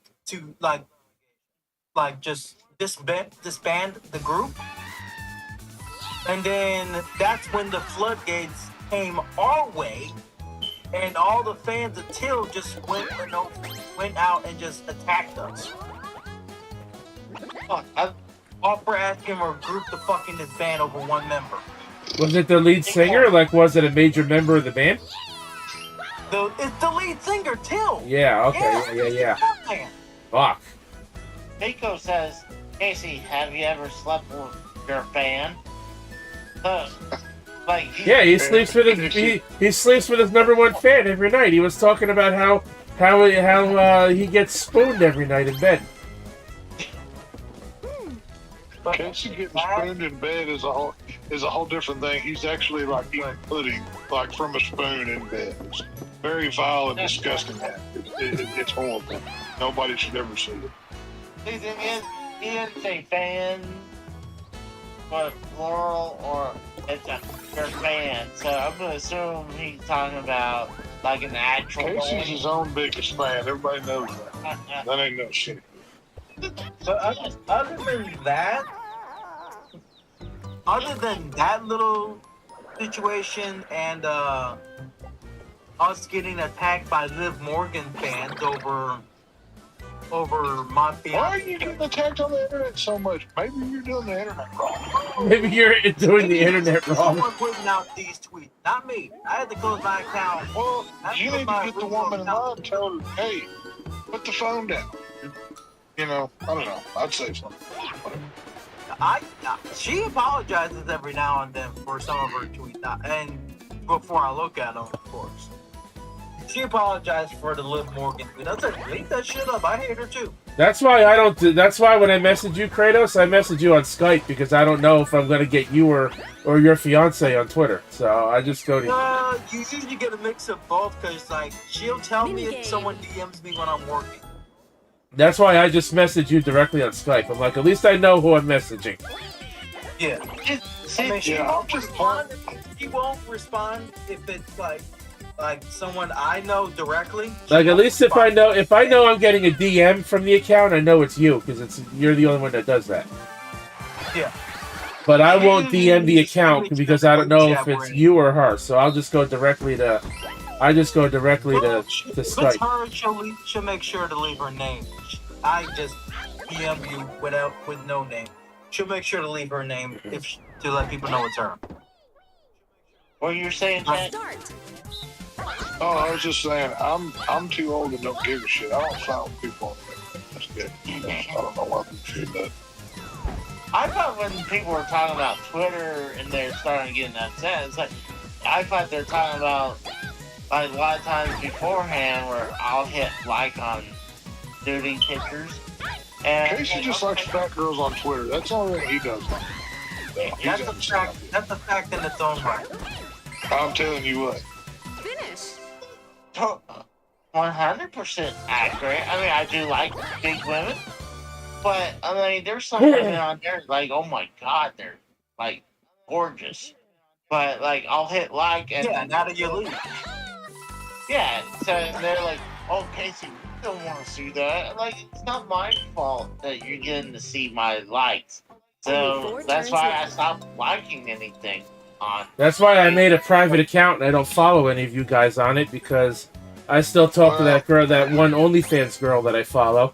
disband the group, and then that's when the floodgates came our way, and all the fans of Till just went out and just attacked us. All for asking our group to fucking disband over one member. Was it the lead singer? Like, was it a major member of the band? It's the lead singer, Till. Yeah, okay, yeah. Fuck. Nico says, Casey, have you ever slept with your fan? He sleeps with he sleeps with his number one fan every night. He was talking about how he gets spooned every night in bed. Casey getting spooned in bed is a whole different thing. He's actually like eating pudding, like from a spoon in bed. It's very vile and disgusting. It's horrible. Nobody should ever see it. He didn't say fan, but plural, or it's your fan. So I'm gonna assume he's talking about like an actual. Casey's his own biggest fan. Everybody knows that. That ain't no shit. But other than that little situation and us getting attacked by Liv Morgan fans over my fiance. Why are you getting attacked on the internet so much? Maybe you're doing the internet wrong. Maybe you're doing the internet wrong. Someone putting out these tweets, not me. I had to close my account. Well, you need to get the woman in line and tell her, hey, put the phone down. You know, I don't know. I'd say something. She apologizes every now and then for some of her tweets, and before I look at them, of course. She apologized for the Liv Morgan tweet. I said, leave that shit up. I hate her too. That's why I don't. That's why when I message you, Kratos, I message you on Skype because I don't know if I'm gonna get you or your fiance on Twitter. So I just go to. You usually get a mix of both because like she'll tell me if someone DMs me when I'm working. That's why I just message you directly on Skype. I'm like, at least I know who I'm messaging. Yeah. I mean, she won't respond if it's like someone I know directly. Like at least if I know I'm getting a DM from the account, I know it's you because you're the only one that does that. Yeah. But I won't DM the account because I don't know if it's you or her. So I'll just go directly to. I just go directly to Skype. Her, she'll make sure to leave her name. I just DM you with no name. She'll make sure to leave her name to let people know it's her. What you're saying, Chad? Oh, I was just saying, I'm too old and don't give a shit. I don't follow people on there. That's good. I don't know why people do that. I thought when people were talking about Twitter and they're starting getting upset, it's like I thought they're talking about like a lot of times beforehand where I'll hit like on nudie pictures. And Casey just likes fat girls on Twitter. That's all that he does. That's a fact. That's a fact in its own right. I'm telling you what. Finish. 100% accurate. I mean, I do like big women, but I mean, there's some women on there like, oh my god, they're like gorgeous. But like, I'll hit like and now that you leave. Yeah, so they're like, oh, Casey, we don't want to see that. Like, it's not my fault that you're getting to see my likes. So that's why I stopped liking anything on. That's why I made a private account and I don't follow any of you guys on it because I still talk to that girl, that one OnlyFans girl that I follow.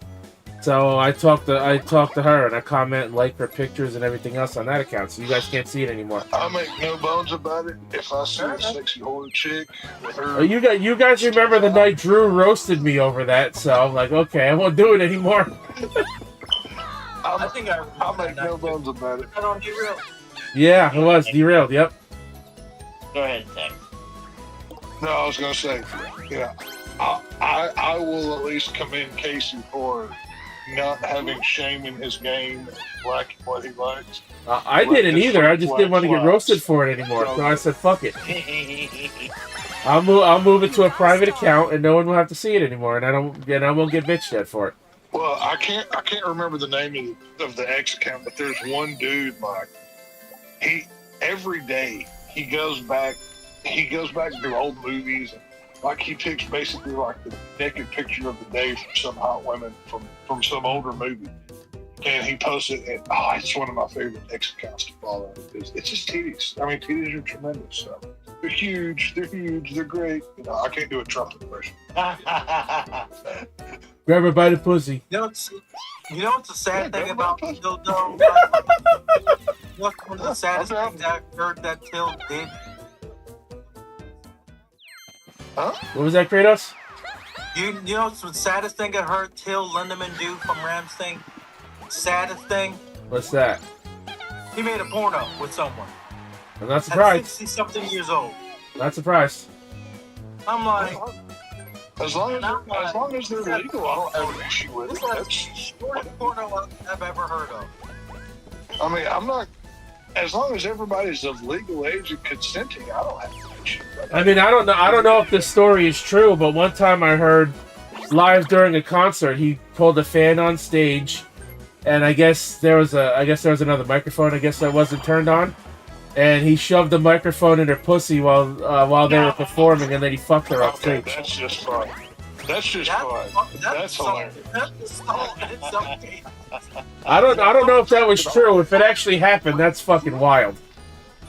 So I talked to her and I comment and like her pictures and everything else on that account. So you guys can't see it anymore. I make no bones about it. If I see a sexy horror chick with her, Oh, you guys remember the night Drew roasted me over that? So I'm like, okay, I won't do it anymore. I think I make no bones about it. I don't derail. Yeah, it was derailed. Yep. Go ahead, Tech. No, I was gonna say, I will at least commend Casey for not having shame in his game, liking what he likes. I didn't either. I just didn't want to get roasted for it anymore. So I said, fuck it. I'll move it to a private account, and no one will have to see it anymore, and I won't get bitched at for it. Well, I can't remember the name of the X account, but there's one dude like every day he goes back to old movies and like he picks basically like the naked picture of the day from some hot women from some older movie. And he posts it, and it's one of my favorite X accounts to follow. It's just titties. I mean, titties are tremendous. So they're huge, they're great. I can't do a Trump impression. Grab her by the pussy. You know what's the sad thing about dildo? What's one of the saddest things I heard that Till did? Huh? What was that, Kratos? You know what's the saddest thing I heard Till Lindemann do from Rams thing? Saddest thing? What's that? He made a porno with someone. I'm not surprised. At 60-something years old. Not surprised. I'm like... As long as they're legal, I don't have an issue with it. That's the shortest porno I've ever heard of. I mean, I'm not... As long as everybody's of legal age and consenting, I don't have an issue with it. I mean, I don't know if this story is true, but one time I heard live during a concert, he pulled a fan on stage, and I guess there was another microphone, I guess that wasn't turned on, and he shoved the microphone in her pussy while they were performing, and then he fucked her off stage. That's just fun. That's hilarious. I don't know if that was true. If it actually happened, that's fucking wild.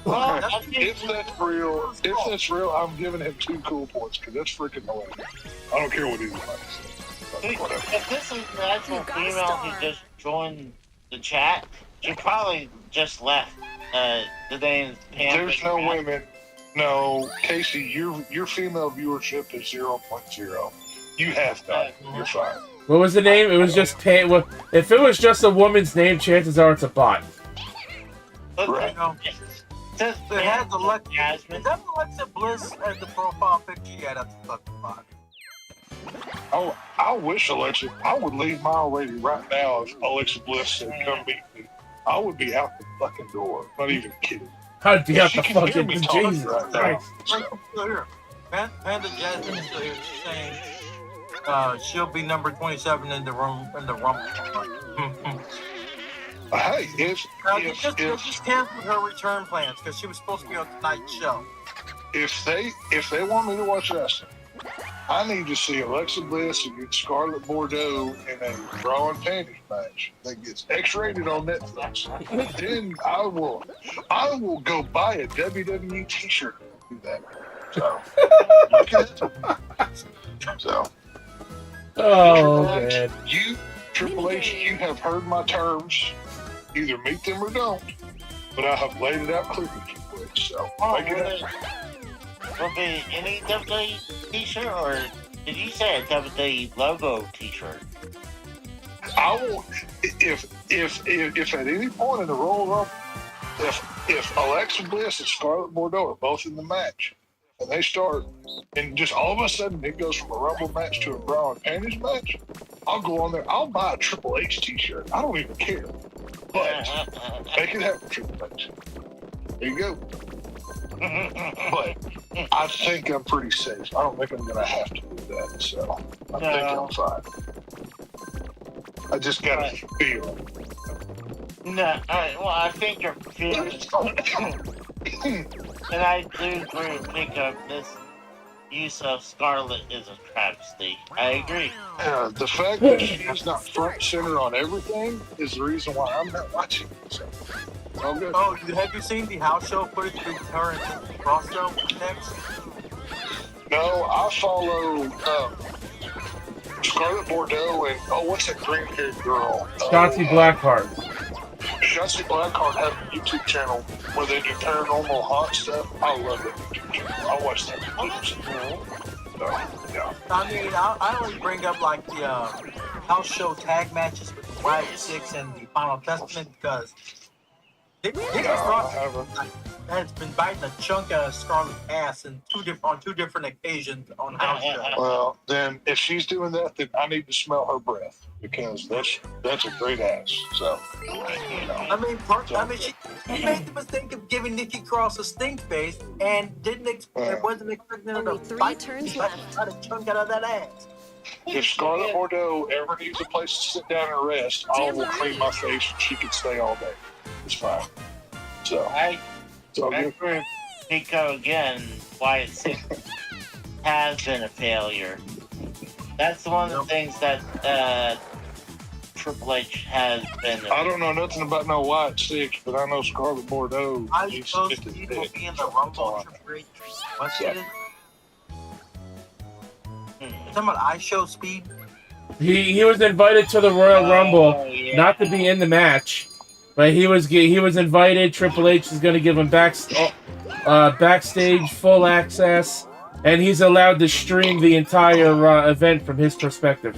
Okay. If that's real, I'm giving him 2 cool points because that's freaking hilarious. I don't care what anybody says. Whatever. If this is the actual female who just joined the chat, she probably just left. The name's Pam. There's no women. No, Casey, your female viewership is 0.0. You have that. You're fine. What was the name? It was just Pam. If it was just a woman's name, chances are it's a bot. Right. It has Alexa Bliss as the profile picture. Yeah, that's a fucking bot. Oh, I wish Alexa. I would leave my old lady right now if Alexa Bliss said, "Come meet me." I would be out the fucking door. Not even kidding. I'd be out She the can hear fucking me talking Jesus right now. Christ. Still here. Panda Jasmine is still here. She's saying she'll be number 27 in the room Hey, if just canceled her return plans because she was supposed to be on tonight's show. if they want me to watch wrestling, I need to see Alexa Bliss against Scarlett Bordeaux in a bra and panties match that gets X-rated on Netflix. Then I will go buy a WWE T-shirt and do that. So, look at it. So, Oh man. you Triple H, you have heard my terms. Either meet them or don't. But I have laid it out clearly, Triple H. So, make it happen. Will be any WWE t-shirt, or did you say a WWE logo t-shirt? I will, if at any point in the roll-up, if Alexa Bliss and Scarlett Bordeaux are both in the match, and they start, and just all of a sudden it goes from a Rumble match to a bra and panties match, I'll go on there, I'll buy a Triple H t-shirt. I don't even care. But make it happen, Triple H. There you go. But I think I'm pretty safe. I don't think I'm going to have to do that, so I think I'm fine. I just got to feel. No, I think you're feeling. And I do agree with Pickup. This use of Scarlet is a travesty. I agree. The fact that she's not front center on everything is the reason why I'm not watching it. So, all good. Oh, have you seen the house show footage with her and Roscoe next? No, I follow Scarlett Bordeaux and what's that green-haired girl? Shotzi Blackheart. Shotzi Blackheart have a YouTube channel where they do paranormal hot stuff. I love it. I watch that. Yeah. I mean, I only bring up like the house show tag matches with the Wyatt Six and the Final Testament because Nick Frost has been biting a chunk out of Scarlett's ass on two different occasions on house show. Well, then if she's doing that, then I need to smell her breath because that's a great ass. So, I mean, she made the mistake of giving Nikki Cross a stink face and wasn't expecting her to Only 3 bite turns bite left. a chunk out of that ass. if Scarlett Bordeaux ever needs a place to sit down and rest, I will clean my face and she can stay all day. It's fine. So, it's all good. For Nico again, Wyatt Six has been a failure. That's one of the things that Triple H has been. I don't know nothing about no White Six, but I know Scarlett Bordeaux. I needs suppose to get he this will dick. be in the Rumble. What's it? Talking about iShow speed. He was invited to the Royal Rumble, yeah. not to be in the match, but he was invited. Triple H is going to give him backstage full access, and he's allowed to stream the entire event from his perspective.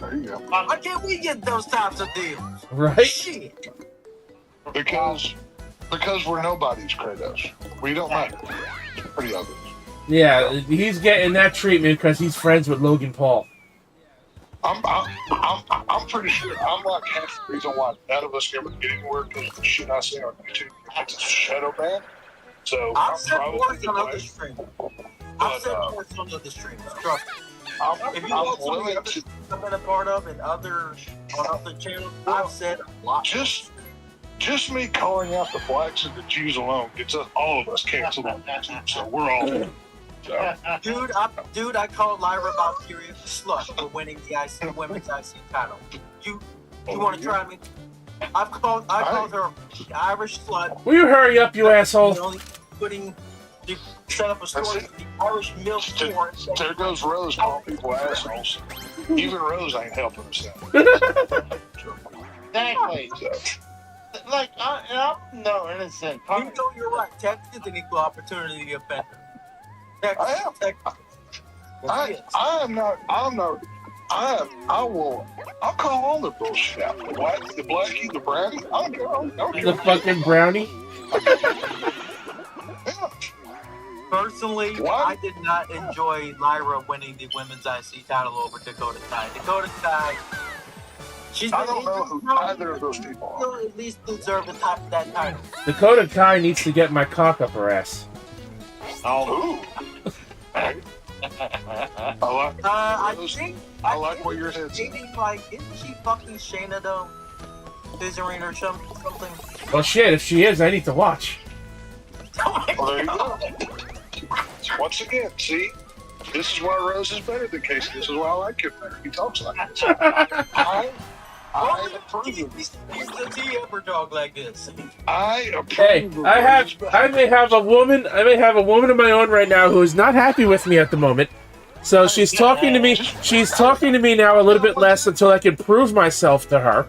There you go. Why can't we get those types of deals? Right? Shit. Because we're nobodies, Kratos. We don't matter. It's pretty ugly. Yeah, he's getting that treatment because he's friends with Logan Paul. I'm pretty sure I'm like half the reason why none of us ever get anywhere because the shit I see on YouTube it's a shadow ban. So I've I'm said probably words on other right. streams. But, I've said words on other streams. Trust me. If you I'm want some of the willing other to stuff I've been a part of and on other channels, I've said a lot. just me calling out the blacks and the Jews alone gets us all of us canceled on YouTube. So we're all so. Dude, I called Lyra Valkyria a slut for winning the women's IC title. You want to try me? I called her the Irish slut. Will you hurry up, you asshole? Only set up a story for the Irish milk tour. There goes Rose calling people assholes. Even Rose ain't helping us out. Exactly. So, Like, I'm no innocent. You know you're right. Texas is an equal opportunity offender. Texas. I'll call all the bullshit out. The blackie, the brownie. I don't care. The fucking brownie. Yeah. Personally, I did not enjoy Lyra winning the women's IC title over Dakota Kai. Dakota Kai, I don't know who either of those people are. She'll at least deserve that title. Dakota Kai needs to get my cock up her ass. Ooh. I like what you're saying. Isn't she fucking Shayna though? Scissoring or something? Well, shit, if she is, I need to watch. Well, there you go. Once again, see? This is why Rose is better than Casey. This is why I like him better. He talks like this. I approve of this. He's the T-Ever dog like this. I approve Hey, of I may have a woman of my own right now who is not happy with me at the moment. So she's talking to me. She's talking to me now a little bit less until I can prove myself to her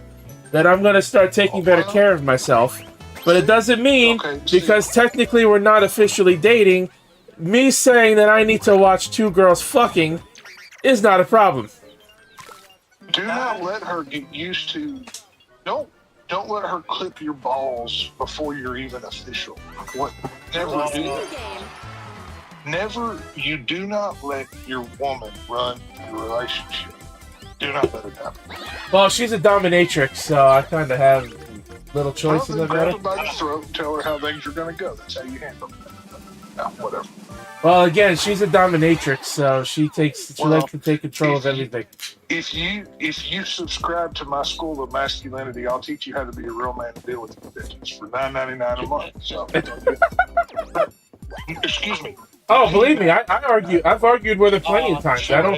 that I'm going to start taking better care of myself. But it doesn't mean, because technically we're not officially dating, me saying that I need to watch two girls fucking is not a problem. Do not let her get used to. Don't let her clip your balls before you're even official. Never do that. You do not let your woman run your relationship. Do not let it happen. Well, she's a dominatrix, so I kind of have little choice in the grab matter. her by the throat and tell her how things are going to go. That's how you handle it. No, whatever. Well, again, she's a dominatrix, so she likes to take control of everything. If you subscribe to my school of masculinity, I'll teach you how to be a real man and deal with your bitches for $9.99 a month. So, excuse me. Oh, believe me, I've argued with her plenty of times. I don't.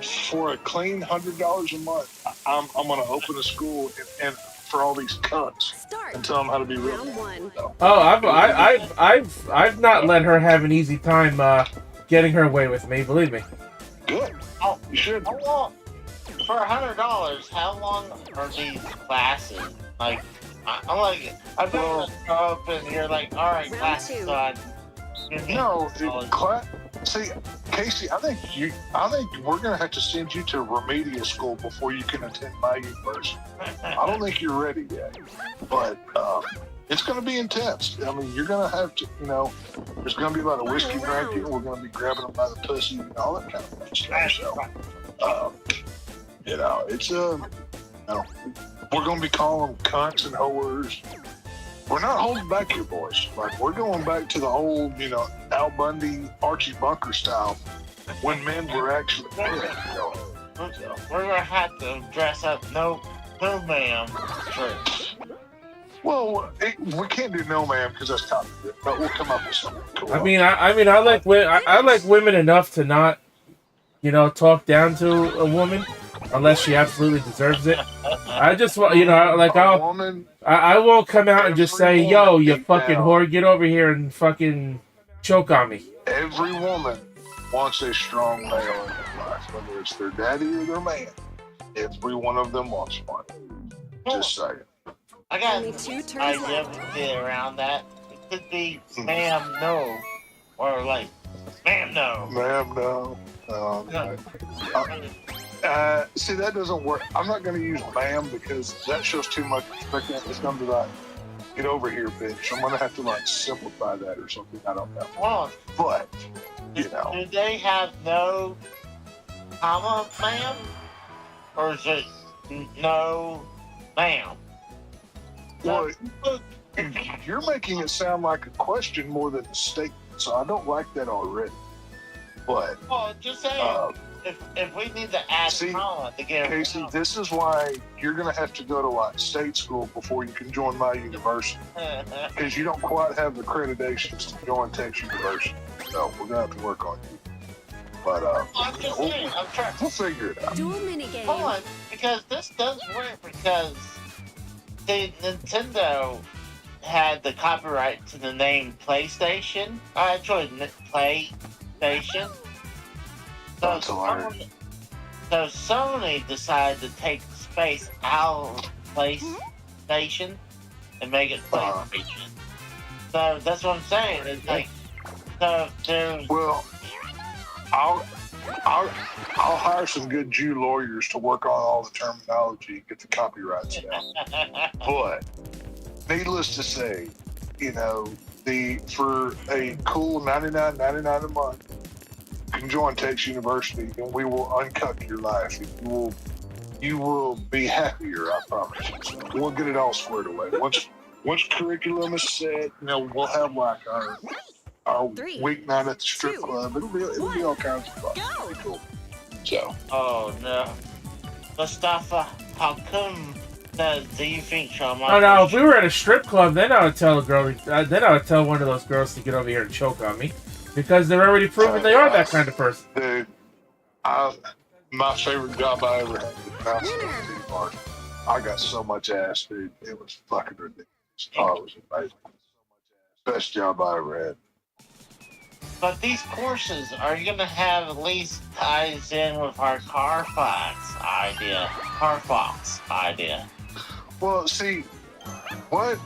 For a clean $100 a month, I'm going to open a school and for all these cunts and tell them how to be real. Round 1. Oh, I've not let her have an easy time getting her way with me. Believe me. Good. Oh, You should. how long, for $100, how long are these classes? Like, I'm like, I bet Well- you go up and you're like, all right, Round class two. done. No, see, Casey, I think we're gonna have to send you to remedial school before you can attend my university. I don't think you're ready yet, but it's gonna be intense. I mean, you're gonna have to, there's gonna be a lot of whiskey drinking. We're gonna be grabbing them by the pussy and all that kind of stuff. So, it's we're gonna be calling them cunts and whores. We're not holding back here, boys. Like, we're going back to the old, Al Bundy, Archie Bunker style, when men were actually men. We're gonna have to dress up no ma'am shirts. Well, we can't do no man because that's top of it, but we'll come up with something cool. I mean, I like I like women enough to not, talk down to a woman unless she absolutely deserves it. I just want, I won't come out and just say, "Yo, you fucking whore, get over here and fucking choke on me." Every woman wants a strong male in their life, whether it's their daddy or their man. Every one of them wants one. Just saying. I got Only 2 turns idea left. to get around that. It could be ma'am no, or like ma'am no. Ma'am, no. See, that doesn't work. I'm not going to use ma'am because that shows too much respect. It's going to be like, get over here, bitch. I'm going to have to, simplify that or something. I don't know. Well, But, do they have no comma ma'am, or is it no ma'am? well, you're making it sound like a question more than a statement, so I don't like that already. But, Well, just saying, if we need to add See, comma to get Casey, around. this is why you're going to have to go to, state school before you can join my university. Because you don't quite have the accreditations to join Texas University. So we're going to have to work on you. But I'm just saying, I'm trying. we'll figure it out. Dual minigame. Hold on, because this does work because Nintendo had the copyright to the name PlayStation. PlayStation. That's hilarious. So Sony decided to take the space out of PlayStation and make it PlayStation. So that's what I'm saying. It's like, so there's. Well, I'll hire some good Jew lawyers to work on all the terminology and get the copyrights down. But needless to say, for a cool $99.99 a month, you can join Texas University, and we will uncut your life. You will be happier, I promise you. So we'll get it all squared away. Once curriculum is set, we'll have our 3, weeknight at the strip 2, club. It'll be all kinds of fun. Go. Pretty cool. So. Oh no, Mustafa, how come? Do you think Shawn Oh no! If we were at a strip club, then I would tell a girl. Then I would tell one of those girls to get over here and choke on me, because they're already proven they are that kind of person. Dude, my favorite job I ever had was bouncing at the titty bar. I got so much ass, dude. It was fucking ridiculous. Oh, it was amazing. Best job I ever had. But these courses, are you gonna have at least ties in with our Carfax idea? Well, see, what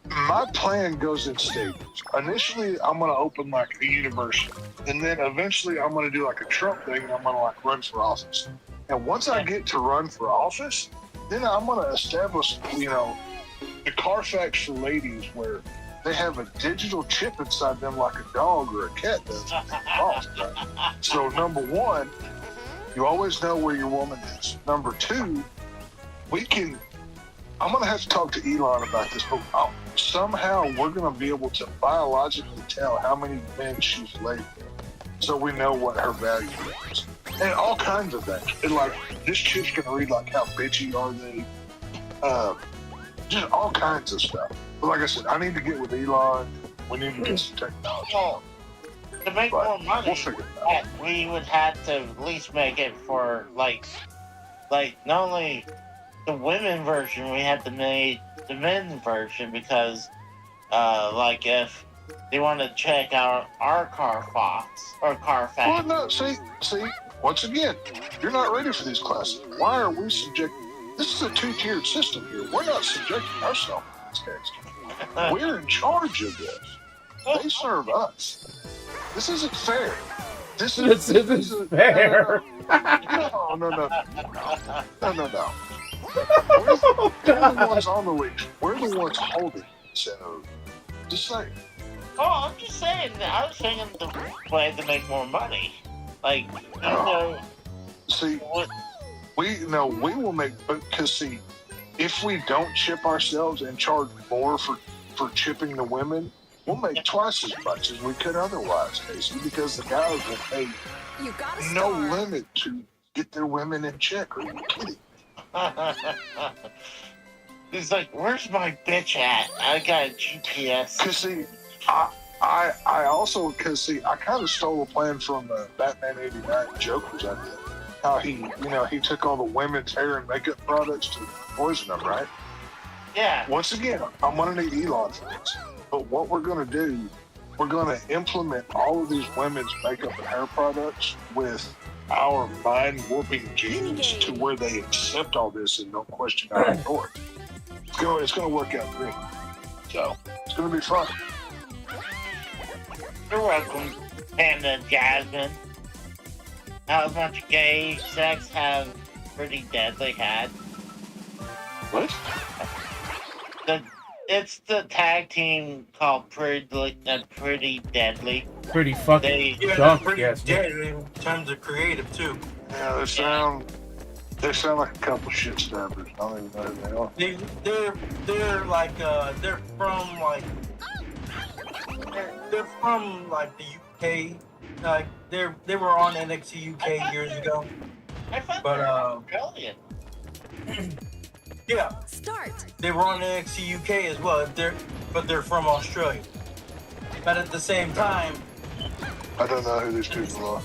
my plan goes in stages. Initially, I'm going to open a university, and then eventually I'm going to do a Trump thing, and I'm going to run for office. And once I get to run for office, then I'm going to establish, the Carfax for ladies, where they have a digital chip inside them like a dog or a cat does. So number one, you always know where your woman is. Number two, I'm going to have to talk to Elon about this, but somehow we're going to be able to biologically tell how many men she's laid with, so we know what her value is. And all kinds of things. And this chick's going to read how bitchy are they. Just all kinds of stuff. But like I said, I need to get with Elon. We need to get some technology. Well, to make more money, We'll figure it out. we would have to at least make it for not only the women version, we had to make the men version, because if They want to check our Carfax or Carfax. Well, no, see, once again, you're not ready for these classes. Why are we subject? This is a two-tiered system here. We're not subjecting ourselves to this text. We're in charge of this. They serve us. This isn't fair. This isn't fair. No. No. Oh, We're the God. ones on the leash. We're the ones holding it. So, just saying. Oh, I'm just saying. I was thinking the way to make more money. Like, you know, See, what? we will make, because see, if we don't chip ourselves and charge more for chipping the women, we'll make twice as much as we could otherwise, Casey, because the guys will pay You got a no star. limit to get their women in check. Are you kidding? He's like, where's my bitch at? I got a GPS. Because see, I also, because see, I kind of stole a plan from Batman '89 Joker's idea. How he took all the women's hair and makeup products to poison them, right? Yeah. Once again, I'm going to need Elon for this. But what we're going to do, we're going to implement all of these women's makeup and hair products with our mind-warping genes to where they accept all this and don't question our authority. It's going to work out great. So, it's going to be fun. You're welcome, Panda Jasmine. How much gay sex have Pretty Deadly had? What? It's the tag team called Pretty Deadly. Pretty fucking Yeah, they're junk, pretty yes. dead in terms of creative too. Yeah, they sound like a couple shit stabbers. I don't even know who they are. They're like they're from like the UK. Like they were on NXT UK years ago. I thought But, they were Australian. Yeah, Start. they were on NXT UK as well. But they're from Australia. But at the same time, I don't know who these people are.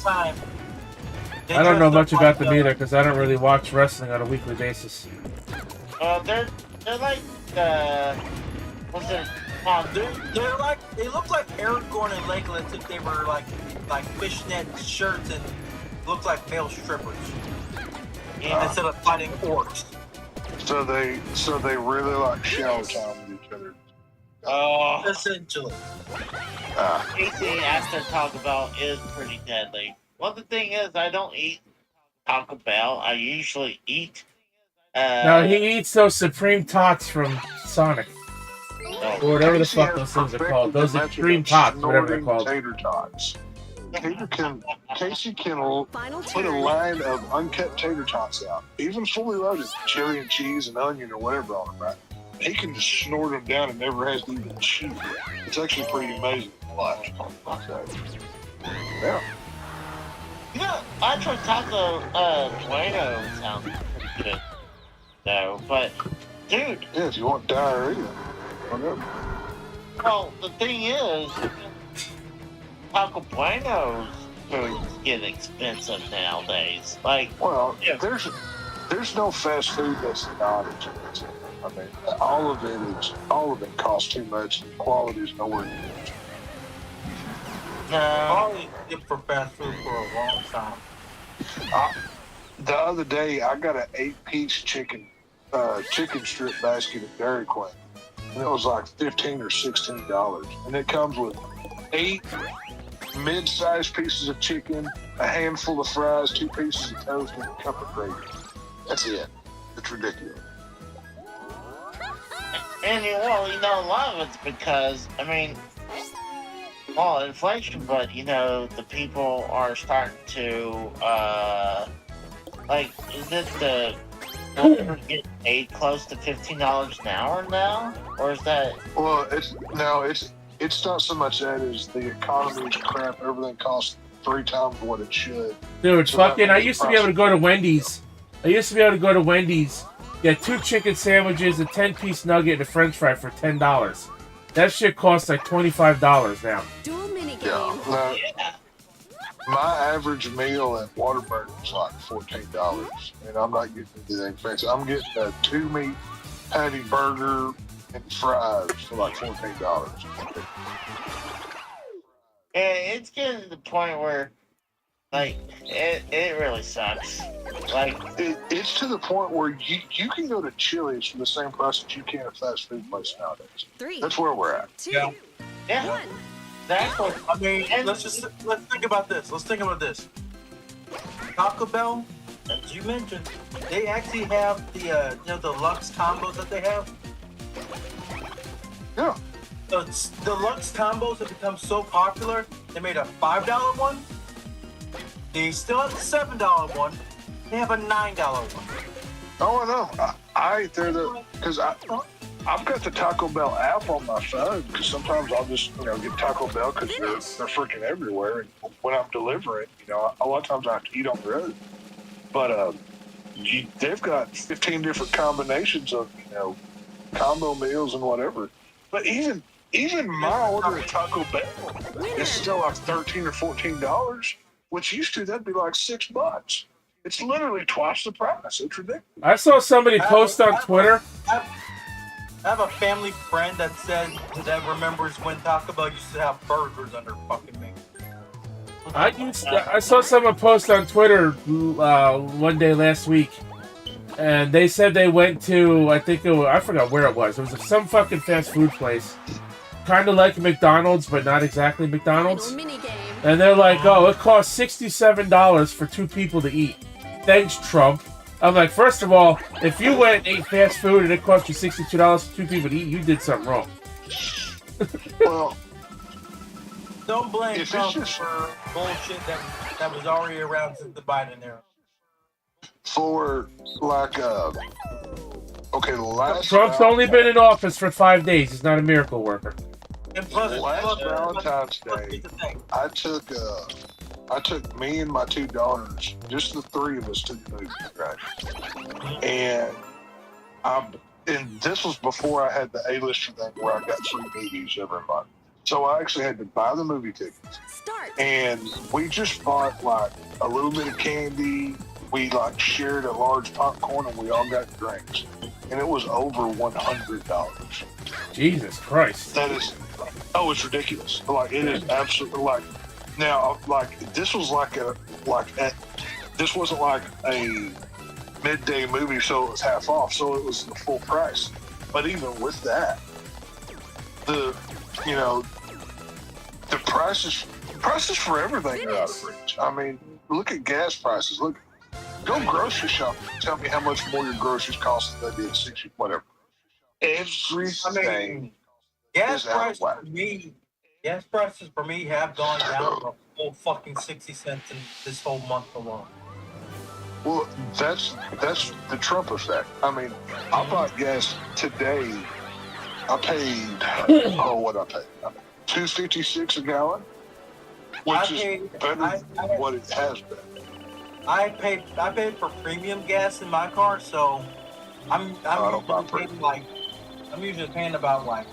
they I don't know dressed much up about them like, either because I don't really watch wrestling on a weekly basis. They're like what's it? They're like they look like Aragorn and Legolas if they were like fishnet shirts and look like male strippers instead of fighting orcs. So they really like shower time with each other. Oh, Essentially. Casey asked to talk about is Pretty Deadly. Well, the thing is, I don't eat Taco Bell. I usually eat. No, he eats those Supreme Tots from Sonic. Or whatever the fuck those things are called. Those Extreme Tots, whatever they're called. Tater tots. Casey can Final put a turn. line of uncut tater tots out, even fully loaded, chili and cheese and onion or whatever on them, right? He can just snort them down and never has to even chew. It's actually pretty amazing to watch. So, yeah. You know, actually, Taco Bueno sounds pretty good, though. But, dude, Yeah, if you want diarrhea, whatever. well, the thing is, Taco Bueno's foods get expensive nowadays. Like, Well, Yeah. there's no fast food that's not expensive. I mean, all of it costs too much, and quality is nowhere near it. Probably did for fast food for a long time. The other day, I got an 8-piece chicken strip basket at Dairy Queen, and it was like $15 or $16, and it comes with 8 mid-sized pieces of chicken, a handful of fries, 2 pieces of toast, and a cup of gravy. That's it. It's ridiculous. and well, you know, a lot of it's because, I mean, well, inflation, but, you know, the people are starting to, like, is it the workers get paid close to $15 an hour now? Or is that, Well, it's not so much that as the economy is crap. Everything costs 3 times what it should. Dude, So fucking, that I makes used to be able to go to Wendy's. Get 2 chicken sandwiches, a 10-piece nugget, and a french fry for $10. That shit costs like $25 now. Dual minigame. Yeah. Now, yeah. my average meal at Whataburger is like $14, and I'm not getting anything fancy. I'm getting a 2-meat patty burger, and fries for like $14. Yeah, it's getting to the point where, like, it really sucks. Like, It's to the point where you can go to Chili's for the same price that you can at fast food place nowadays. 3, That's where we're at. 2, Yeah. yeah, 1. exactly. I mean, And- let's think about this. Let's think about this. Taco Bell, as you mentioned, they actually have the the Lux combos that they have. Yeah. The deluxe combos have become so popular, they made a $5 one. They still have the $7 one. They have a $9 one. Oh, I know. I ain't there because I've got the Taco Bell app on my phone because sometimes I'll just get Taco Bell because they're freaking everywhere. And when I'm delivering, a lot of times I have to eat on the road. But they've got 15 different combinations of combo meals and whatever. But even my order at Taco Bell is still like $13 or $14, which used to that'd be like $6. It's literally twice the price. It's ridiculous. I saw somebody post on Twitter. I have a family friend that said that remembers when Taco Bell used to have burgers under fucking me. I saw someone post on Twitter one day last week, and they said they went to, I forgot where it was. It was some fucking fast food place, kind of like McDonald's, but not exactly McDonald's. Mini game. And they're like, "Oh, it costs $67 for 2 people to eat." Thanks, Trump. I'm like, first of all, if you went and ate fast food and it cost you $62 for 2 people to eat, you did something wrong. Well, Don't blame If it's Trump just- for bullshit that was already around since the Biden era. for like okay, the last Trump's only been in office for 5 days. He's not a miracle worker. And plus, Last Valentine's plus, Day, here's the thing. I took me and my 2 daughters, just the 3 of us, to the movie, right? And this was before I had the A-lister thing where I got free movies every month. So I actually had to buy the movie tickets. Start. And we just bought like a little bit of candy. We like shared a large popcorn and we all got drinks. And it was over $100. Jesus Christ. That is, it's ridiculous. Like it is absolutely like. Now, like this was this wasn't like a midday movie, so it was half off, so it was the full price. But even with that, the prices for everything are out of reach. I mean, look at gas prices. Go grocery shopping. Tell me how much more your groceries cost than they did 60, whatever. Everything. Gas is out of prices whack. for me have gone down a whole fucking 60 cents in this whole month alone. Well, that's the Trump effect. I mean, I bought gas today. I paid what I paid. $2.56 a gallon, which is better than what it has been. I paid for premium gas in my car, so I'm usually paying about like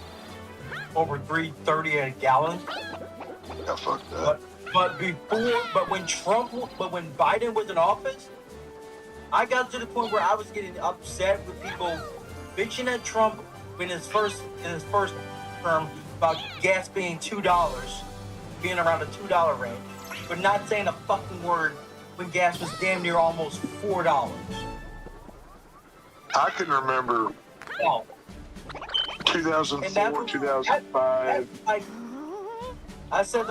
over $3.30 a gallon. Yeah, fuck that. But when Biden was in office, I got to the point where I was getting upset with people bitching at Trump in his first term about gas being $2, being around the $2 range, but not saying a fucking word when gas was damn near almost $4. I can remember Oh, 2004, 2005. I said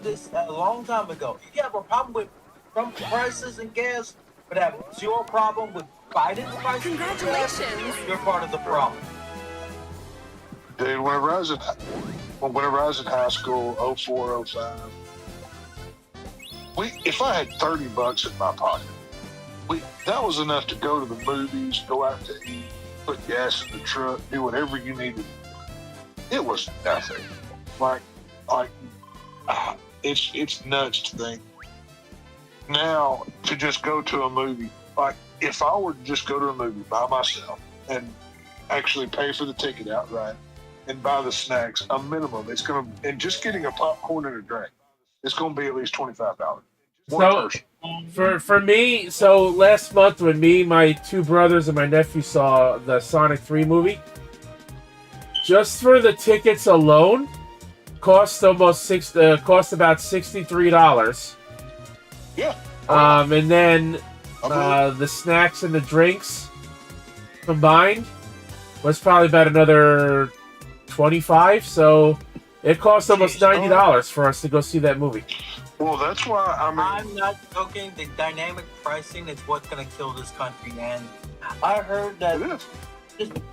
this a long time ago. You have a problem with Trump prices and gas, but have zero problem with Biden's prices. and gas, Congratulations. you're part of the problem. Dude, whenever I was in high school, 04, 05, if I had $30 in my pocket, that was enough to go to the movies, go out to eat, put gas in the truck, do whatever you needed. It was nothing. It's nuts to think. Now, to just go to a movie, like if I were to just go to a movie by myself and actually pay for the ticket outright and buy the snacks, a minimum, and just getting a popcorn and a drink, it's gonna be at least $25. So, for me, last month when me, my 2 brothers, and my nephew saw the Sonic 3 movie, Just for the tickets alone, cost about $63. Yeah. And then the snacks and the drinks combined was probably about another $25. So it cost almost $90 for us to go see that movie. Well, that's why I'm not joking. The dynamic pricing is what's going to kill this country. And I heard that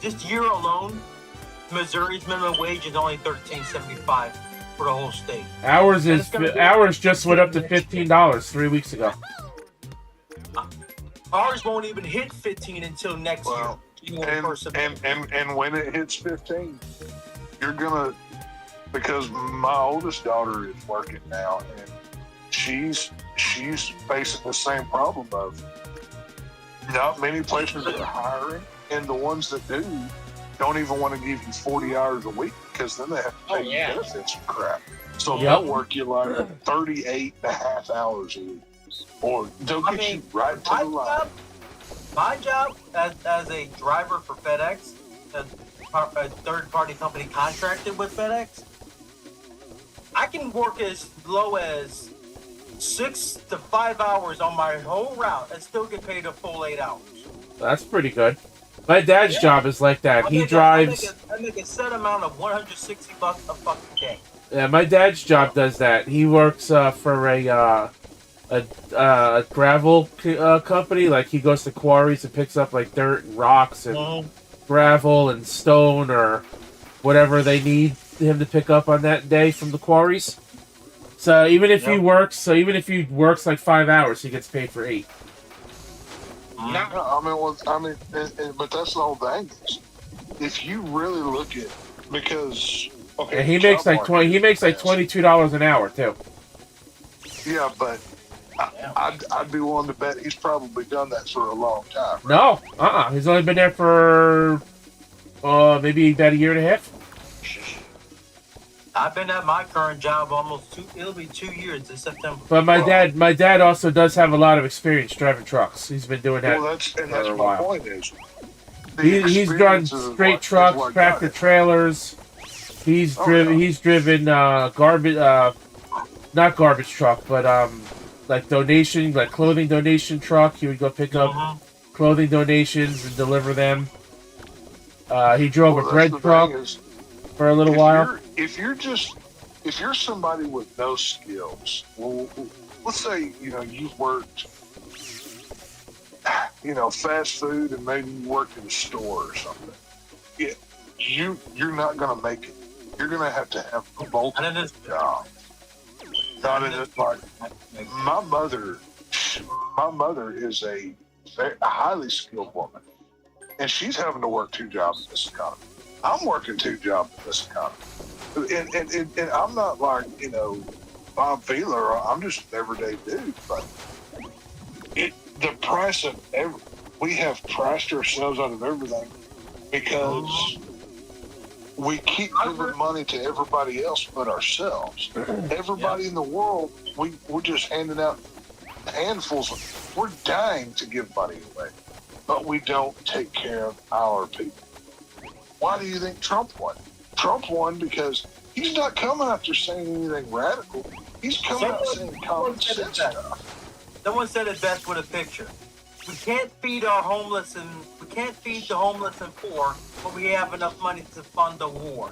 this year alone, Missouri's minimum wage is only $13.75 for the whole state. Ours just went up to $15 3 weeks ago. Ours won't even hit 15 until next year. And when it hits 15, you're gonna, because my oldest daughter is working now, and she's facing the same problem of not many places are hiring, and the ones that do don't even want to give you 40 hours a week because then they have to pay you benefits and crap. So they'll work you like 38 and a half hours a week. Or they'll get you right to the line. My job as a driver for FedEx, a third-party company contracted with FedEx, I can work as low as 6 to 5 hours on my whole route and still get paid a full 8 hours. That's pretty good. My dad's job is like that. He drives. I make a set amount of $160 a fucking day. Yeah, my dad's job does that. He works for a gravel company. Like he goes to quarries and picks up like dirt and rocks and gravel and stone or whatever they need him to pick up on that day from the quarries. So even if he works like 5 hours, he gets paid for 8. No, but that's the whole thing. If you really look at, because and he makes like $22 an hour too. Yeah, but I'd be willing to bet he's probably done that for a long time. Right? No, he's only been there for maybe about a year and a half. I've been at my current job it'll be 2 years this September. But my dad also does have a lot of experience driving trucks. He's been doing that for a while. My point is, he's done straight trucks, tractor trailers. He's driven garbage, not garbage truck, but like clothing donation truck. He would go pick up clothing donations and deliver them. He drove a bread truck for a little while. If you're somebody with no skills, well, let's say you've worked, fast food, and maybe you worked in a store or something. Yeah, you're not gonna make it. You're gonna have to have a multiple job. Not in this part. My mother is a highly skilled woman, and she's having to work 2 jobs in this economy. I'm working 2 jobs in this economy. And I'm not like, Bob Feeler. I'm just an everyday dude. But the price of we have priced ourselves out of everything because we keep giving money to everybody else but ourselves. Everybody in the world, we're just handing out handfuls. We're dying to give money away, but we don't take care of our people. Why do you think Trump won? Trump won because he's not coming out there saying anything radical. He's coming out saying common sense stuff. Someone said it best with a picture. We can't feed the homeless and poor, but we have enough money to fund the war.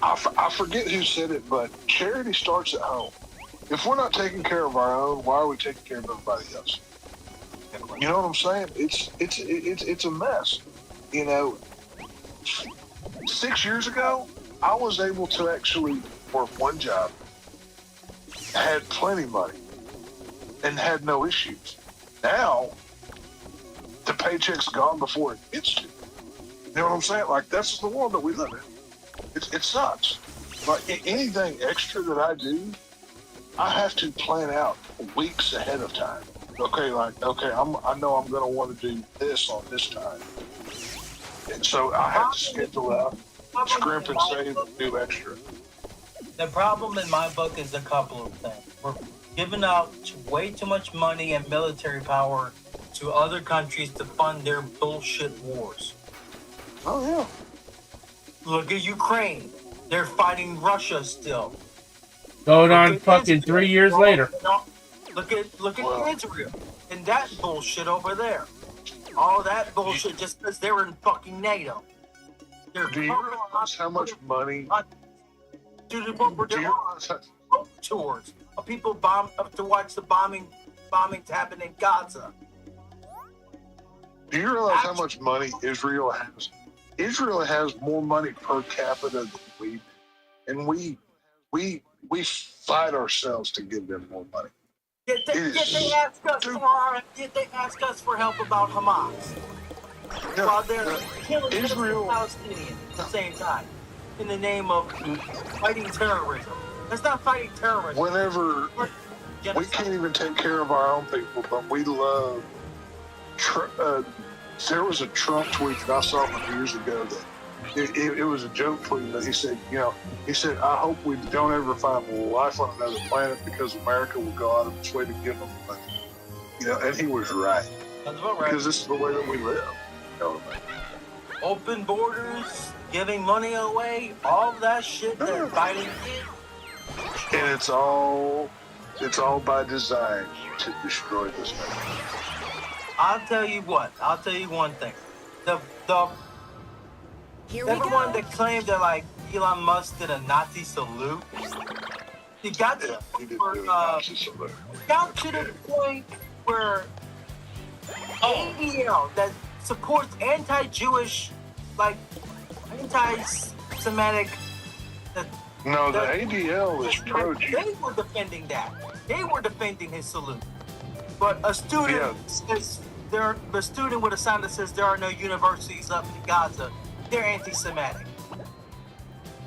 I forget who said it, but charity starts at home. If we're not taking care of our own, why are we taking care of everybody else? You know what I'm saying? It's a mess. 6 years ago, I was able to actually work 1 job, had plenty of money, and had no issues. Now, the paycheck's gone before it gets to you. You know what I'm saying? Like, that's the world that we live in. It sucks. Like, anything extra that I do, I have to plan out weeks ahead of time. I know I'm going to want to do this on this time. And so I have to schedule out, scrimp and save and do extra. The problem in my book is a couple of things. We're giving out way too much money and military power to other countries to fund their bullshit wars. Oh yeah. Look at Ukraine. They're fighting Russia still. Going Look on at fucking Israel. 3 years later. Look at Well- Israel and that bullshit over there. All that bullshit just because they're in fucking NATO. They're Do you realize how much money? to the point where Do they're you on realize how, boat tours of people up to watch the bombings happen in Gaza. do you realize how much money Israel has? Israel has more money per capita than we do. And we fight ourselves to give them more money. Yet they ask us for help about Hamas. No, While they're no, killing Israel- Palestinians at the same time. In the name of fighting terrorism. That's not fighting terrorism. whenever we Genocide. can't even take care of our own people, but we love. There was a Trump tweet that I saw from years ago that it was a joke tweet, but he said, I hope we don't ever find life on another planet because America will go out of its way to give them money. And he was right That's about right. because this is the way that we live. Open borders, giving money away, all that shit they're fighting in. And it's all by design to destroy this country. I'll tell you one thing. The Here we everyone go. that claimed that like Elon Musk did a Nazi salute, he got to Yeah, he did where, do a Nazi salute. got to the point where ADL that supports anti-Jewish, like anti-Semitic. No, the ADL is pro-Jew. They were defending that. They were defending his salute. But a student says the student with a sign that says there are no universities up in Gaza. They're anti-Semitic.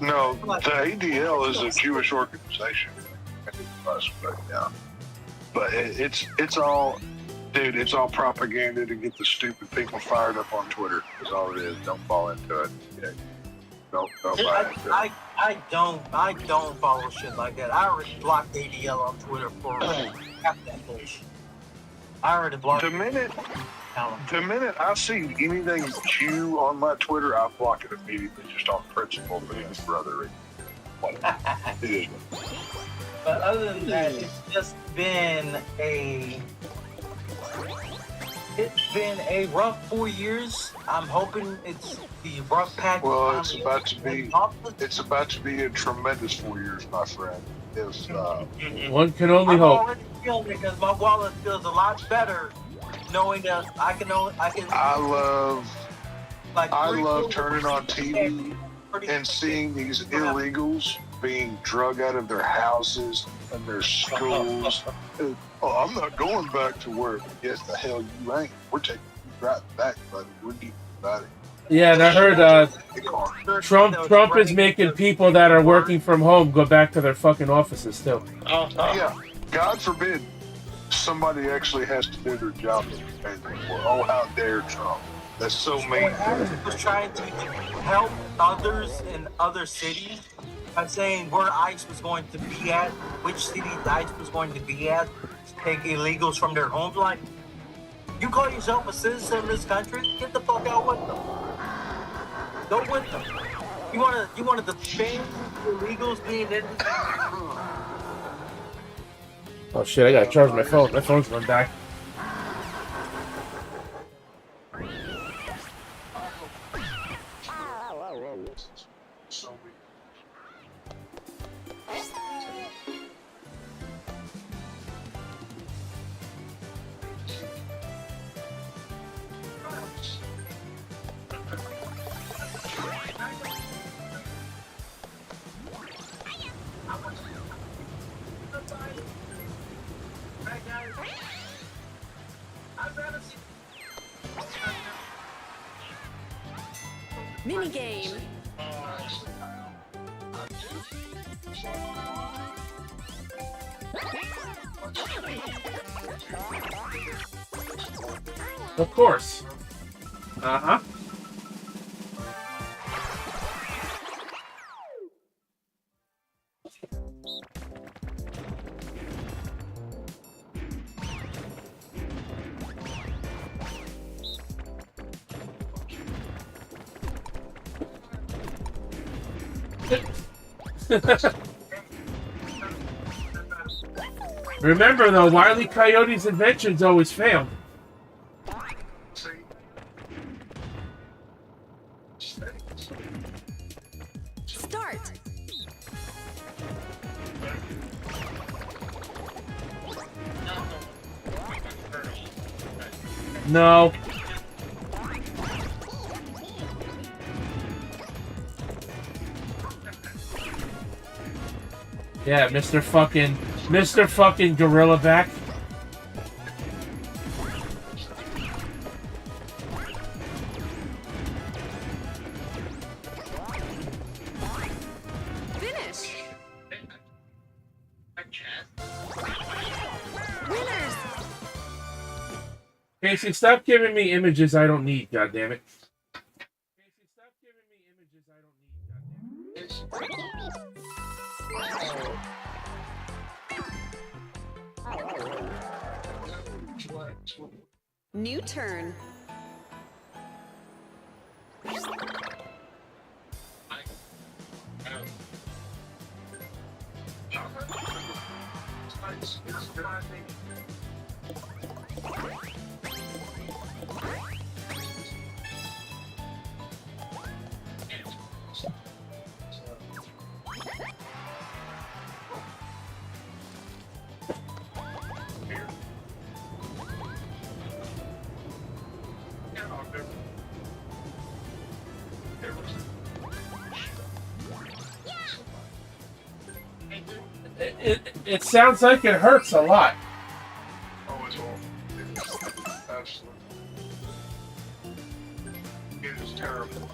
No, the ADL is a Jewish organization. But it's all, dude, it's all propaganda to get the stupid people fired up on Twitter. That's all it is. Don't fall into it. Yeah. Don't buy into it. I don't follow shit like that. I already blocked ADL on Twitter for half that bullshit. I already blocked The minute I see anything Jew on my Twitter, I block it immediately, just on principle, because brother, it is. But other than that, it's just been a rough 4 years. I'm hoping it's the rough patch. Well, it's about to be a tremendous 4 years, my friend. It's, One can only I'm hope. already feeling it because my wallet feels a lot better knowing that I can. I love Like turning on TV and seeing these illegals being drug out of their houses and their schools. I'm not going back to work. Yes, the hell you ain't. We're taking you right back, buddy. We're getting about it. Yeah, and I heard Trump is making people that are working from home go back to their fucking offices still. Yeah, God forbid somebody actually has to do their job. Oh, how dare Trump. That's so mean. Was trying to help others in other cities by saying where ICE was going to be at, which cities ICE was going to be at, to take illegals from their homes. Like, you call yourself a citizen of this country? Get the fuck out with them. Go with them. You wanna defend illegals being in? Oh shit, I gotta charge my phone. My phone's gonna die. Minigame. Of course. Uh-huh. Remember though, Wile E. Coyote's inventions always failed. Start. No. Yeah, Mr. fucking Gorilla Back. Finish. Winners. Casey, stop giving me images I don't need, goddammit. Casey, stop giving me images I don't need, goddammit. New turn. It sounds like it hurts a lot. Oh, it's awful. It's absolutely. It is terrible.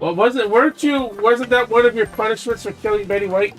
Well, wasn't that one of your punishments for killing Betty White?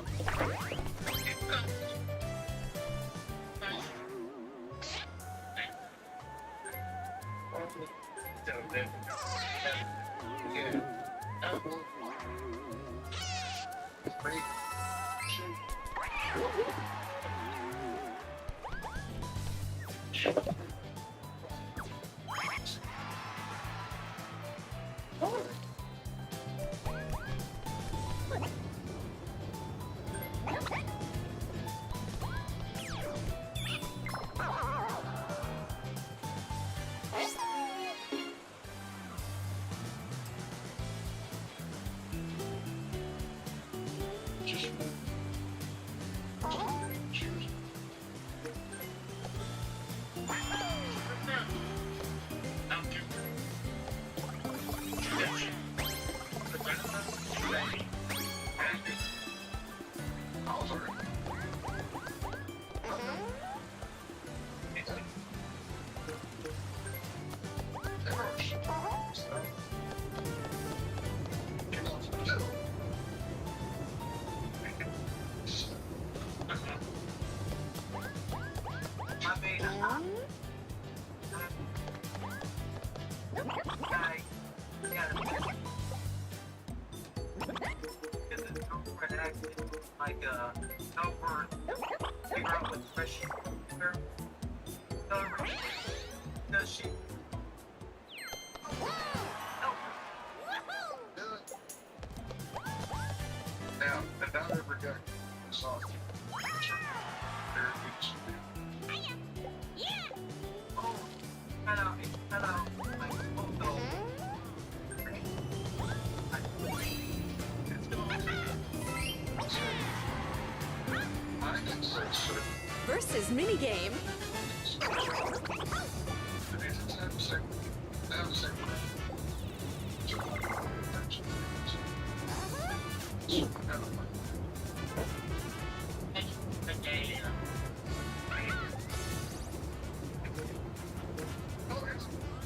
Versus minigame.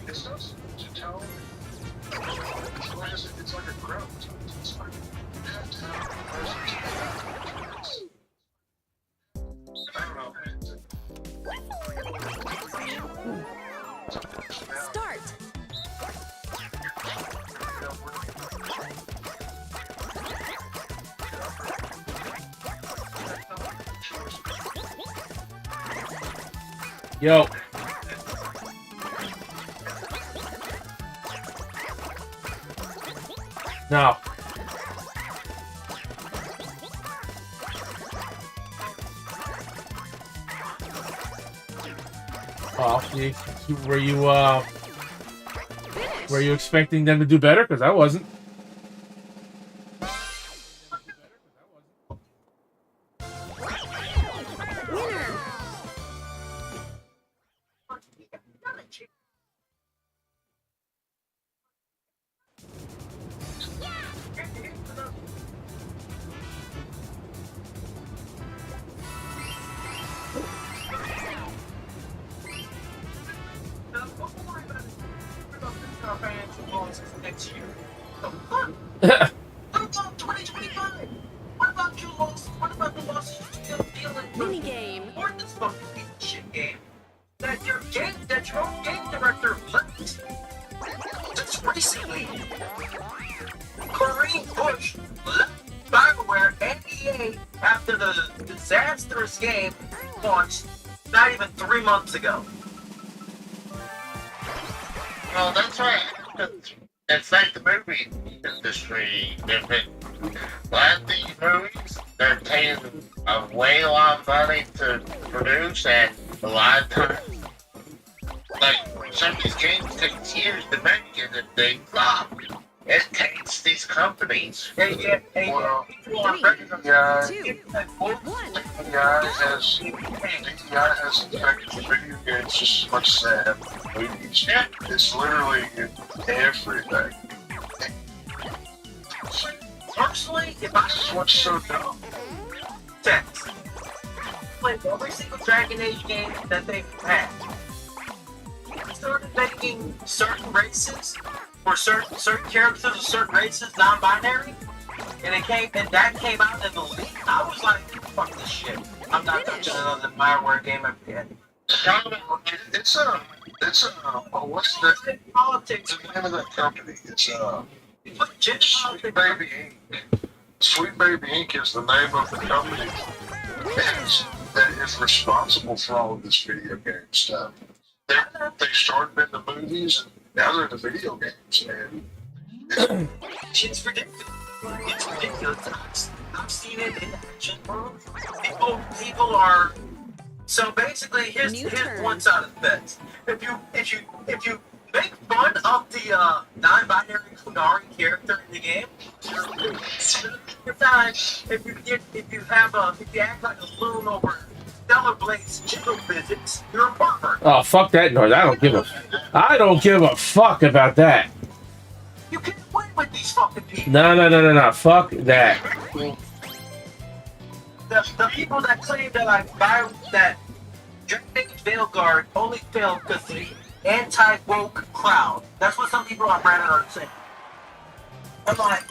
It's not to tell. It's like a growth. It's like you have to have a person to that. I don't know. Start. Yo. No. Oh, were you expecting them to do better? Because I wasn't. Next year. What about 2025? What about your loss? What about the losses you're still dealing with? Mini game. Or this fucking piece of shit game that your own game director left. Just recently, Kareem Bush left BioWare and EA after the disastrous game launched not even 3 months ago. Well, that's right. It's like the movie industry. A lot of these movies, they're paying a way a lot of money to produce, and a lot of times, like, some of these games take years to make, and if they flop, it takes these companies. Hey, Well, people are 3, yeah, 2, 1. DEI has affected video games just as much as they have movies. Yeah. It's literally in everything. Personally, if I This is what's so dumb. text, played every single Dragon Age game that they've had, they started making certain races or certain characters of certain races non-binary, and that came out in the league. I was like, fuck this shit. I'm not touching another BioWare game ever again. It's what's the Politics. name of that company? It's You put gender Sweet politics. Baby Inc. Sweet Baby Inc. is the name of the company that is responsible for all of this video game stuff. They started in the movies, and now they're in the video games, and It's ridiculous. It's ridiculous. I've seen it in action. People are. So basically, here's one side of the fence. If you make fun of the non-binary Kunari character in the game, you're fine. If you act like a loon over Stellar Blade's jiggle physics, you're a pervert. Oh, fuck that noise. I don't give a fuck about that. You can't win with these fucking people. No. Fuck that. The people that claim that Dragon Age Veilguard only failed because the anti-woke crowd. That's what some people on Reddit are saying. I'm like,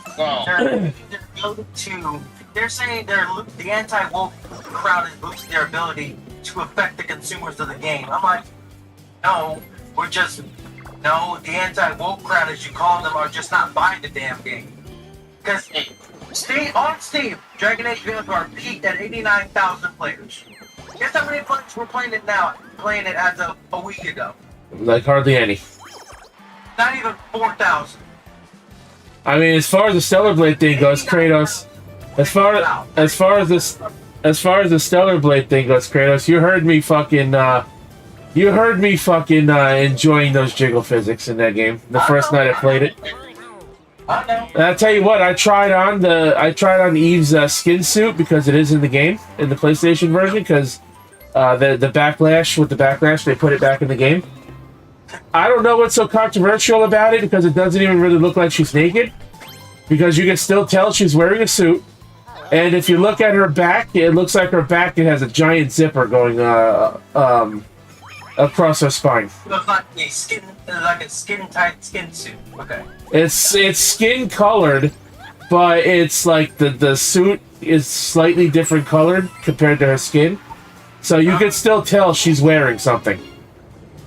they're saying the anti-woke crowd is boosting their ability to affect the consumers of the game. I'm like, no, the anti-woke crowd, as you call them, are just not buying the damn game. Because on Steam, Dragon Age Veilguard peaked at 89,000 players. Guess how many players were playing it now? Playing it as of a week ago. Like hardly any. Not even 4,000. I mean, as far as the Stellar Blade thing goes, Kratos. As far as the Stellar Blade thing goes, Kratos, you heard me fucking enjoying those jiggle physics in that game. The first night I played it. I know. And I'll tell you what, I tried on Eve's skin suit because it is in the game, in the PlayStation version, because the backlash, they put it back in the game. I don't know what's so controversial about it because it doesn't even really look like she's naked. Because you can still tell she's wearing a suit. And if you look at her back, it looks like her back has a giant zipper going across her spine. It's like a skin-tight skin suit. Okay. It's skin colored, but it's like the suit is slightly different colored compared to her skin. So you can still tell she's wearing something.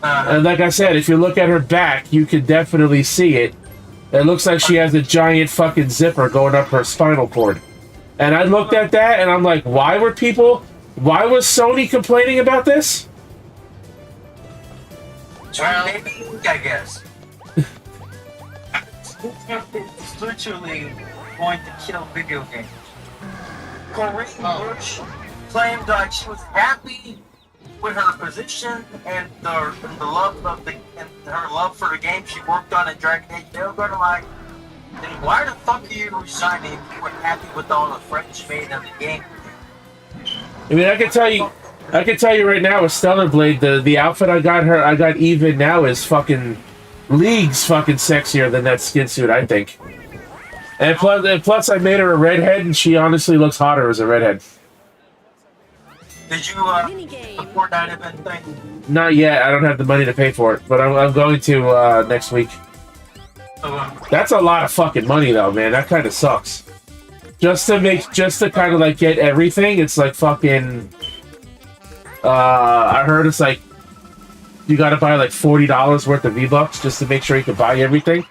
And like I said, if you look at her back, you can definitely see it. It looks like she has a giant fucking zipper going up her spinal cord. And I looked at that and I'm like, why was Sony complaining about this? Well, I guess. It's literally going to kill video games. Corinne Bush claimed that she was happy with her position and the love of and her love for the game she worked on in Dragon Age. They were going to like, then why the fuck are you resigning if you were happy with all the friends you made in the game? I mean, I can tell you right now with Stellar Blade, the outfit I got even now is fucking leagues fucking sexier than that skin suit, I think. And plus I made her a redhead, and she honestly looks hotter as a redhead. Did you support that event thing? Not yet. I don't have the money to pay for it, but I'm going to next week. That's a lot of fucking money, though, man. That kind of sucks. Just to kind of like get everything, it's like fucking. I heard it's like you got to buy like $40 worth of V-Bucks just to make sure you can buy everything.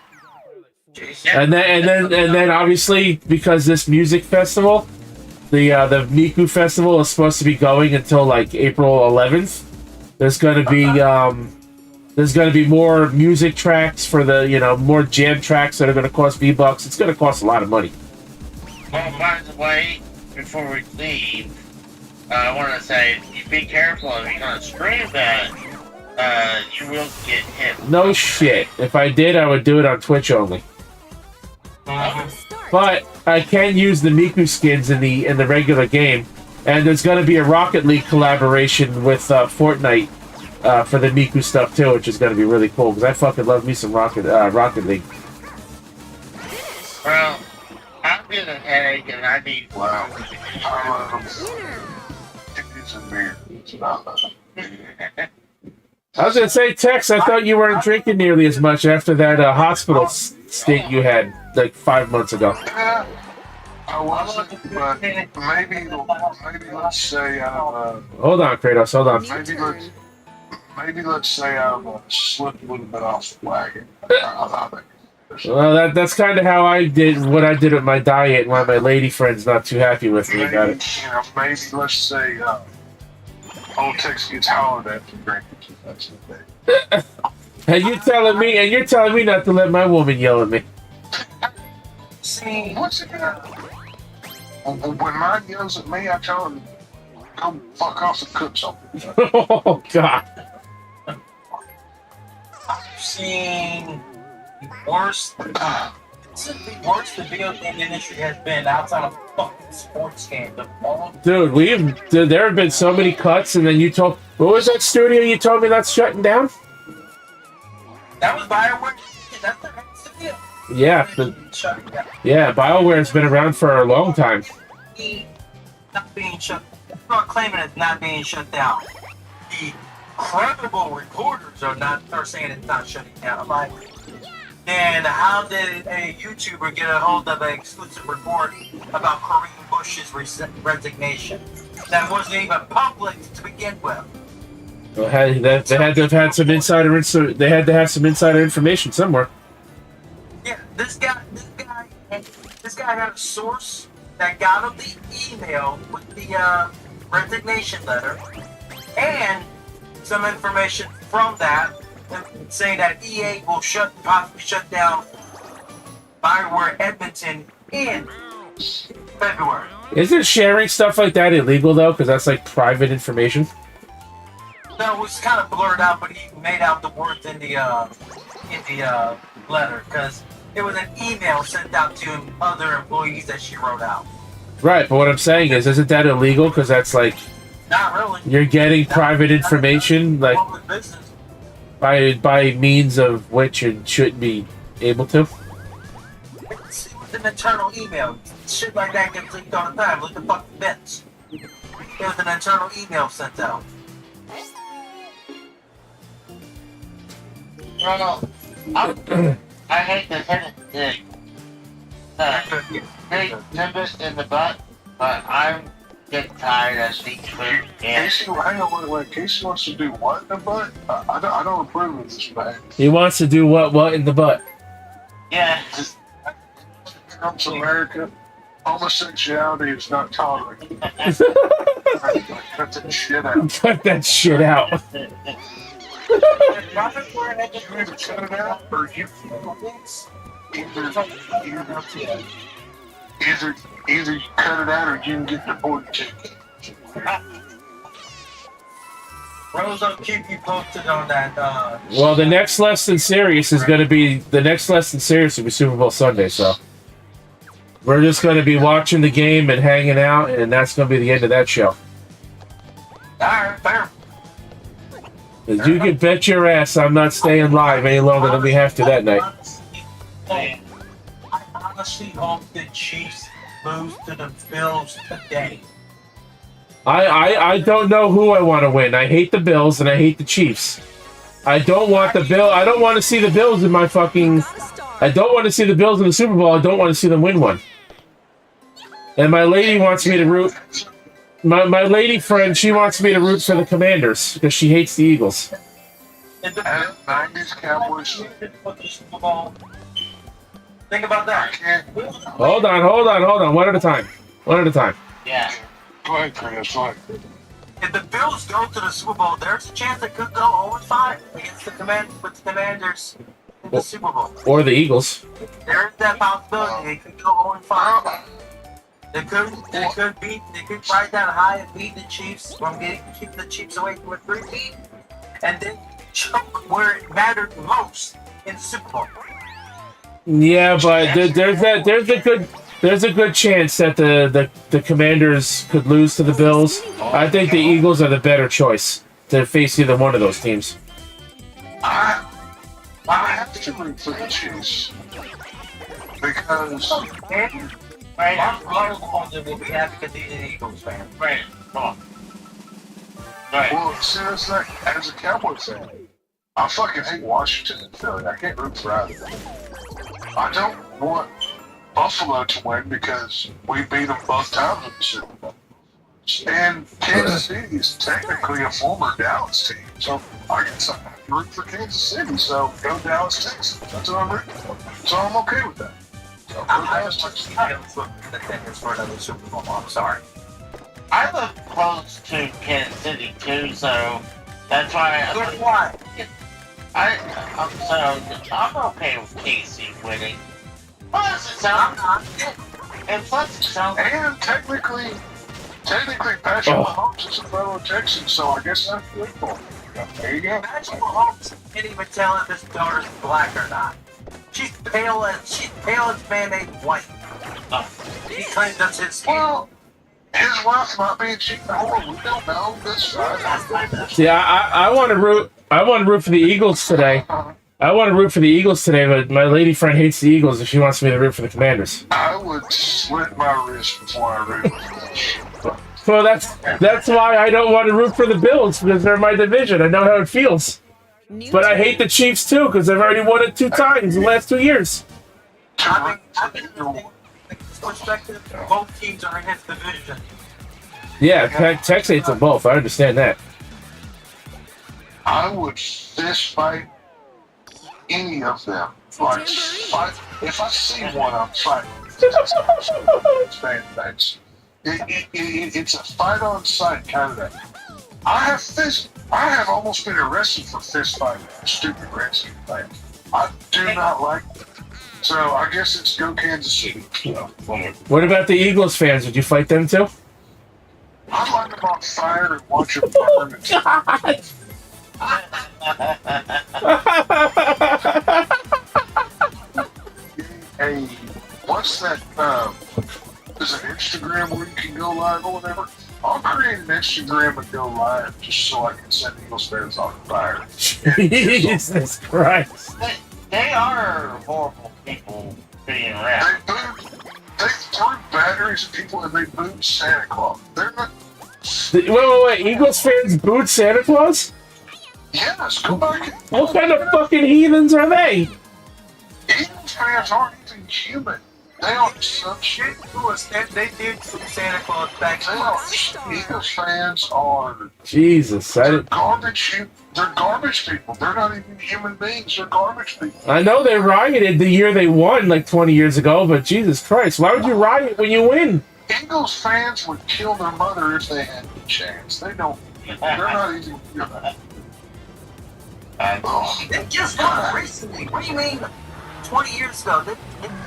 And then obviously because this music festival, the Miku festival is supposed to be going until like April 11th. There's gonna be more music tracks for the more jam tracks that are gonna cost V-Bucks. It's gonna cost a lot of money. Oh, by the way, before we leave, I want to say, you be careful if you're gonna stream that. You will get hit. No shit. If I did, I would do it on Twitch only. But I can use the Miku skins in the regular game, and there's going to be a Rocket League collaboration with Fortnite for the Miku stuff too, which is going to be really cool because I fucking love me some Rocket League. Well, I'm getting a headache and I need I was going to say, Tex, I thought you weren't drinking nearly as much after that hospital stint you had like 5 months ago. I wasn't, but maybe let's say Hold on, Kratos, hold on. maybe let's say I've slipped a little bit off the wagon. Well, that's kind of how I did what I did with my diet, and why my lady friend's not too happy with me about it. Maybe let's say old Tex gets hollered at for drinking. That's the thing. And you're telling me not to let my woman yell at me. See, what's it gonna? When mine yells at me, I tell him, "Go fuck off and cook something." Oh God! I've seen worse. This is the worst the video game industry has been outside of fucking sports games. Dude, there have been so many cuts, and then what was that studio you told me that's shutting down? That was BioWare. That's the next studio. Yeah, BioWare's been around for a long time. Not being shut. I'm not claiming it's not being shut down. The credible reporters are saying it's not shutting down. I'm like, then how did a YouTuber get a hold of an exclusive report about Corinne Bush's resignation that wasn't even public to begin with? Well, they had to have had some insider. They had to have some insider information somewhere. Yeah, this guy had a source that got him the email with the resignation letter and some information from that saying that EA will possibly shut down BioWare Edmonton in February. Isn't sharing stuff like that illegal though? Because that's like private information. No, it was kind of blurred out, but he made out the words in the letter because it was an email sent out to other employees that she wrote out. Right, but what I'm saying is, isn't that illegal? Because that's like, not really. You're getting private information, like public business. by means of which you shouldn't be able to. It's an internal email. Shit like that gets leaked all the time. Look at fucking Vince. It was an internal email sent out. No, I hate to hit it big nimbus in the butt, but I'm getting tired of street food. Casey, hang on, wait. Casey wants to do what in the butt? I don't approve of this, man. He wants to do what in the butt? Yeah. Trump's America. Homosexuality is not tolerated. Cut that shit out. Cut that shit out. You either cut it out or you either you cut it out or you can get deported too. Rose, I'll keep you posted on that. Well, the next less than serious is going to be Super Bowl Sunday. So we're just going to be watching the game and hanging out, and that's going to be the end of that show. Alright, fair. You can bet your ass I'm not staying live any longer than we have to that night. I honestly hope the Chiefs lose to the Bills today. I don't know who I want to win. I hate the Bills and I hate the Chiefs. I don't want the Bill. I don't want to see the Bills in my fucking. I don't want to see the Bills in the Super Bowl. I don't want to see them win one. And my lady wants me to root. My lady friend, she wants me to root for the Commanders because she hates the Eagles. And the 90s Cowboys. Think about that. Hold on. One at a time. Yeah. Go ahead, Chris. Go ahead. If the Bills go to the Super Bowl, there's a chance they could go 0-5 against the Commanders in the Super Bowl. Or the Eagles. There's that possibility they could go 0-5. They could ride that high and beat the Chiefs from keep the Chiefs away from a 3-beat, and then choke where it mattered most in the Super Bowl. Yeah, but there's a good chance that the Commanders could lose to the Bills. I think the Eagles are the better choice to face either one of those teams. I have to root for the Chiefs because Mark Rose will be happy because he's an Eagles fan. Right. Come on. Right. well, see, that's like, as a Cowboys fan, I fucking hate Washington and Philly. I can't root for either. I don't want Buffalo to win because we beat them both times in the Super Bowl. And Kansas City is technically a former Dallas team, so I guess I have to root for Kansas City. So go Dallas, Texas. That's what I'm rooting for. So I'm okay with that. So go I Dallas, just want Texas. to see the contenders for another Super Bowl. I'm sorry. I live close to Kansas City too, so that's why Good why? I'm okay with KC winning. Plus it I'm sounds not. and plus it sounds like And technically Patrick Mahomes is a fellow Texan, so I guess that's good for him. There you go. Patrick Mahomes can't even tell if his daughter's black or not. She's pale as mayonnaise white. He claims that's his skin. Well, his wife might be a cheap whore. We don't know. That's fine. See, I want to root. I want to root for the Eagles today. But my lady friend hates the Eagles and she wants me to root for the Commanders. I would slit my wrist before I root for them. Well, that's why I don't want to root for the Bills because they're my division. I know how it feels. But I hate the Chiefs too because they've already won it 2 times in the last 2 years. I mean, from his perspective, both teams are in his division. Yeah, Tex hates them both. I understand that. I would fist fight any of them. Like, if I see one, I'm fighting. It's a fight on sight kind of thing. I have almost been arrested for fist fighting stupid Redskins fans. I do not like them. So I guess it's go Kansas City. So, whatever. What about the Eagles fans? Would you fight them too? I light them on fire and watch them burn. Hey, what's that? Is it Instagram where you can go live or whatever? I'll create an Instagram and go live just so I can set Eagles fans on fire. Jesus Christ. they are horrible people being around. They threw batteries at people and they booed Santa Claus. They're not. Wait. Eagles fans boot Santa Claus? Yes, go back. What kind of fucking heathens are they? Eagles fans aren't even human. They are some shit. They did some Santa Claus back They are. Eagles fans are. Jesus, They're garbage. They're garbage people. They're not even human beings. They're garbage people. I know they rioted the year they won like 20 years ago, but Jesus Christ, why would you riot when you win? Eagles fans would kill their mother if they had the chance. They don't. They're not even human. They just won recently. What do you mean? 20 years ago, they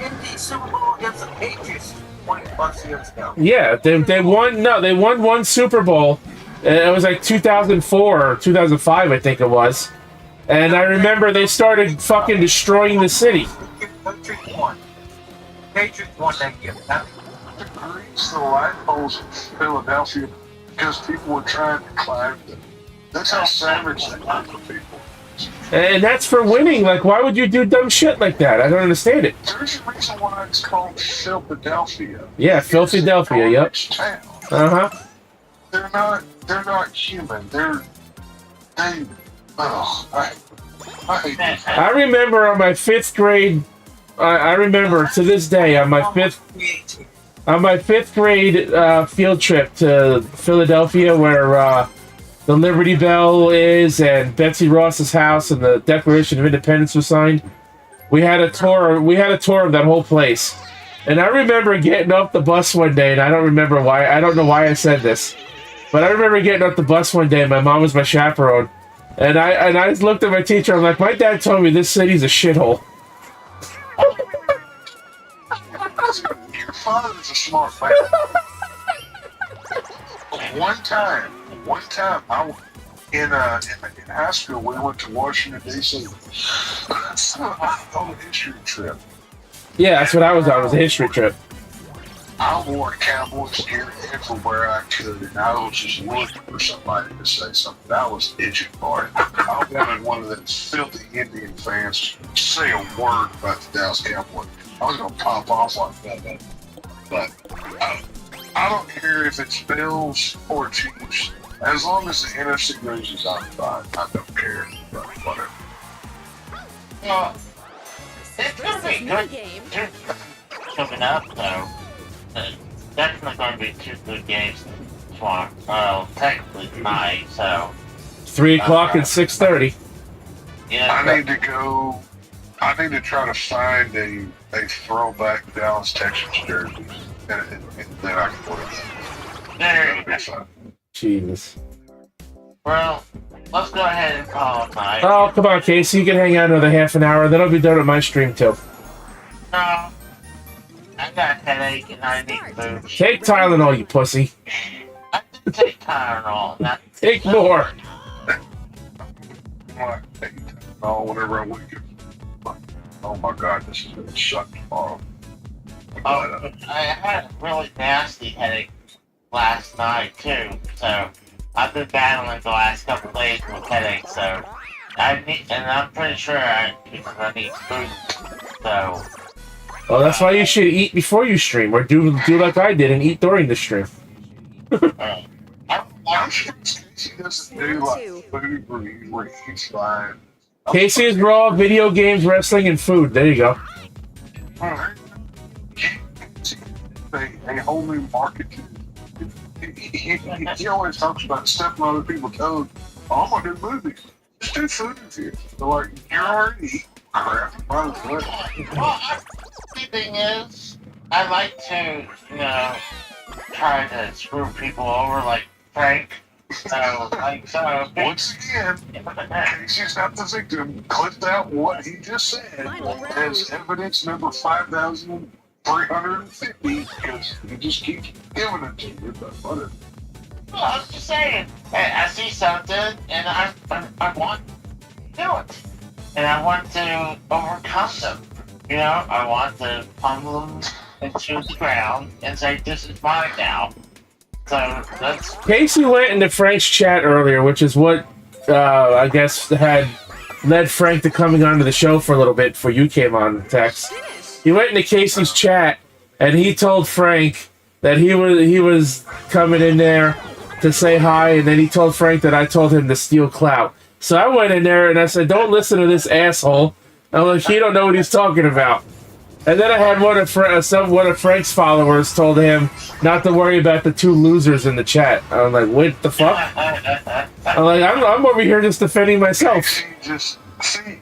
in the Super Bowl against the Patriots 20 plus years ago. Yeah, they won. No, they won one Super Bowl. It was like 2004 or 2005, I think it was. And I remember they started fucking destroying the city. Patriots won. Patriots won that year. The grease the light poles in Philadelphia because people were trying to climb them. That's how savage they were for people. And that's for winning. Like, why would you do dumb shit like that? I don't understand it. There's a reason why it's called Philadelphia. Yeah, Philadelphia. Yep. Town. Uh huh. They're not human. I hate these. I remember on my fifth grade. I remember to this day on my fifth grade field trip to Philadelphia, where the Liberty Bell is and Betsy Ross's house and the Declaration of Independence was signed. We had a tour. We had a tour of that whole place, and I remember getting off the bus one day, and I don't remember why. I don't know why I said this, but I remember getting off the bus one day. And my mom was my chaperone, and I just looked at my teacher. I'm like, my dad told me this city's a shithole. Your father's a smart man. One time, in high school, we went to Washington, D.C. on a history trip. Yeah, that's what I was on. It was a history trip. I wore Cowboys gear everywhere I could, and I was just looking for somebody to say something. I was itching for it. I wanted one of those filthy Indian fans to say a word about the Dallas Cowboys. I was going to pop off like that. But I don't care if it's Bills or Chiefs. As long as the NFC loses, I'm fine. I don't care. But whatever. Well, it's going to Versus be mini good game. coming up, though. Definitely going to be two good games tomorrow. Well, technically tonight, so. 3 o'clock and 6:30. Yeah. I need to go. I need to try to find a throwback Dallas Texans jersey, and then I can put it in. That'll be fun. Jesus. Well, let's go ahead and call it night. Oh, come on, Casey. You can hang out another half an hour. Then I'll be done with my stream too. No. I got a headache and I need food. Take Tylenol, you pussy. I didn't take Tylenol. Not Take more. I take all whenever I wake up. Oh my God, this is gonna suck tomorrow. Oh, I had a really nasty headache last night too, so I've been battling the last couple of days with headaches. So I'm pretty sure because I need food. So. Well, that's why you should eat before you stream, or do like I did and eat during the stream. I'm sure Casey doesn't do like food where he's fine. Casey is raw, video games, wrestling, and food. There you go. A whole new market. He always talks about stepping on other people's toes. Oh, I'm gonna do movies. Just do food reviews. They're like, you're already eating crap. Might as well. Well, the thing is, I like to, try to screw people over like Frank. So, Once again, Casey's not the victim. Clipped out what he just said as evidence number 5,350 because he just keeps giving it to you. But whatever. Well, I was just saying, I see something and I want to do it. And I want to overcome them. I want to pummel them into the ground and say, this is mine now. So that's... Casey went into Frank's chat earlier, which is what I guess had led Frank to coming onto the show for a little bit before you came on text. He went into Casey's chat and he told Frank that he was coming in there to say hi, and then he told Frank that I told him to steal clout. So I went in there and I said, don't listen to this asshole. I'm like, he don't know what he's talking about. And then I had one of Frank's followers told him not to worry about the two losers in the chat. I'm like, what the fuck? I'm like, I'm over here just defending myself.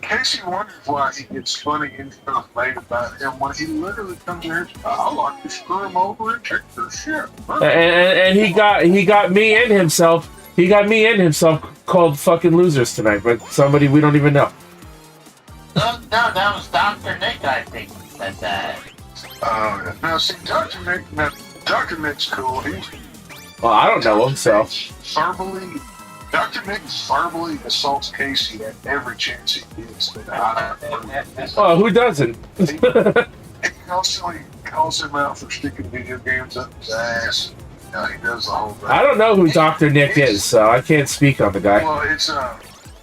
Casey wonders why he gets funny stuff made about him when he literally comes here and says, I like to screw him over and take their shit. And he got me and himself. He got me and himself called fucking losers tonight, but somebody we don't even know. No, that was Dr. Nick, I think, said that. Now, see, Dr. Nick's cool. Well, I don't know him, so. Dr. Nick verbally assaults Casey at every chance he gets. Oh, who doesn't? He constantly calls him out for sticking video games up his ass. You know, he does the whole thing. I don't know who Dr. Nick is, so I can't speak on the guy. Well, it's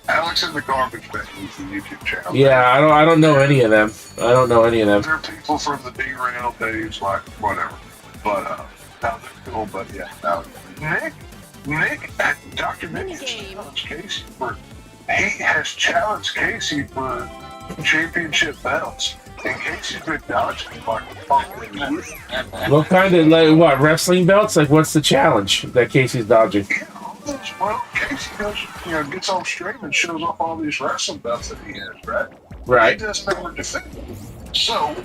Alex in the Garbage Bag is the YouTube channel. Yeah, I don't know any of them. I don't know any of them. They're people from the derail days, like whatever. But now they're cool. But yeah, Dr. Nick has challenged Casey for championship belts. And Casey's been dodging like a fucking What kind of, like, what, wrestling belts? Like, what's the challenge that Casey's dodging? Yeah, all those, well, Casey does, gets on stream and shows off all these wrestling belts that he has, right? Right. He does never defend them. So,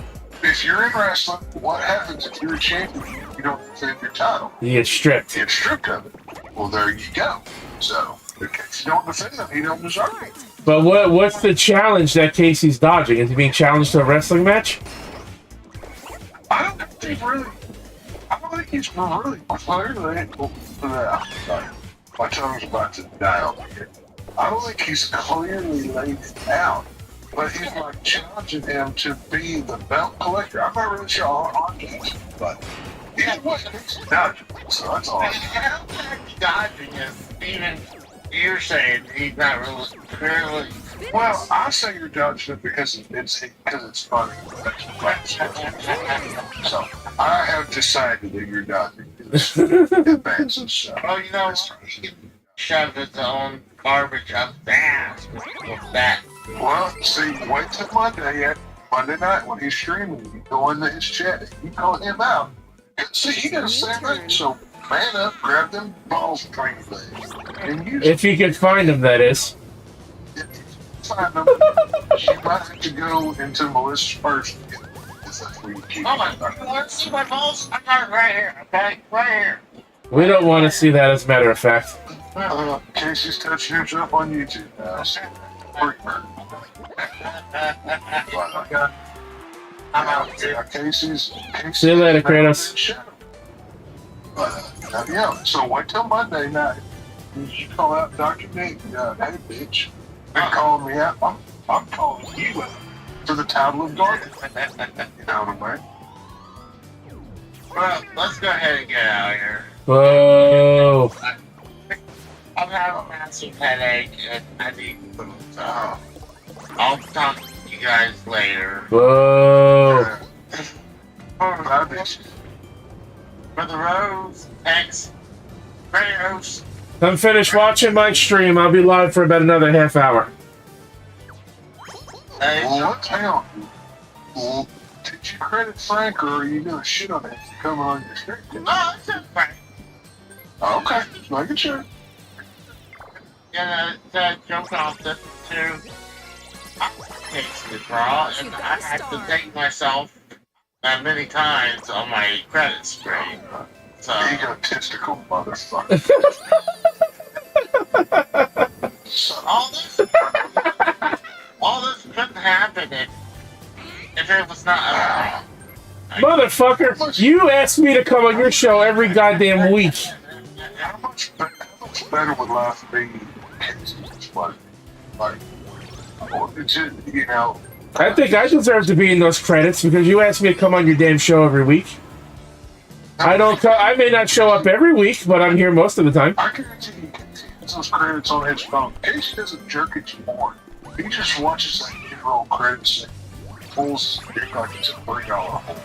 if you're in wrestling, what happens if you're a champion? You don't defend your title. You get stripped. You get stripped of it. Well, there you go. So, if Casey don't defend them, he don't deserve it. But what's the challenge that Casey's dodging? Is he being challenged to a wrestling match? I don't think he's really clearly. My tongue's about to die on here. I don't think he's clearly laid it out, but he's like challenging him to be the belt collector. I'm not really sure on Casey, but he's dodging. So that's all. How dodging is even you're saying he's not really clearly. Well, I say you're dodging it because it's funny. So I have decided that you're dodging it. Advances. So. Well, you know, he can shove his own garbage up his ass with that. Well, see, wait till Monday night when he's streaming. You go into his chat, you call him out. See, he does the same thing. So man up, grab them balls, train things, and use If you can find him, that is. them. Find them. You might have to go into Melissa's purse. Oh my! You want to see my balls? I got it right here. Okay, right here. We don't want to see that, as a matter of fact. Casey's touching himself on YouTube now. I'm out too. Casey's. See you later, Kratos. Yeah, so wait till Monday night. You call out Dr. Nick, hey bitch. You're calling me out. I'm calling you out for the title of garbage. You know what I mean? Well, let's go ahead and get out of here. Whoa. I'm having a massive headache and I need food, so I'll talk to you guys later. Whoa. Bye, bitch. For the Rose, X, Rose. I'm finished watching my stream. I'll be live for about another half hour. Hey, Well, hang on. Well, did you credit Frank or are you going to shit on him for coming on your stream? oh, it's just fine. Okay, just making sure. Jumped off the two. Takes the draw, and I had to thank myself many times on my credit screen. So Egotistical motherfucker. all this couldn't happen if it was not. Motherfucker, you asked me to come on your show every goddamn week. How much better would life be? Like, it's just, you know. I think I deserve to be in those credits because you asked me to come on your damn show every week. I may not show up every week, but I'm here most of the time. I guarantee you, Casey has those credits on his phone. Casey doesn't jerk at you more. He just watches that general credits and pulls his dick like it's a $3 hole.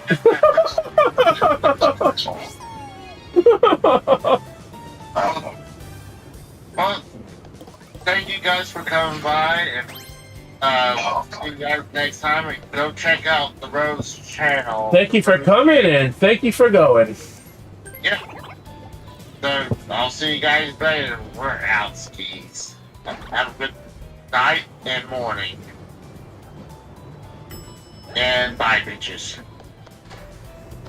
Well, thank you guys for coming by, and see you guys next time. And go check out the Rose channel. Thank you for coming and thank you for going. Yeah. So I'll see you guys later. We're out, skis. Have a good night and morning. And bye, bitches.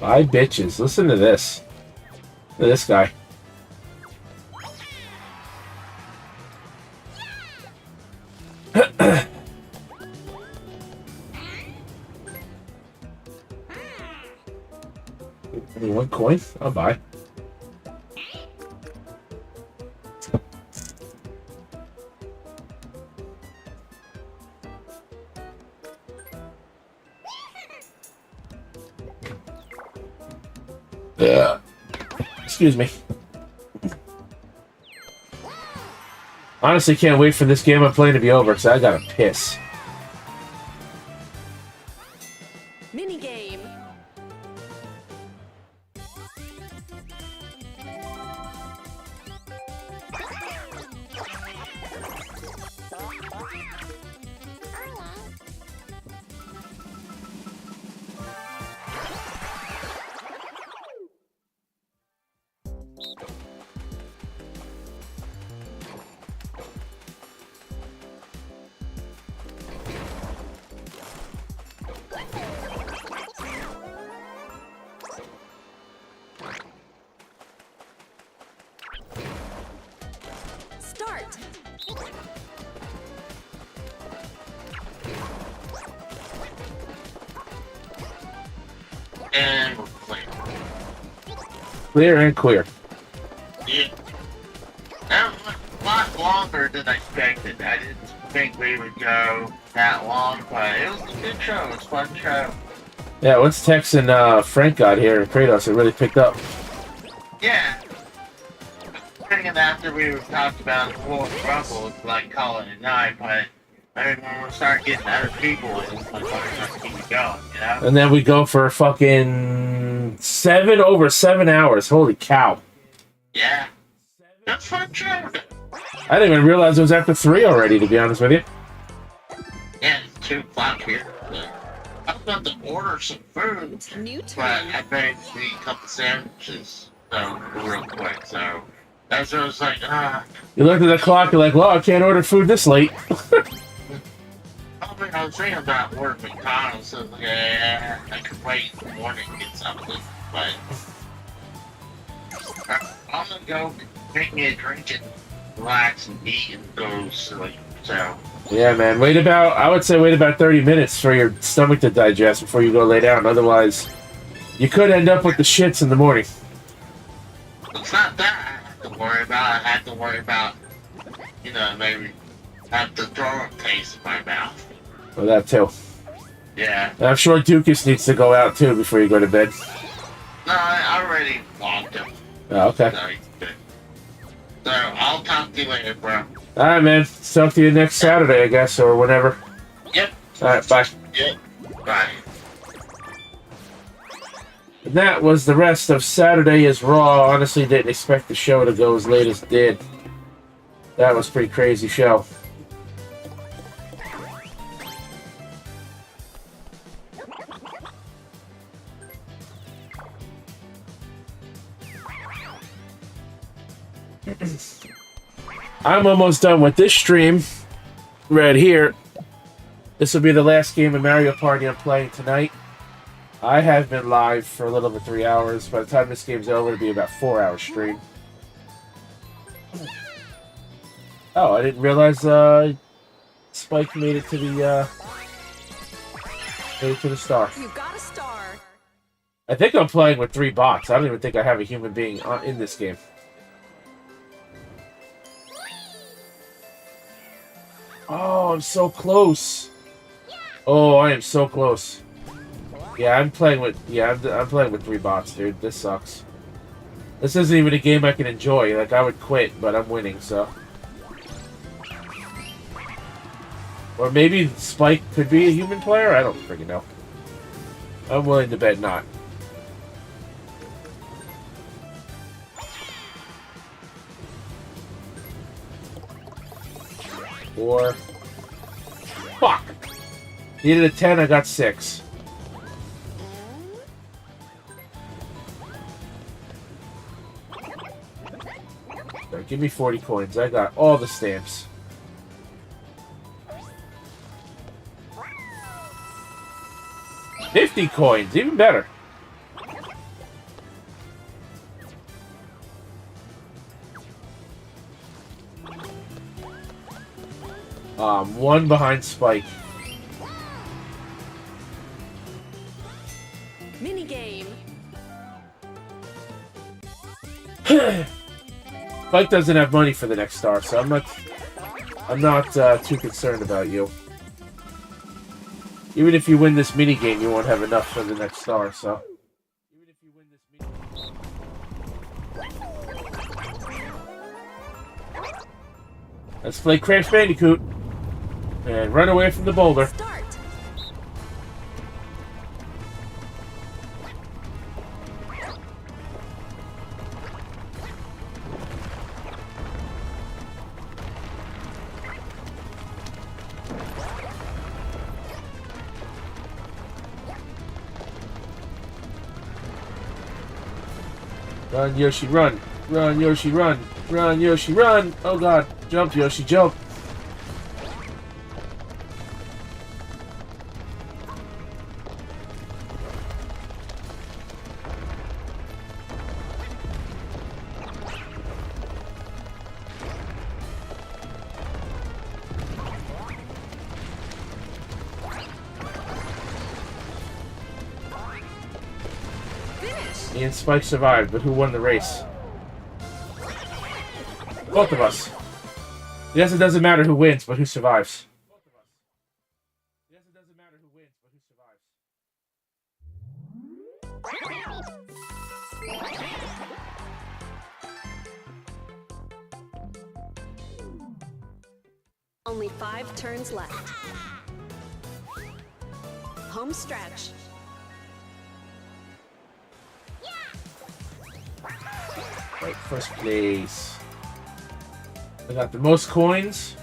Bye, bitches. Listen to this. Look at this guy. Only 1 coin? I'll buy. Yeah. Excuse me. Honestly, can't wait for this game I'm playing to be over, because I gotta piss. Mini game. Start. And we're clear. Clear and queer. Yeah. That was a lot longer than I expected. I didn't think we would go that long, but it was a good show. It was a fun show. Yeah, once Tex and Frank got here, Kratos, it really picked up. Yeah. Thinking after we were talked about the World Rumble, it's like calling it a night, but I mean, when we start getting other people, it's like to keep it going, you know? And then we go for fucking over 7 hours. Holy cow. Yeah. That's fun show. I didn't even realize it was after 3 already, to be honest with you. Yeah, it's 2 o'clock here. I was about to order some food, It's new but turn. I made me a couple sandwiches, so real quick, so that's what I was like, You looked at the clock, you're like, well, I can't order food this late. I was thinking about ordering McDonald's, so yeah, I could wait in the morning and get something, but I'm gonna go make me a drink and relax and eat and go sleep, so. Yeah, man. I would say wait about 30 minutes for your stomach to digest before you go lay down. Otherwise, you could end up with the shits in the morning. It's not that I have to worry about. I have to worry about, maybe have the throw-up taste in my mouth. Well, that too. Yeah. And I'm sure Dukas needs to go out too before you go to bed. No, I already walked him. Oh, okay. So he's good. So I'll talk to you later, bro. Alright, man. Talk to you next Saturday, I guess, or whenever. Yep. Alright, bye. Yep. Bye. And that was the rest of Saturday is Raw. Honestly, didn't expect the show to go as late as it did. That was a pretty crazy show. I'm almost done with this stream right here. This will be the last game of Mario Party I'm playing tonight. I have been live for a little over 3 hours. By the time this game's over, it'll be about 4 hour stream. Oh, I didn't realize Spike made it to the star. You got a star. I think I'm playing with 3 bots. I don't even think I have a human being in this game. Oh, I'm so close. Oh, I am so close. Yeah, I'm playing with 3 bots, dude. This sucks. This isn't even a game I can enjoy. Like, I would quit, but I'm winning, so. Or maybe Spike could be a human player? I don't freaking know. I'm willing to bet not. Four. Fuck! Needed a 10, I got 6. Right, give me 40 coins. I got all the stamps. $50 coins, even better. One behind Spike. Mini game. Spike doesn't have money for the next star, so I'm not too concerned about you. Even if you win this mini game, you won't have enough for the next star. So. Let's play Crash Bandicoot and run away from the boulder. Start. Run, Yoshi, run. Run, Yoshi, run. Run, Yoshi, run. Oh, God. Jump, Yoshi, jump. Finish. Me and Spike survived, but who won the race? Both of us. Yes, it doesn't matter who wins, but who survives. Yes, it doesn't matter who wins, but who survives. Only 5 turns left. Home stretch. Right, first place. I got the most coins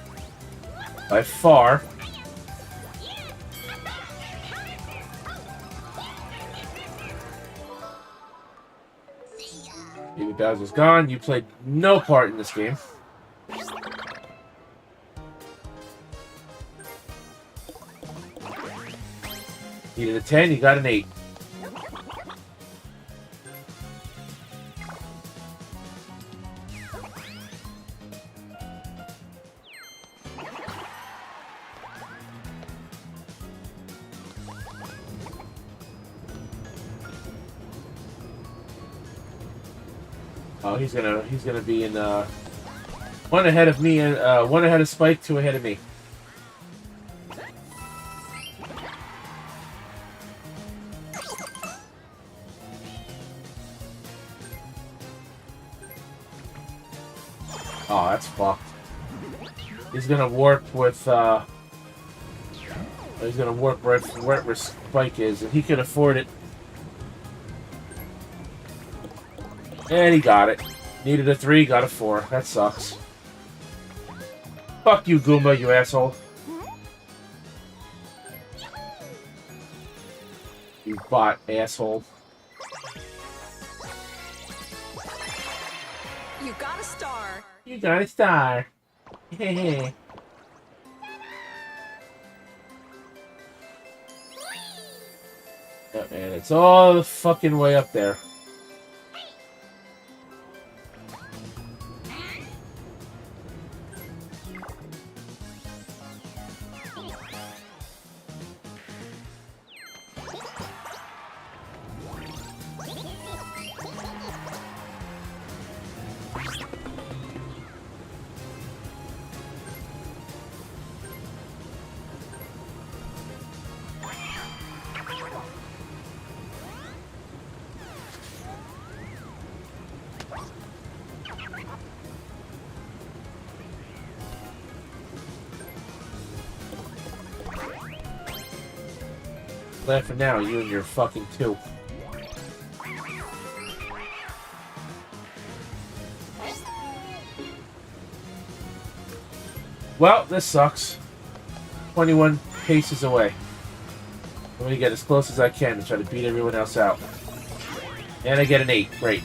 by far. Baby Bowser's gone. You played no part in this game. Needed a 10, you got an 8. Oh, he's gonna be in one ahead of me and one ahead of Spike, 2 ahead of me. Oh, that's fucked. He's gonna warp with he's gonna warp right where Spike is, and he can afford it. And he got it. Needed a 3, got a 4. That sucks. Fuck you, Goomba, you asshole. You bot asshole. You got a star. You got a star. Hehe. Yeah, man, it's all the fucking way up there. Glad for now, you and your fucking 2. Well, this sucks. 21 paces away. I'm gonna get as close as I can to try to beat everyone else out. And I get an 8. Great.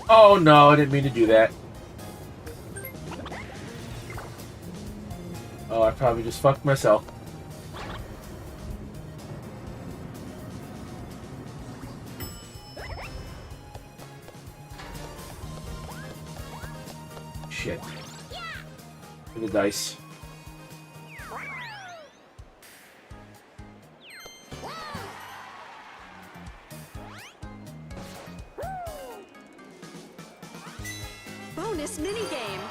Oh no, I didn't mean to do that. Oh, I probably just fucked myself. Shit. For the dice. minigame.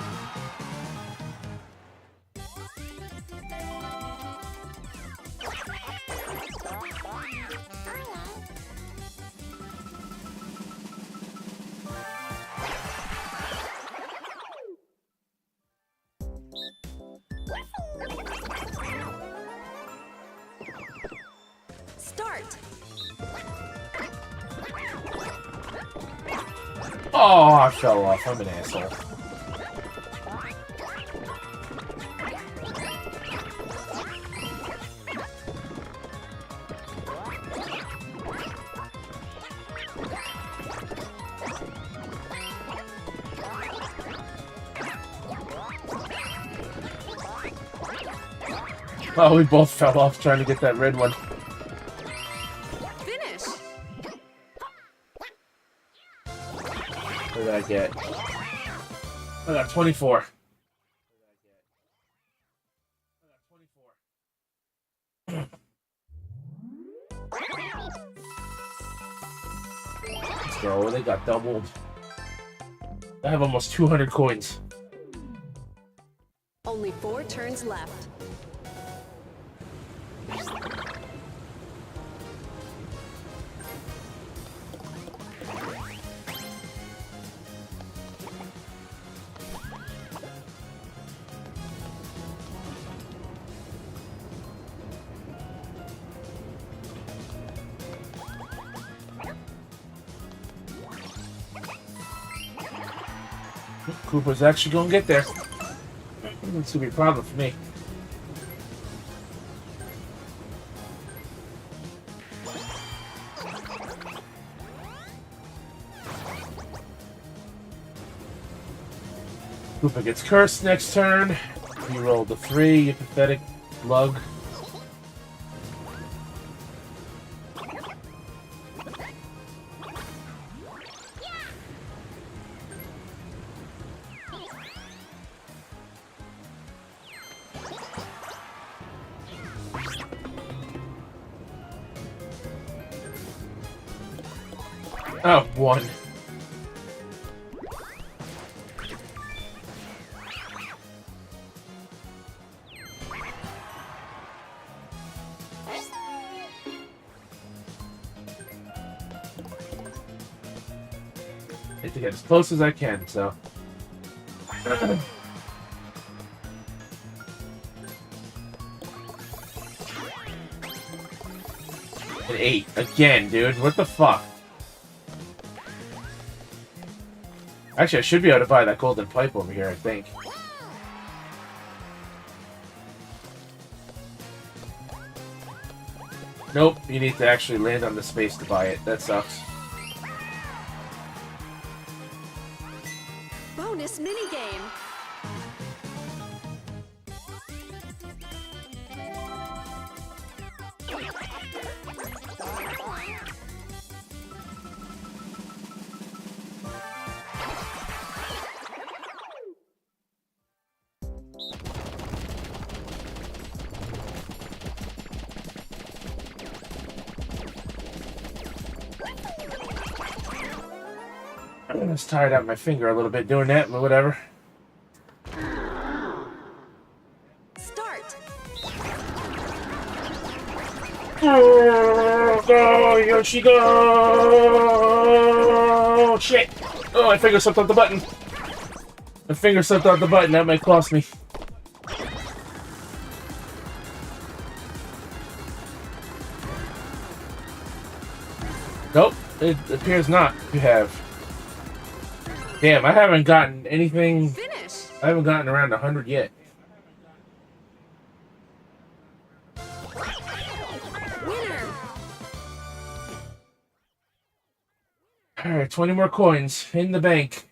Start. Oh, I fell off. I'm an asshole. Oh, we both fell off trying to get that red one. Finish. What did I get? I got 24. Let's go. They got doubled. I have almost 200 coins. Only 4 turns left. Cooper's actually gonna get there. It's gonna be a problem for me. Cooper gets cursed next turn. You rolled a 3, you pathetic lug. Oh, 1. I have to get as close as I can, so. An 8. Again, dude. What the fuck? Actually, I should be able to buy that golden pipe over here, I think. Nope, you need to actually land on the space to buy it. That sucks. Bonus minigame. I was tired out my finger a little bit doing that, but whatever. Start. Go, Yoshi, go! Shit! Oh, my finger slipped off the button. My finger slipped off the button. That might cost me. Nope, it appears not to have. Damn, I haven't gotten anything. Finish. I haven't gotten around 100 yet. Winner. Alright, 20 more coins in the bank.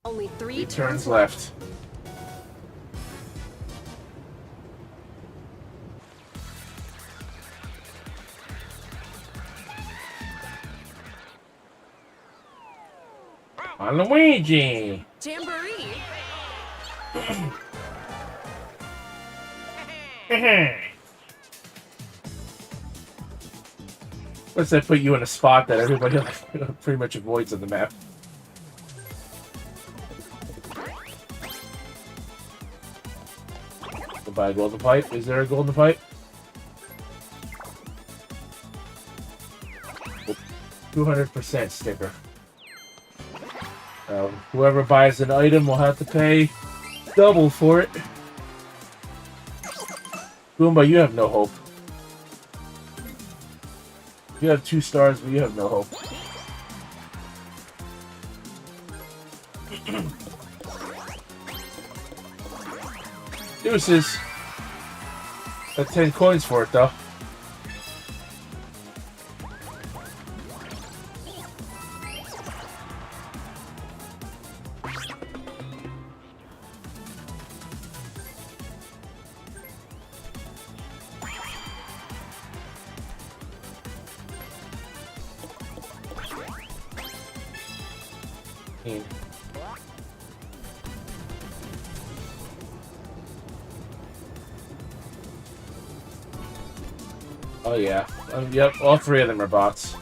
Only 3 Turns left. Luigi! Jamboree. Let's say put you in a spot that everybody pretty much avoids on the map. Buy a golden pipe. Is there a golden pipe? 200% sticker. Whoever buys an item will have to pay double for it. Goomba, you have no hope. You have 2 stars, but you have no hope. Deuces. Got 10 coins for it, though. Oh yeah. Yep, all 3 of them are bots.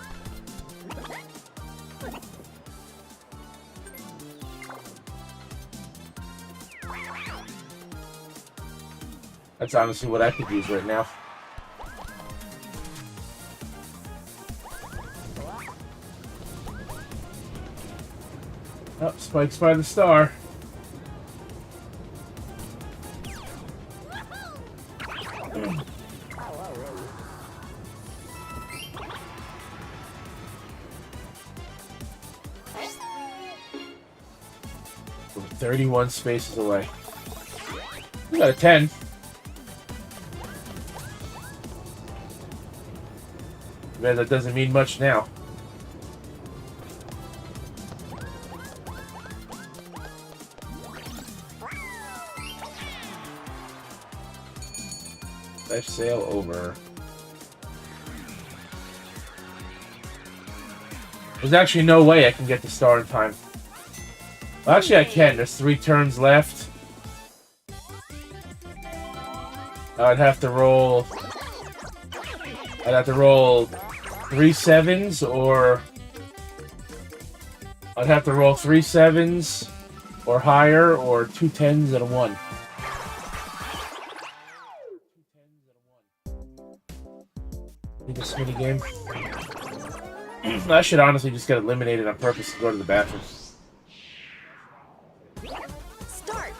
That's honestly what I could use right now. Oh, Spike's by the star. We're 31 spaces away. We got a 10. Man, that doesn't mean much now. Life sale over. There's actually no way I can get the star in time. Well, actually, I can. There's 3 turns left. I'd have to roll 3 sevens, or I'd have to roll 3 sevens or higher, or 2 10s and a 1. Need this mini game. I should honestly just get eliminated on purpose to go to the bathroom. Start.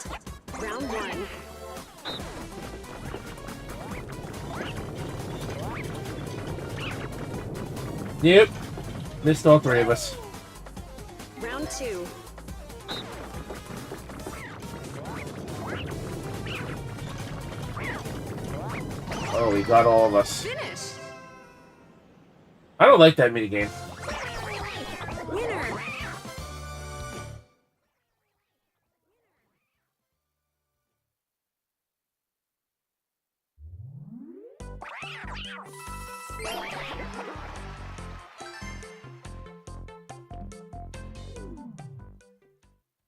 Round 1. Yep. Missed all 3 of us. Round 2. Oh, we got all of us. Finish. I don't like that minigame. Winner.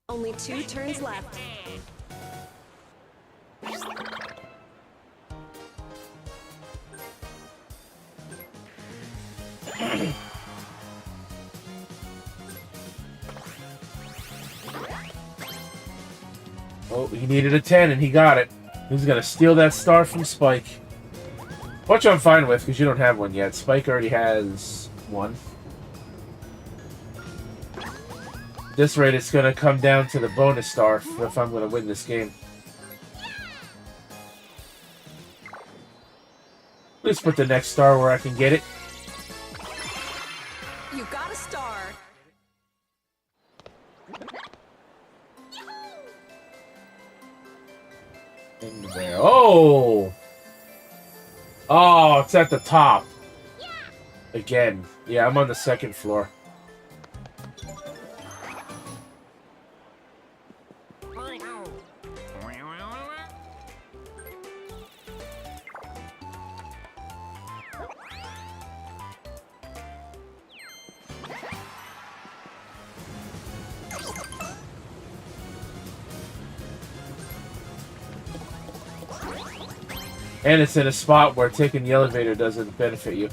Only 2 turns left. Oh, he needed a 10 and he got it. He's gonna steal that star from Spike. Which I'm fine with, because you don't have one yet. Spike already has 1. At this rate, it's gonna come down to the bonus star if I'm gonna win this game. Please put the next star where I can get it. You got a star. In there. Oh! Oh, it's at the top. Again. Yeah, I'm on the 2nd floor. And it's in a spot where taking the elevator doesn't benefit you.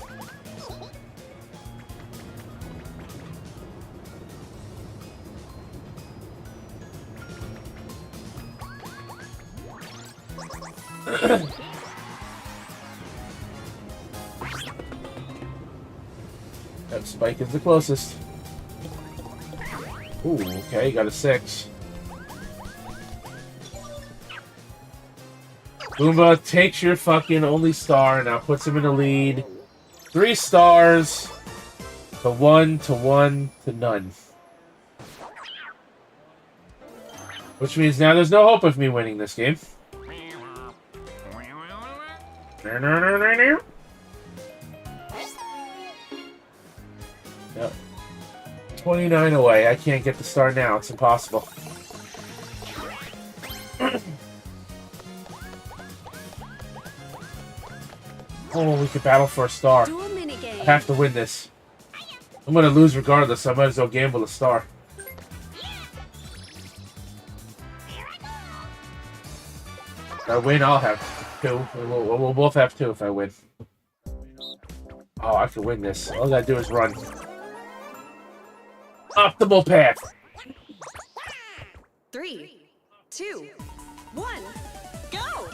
That spike is the closest. Ooh, okay, got a 6. Goomba takes your fucking only star and now puts him in the lead. 3 stars to 1 to 1 to none. Which means now there's no hope of me winning this game. Yep. 29 away. I can't get the star now. It's impossible. Oh, we could battle for a star. Dual minigame. I have to win this. I'm gonna lose regardless, so I might as well gamble a star. If I win, I'll have 2. We'll both have 2 if I win. Oh, I can win this. All I gotta do is run. Optimal path. 3, 2, 1, go!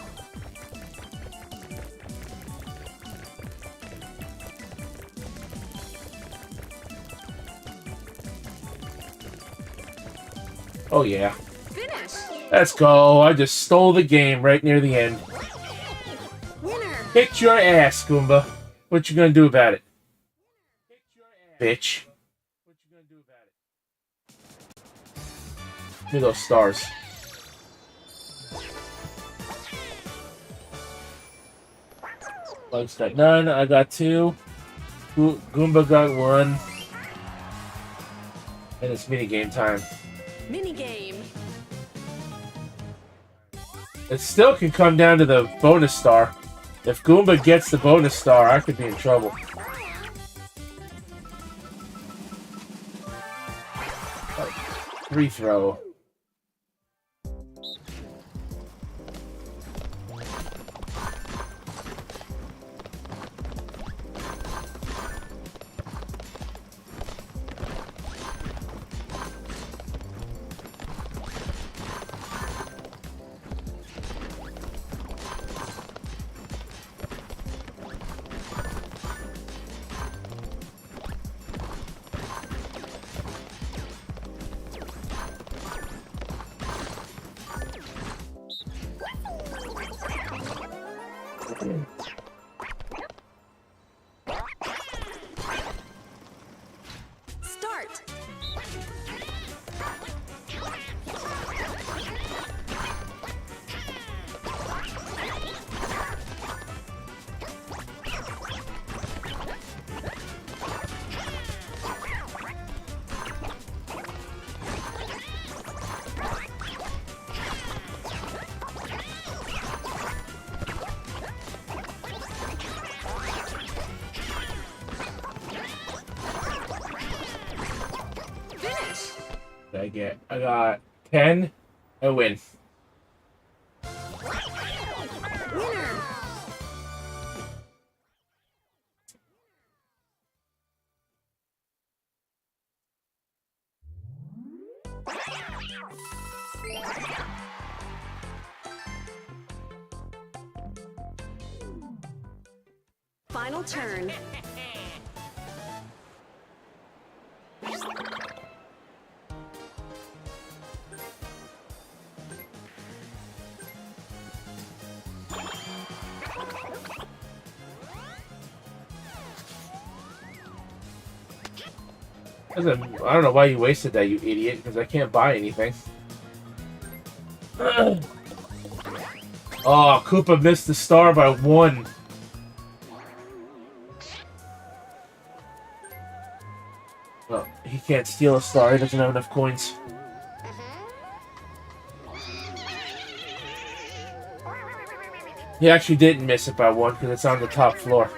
Oh yeah. Finish! Let's go. I just stole the game right near the end. Winner! Kicked your ass, Goomba. What you gonna do about it? Bitch. What you gonna do about it? Give me those stars. Bugs got none. I got 2. Goomba got 1. And it's minigame time. Minigame. It still can come down to the bonus star. If Goomba gets the bonus star, I could be in trouble. Free throw. Start! Finish! What did I get? I got 10. I win. Winner! Final turn. I don't know why you wasted that, you idiot, because I can't buy anything. Oh, Koopa missed the star by 1. Well, he can't steal a star. He doesn't have enough coins. He actually didn't miss it by 1 because it's on the top floor.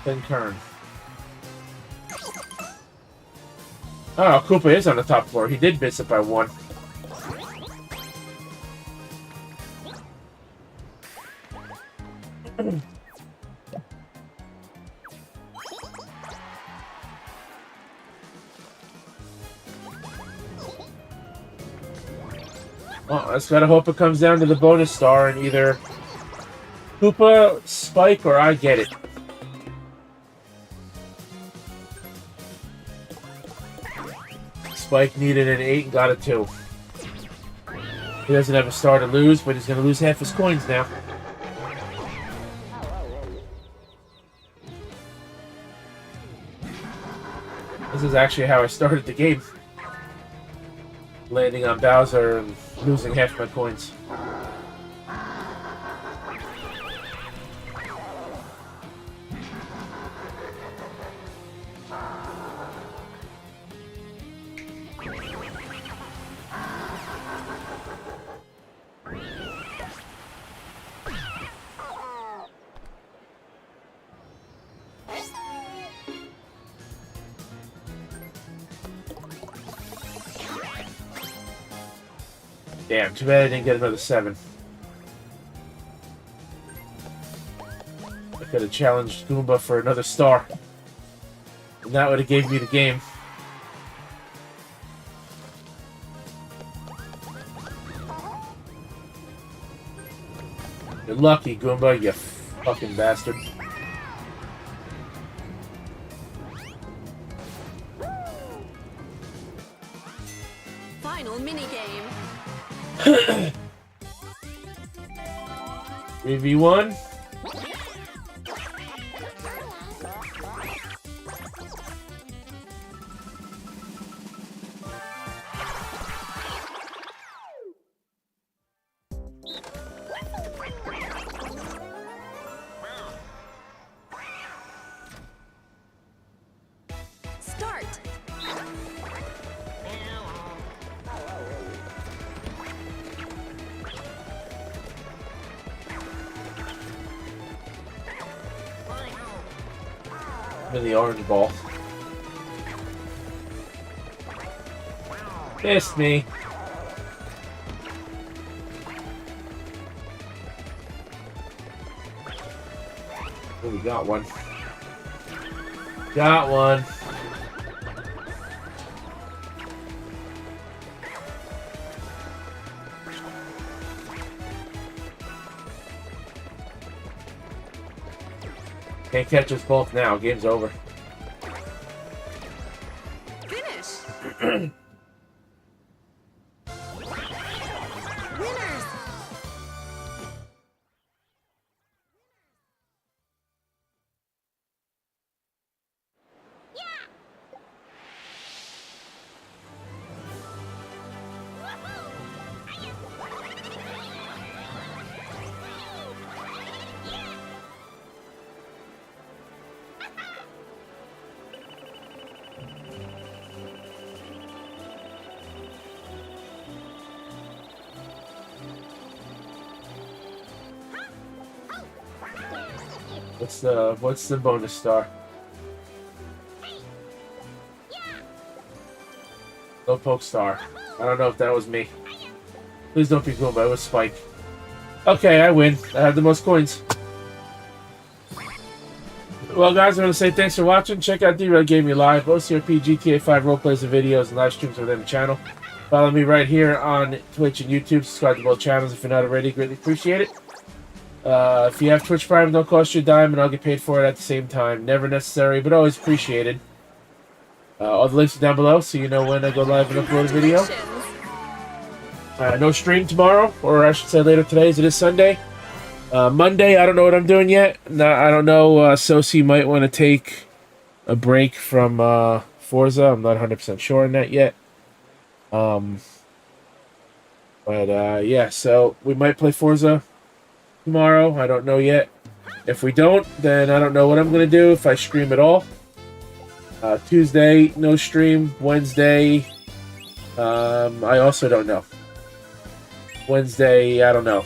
Then Kern. Oh, Koopa is on the top floor. He did miss it by 1. Well, I just gotta hope it comes down to the bonus star and either Koopa, Spike, or I get it. Spike needed an 8 and got a 2. He doesn't have a star to lose, but he's gonna lose half his coins now. This is actually how I started the game. Landing on Bowser and losing half my coins. Damn, too bad I didn't get another 7. I could have challenged Goomba for another star. And that would have gave me the game. You're lucky, Goomba, you fucking bastard. Final minigame. 3v1. Start. In the orange ball. Missed me. Oh, we got one. Got one. Can't catch us both now. Game's over. Finish. Winners. What's the bonus star? Slowpoke star. I don't know if that was me. Please don't be Goomba, it was Spike. Okay, I win. I have the most coins. Well, guys, I want to say thanks for watching. Check out D-Red Gaming Live, OCRP, GTA 5 roleplays and videos, and live streams within the channel. Follow me right here on Twitch and YouTube. Subscribe to both channels if you're not already. Greatly appreciate it. If you have Twitch Prime, don't cost you a dime, and I'll get paid for it at the same time. Never necessary, but always appreciated. All the links are down below, so you know when I go live and upload a video. No stream tomorrow, or I should say later today, as it is Sunday. Monday, I don't know what I'm doing yet. No, I don't know. Sosi might want to take a break from Forza. I'm not 100% sure on that yet. Yeah, so we might play Forza tomorrow. I don't know yet. If we don't, then I don't know what I'm going to do if I stream at all. Tuesday, no stream. Wednesday, I also don't know. Wednesday, I don't know.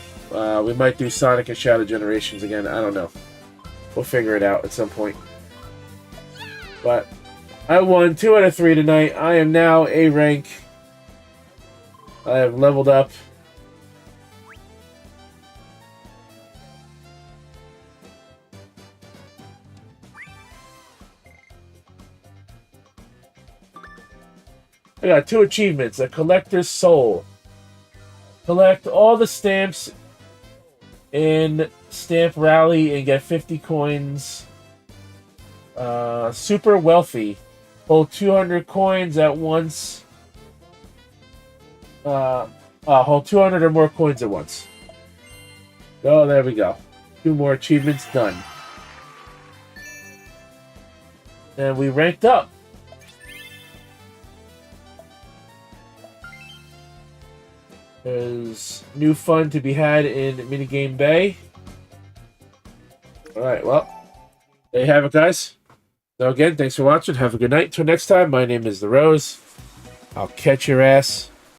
We might do Sonic and Shadow Generations again. I don't know. We'll figure it out at some point. But I won 2 out of 3 tonight. I am now A rank. I have leveled up. I got 2 achievements. A collector's soul. Collect all the stamps in Stamp Rally and get 50 coins. Super wealthy. Hold 200 coins at once. Hold 200 or more coins at once. Oh, there we go. 2 more achievements done. And we ranked up. There's new fun to be had in Minigame Bay. Alright, well, there you have it, guys. So again, thanks for watching. Have a good night. Till next time, my name is The Rose. I'll catch your ass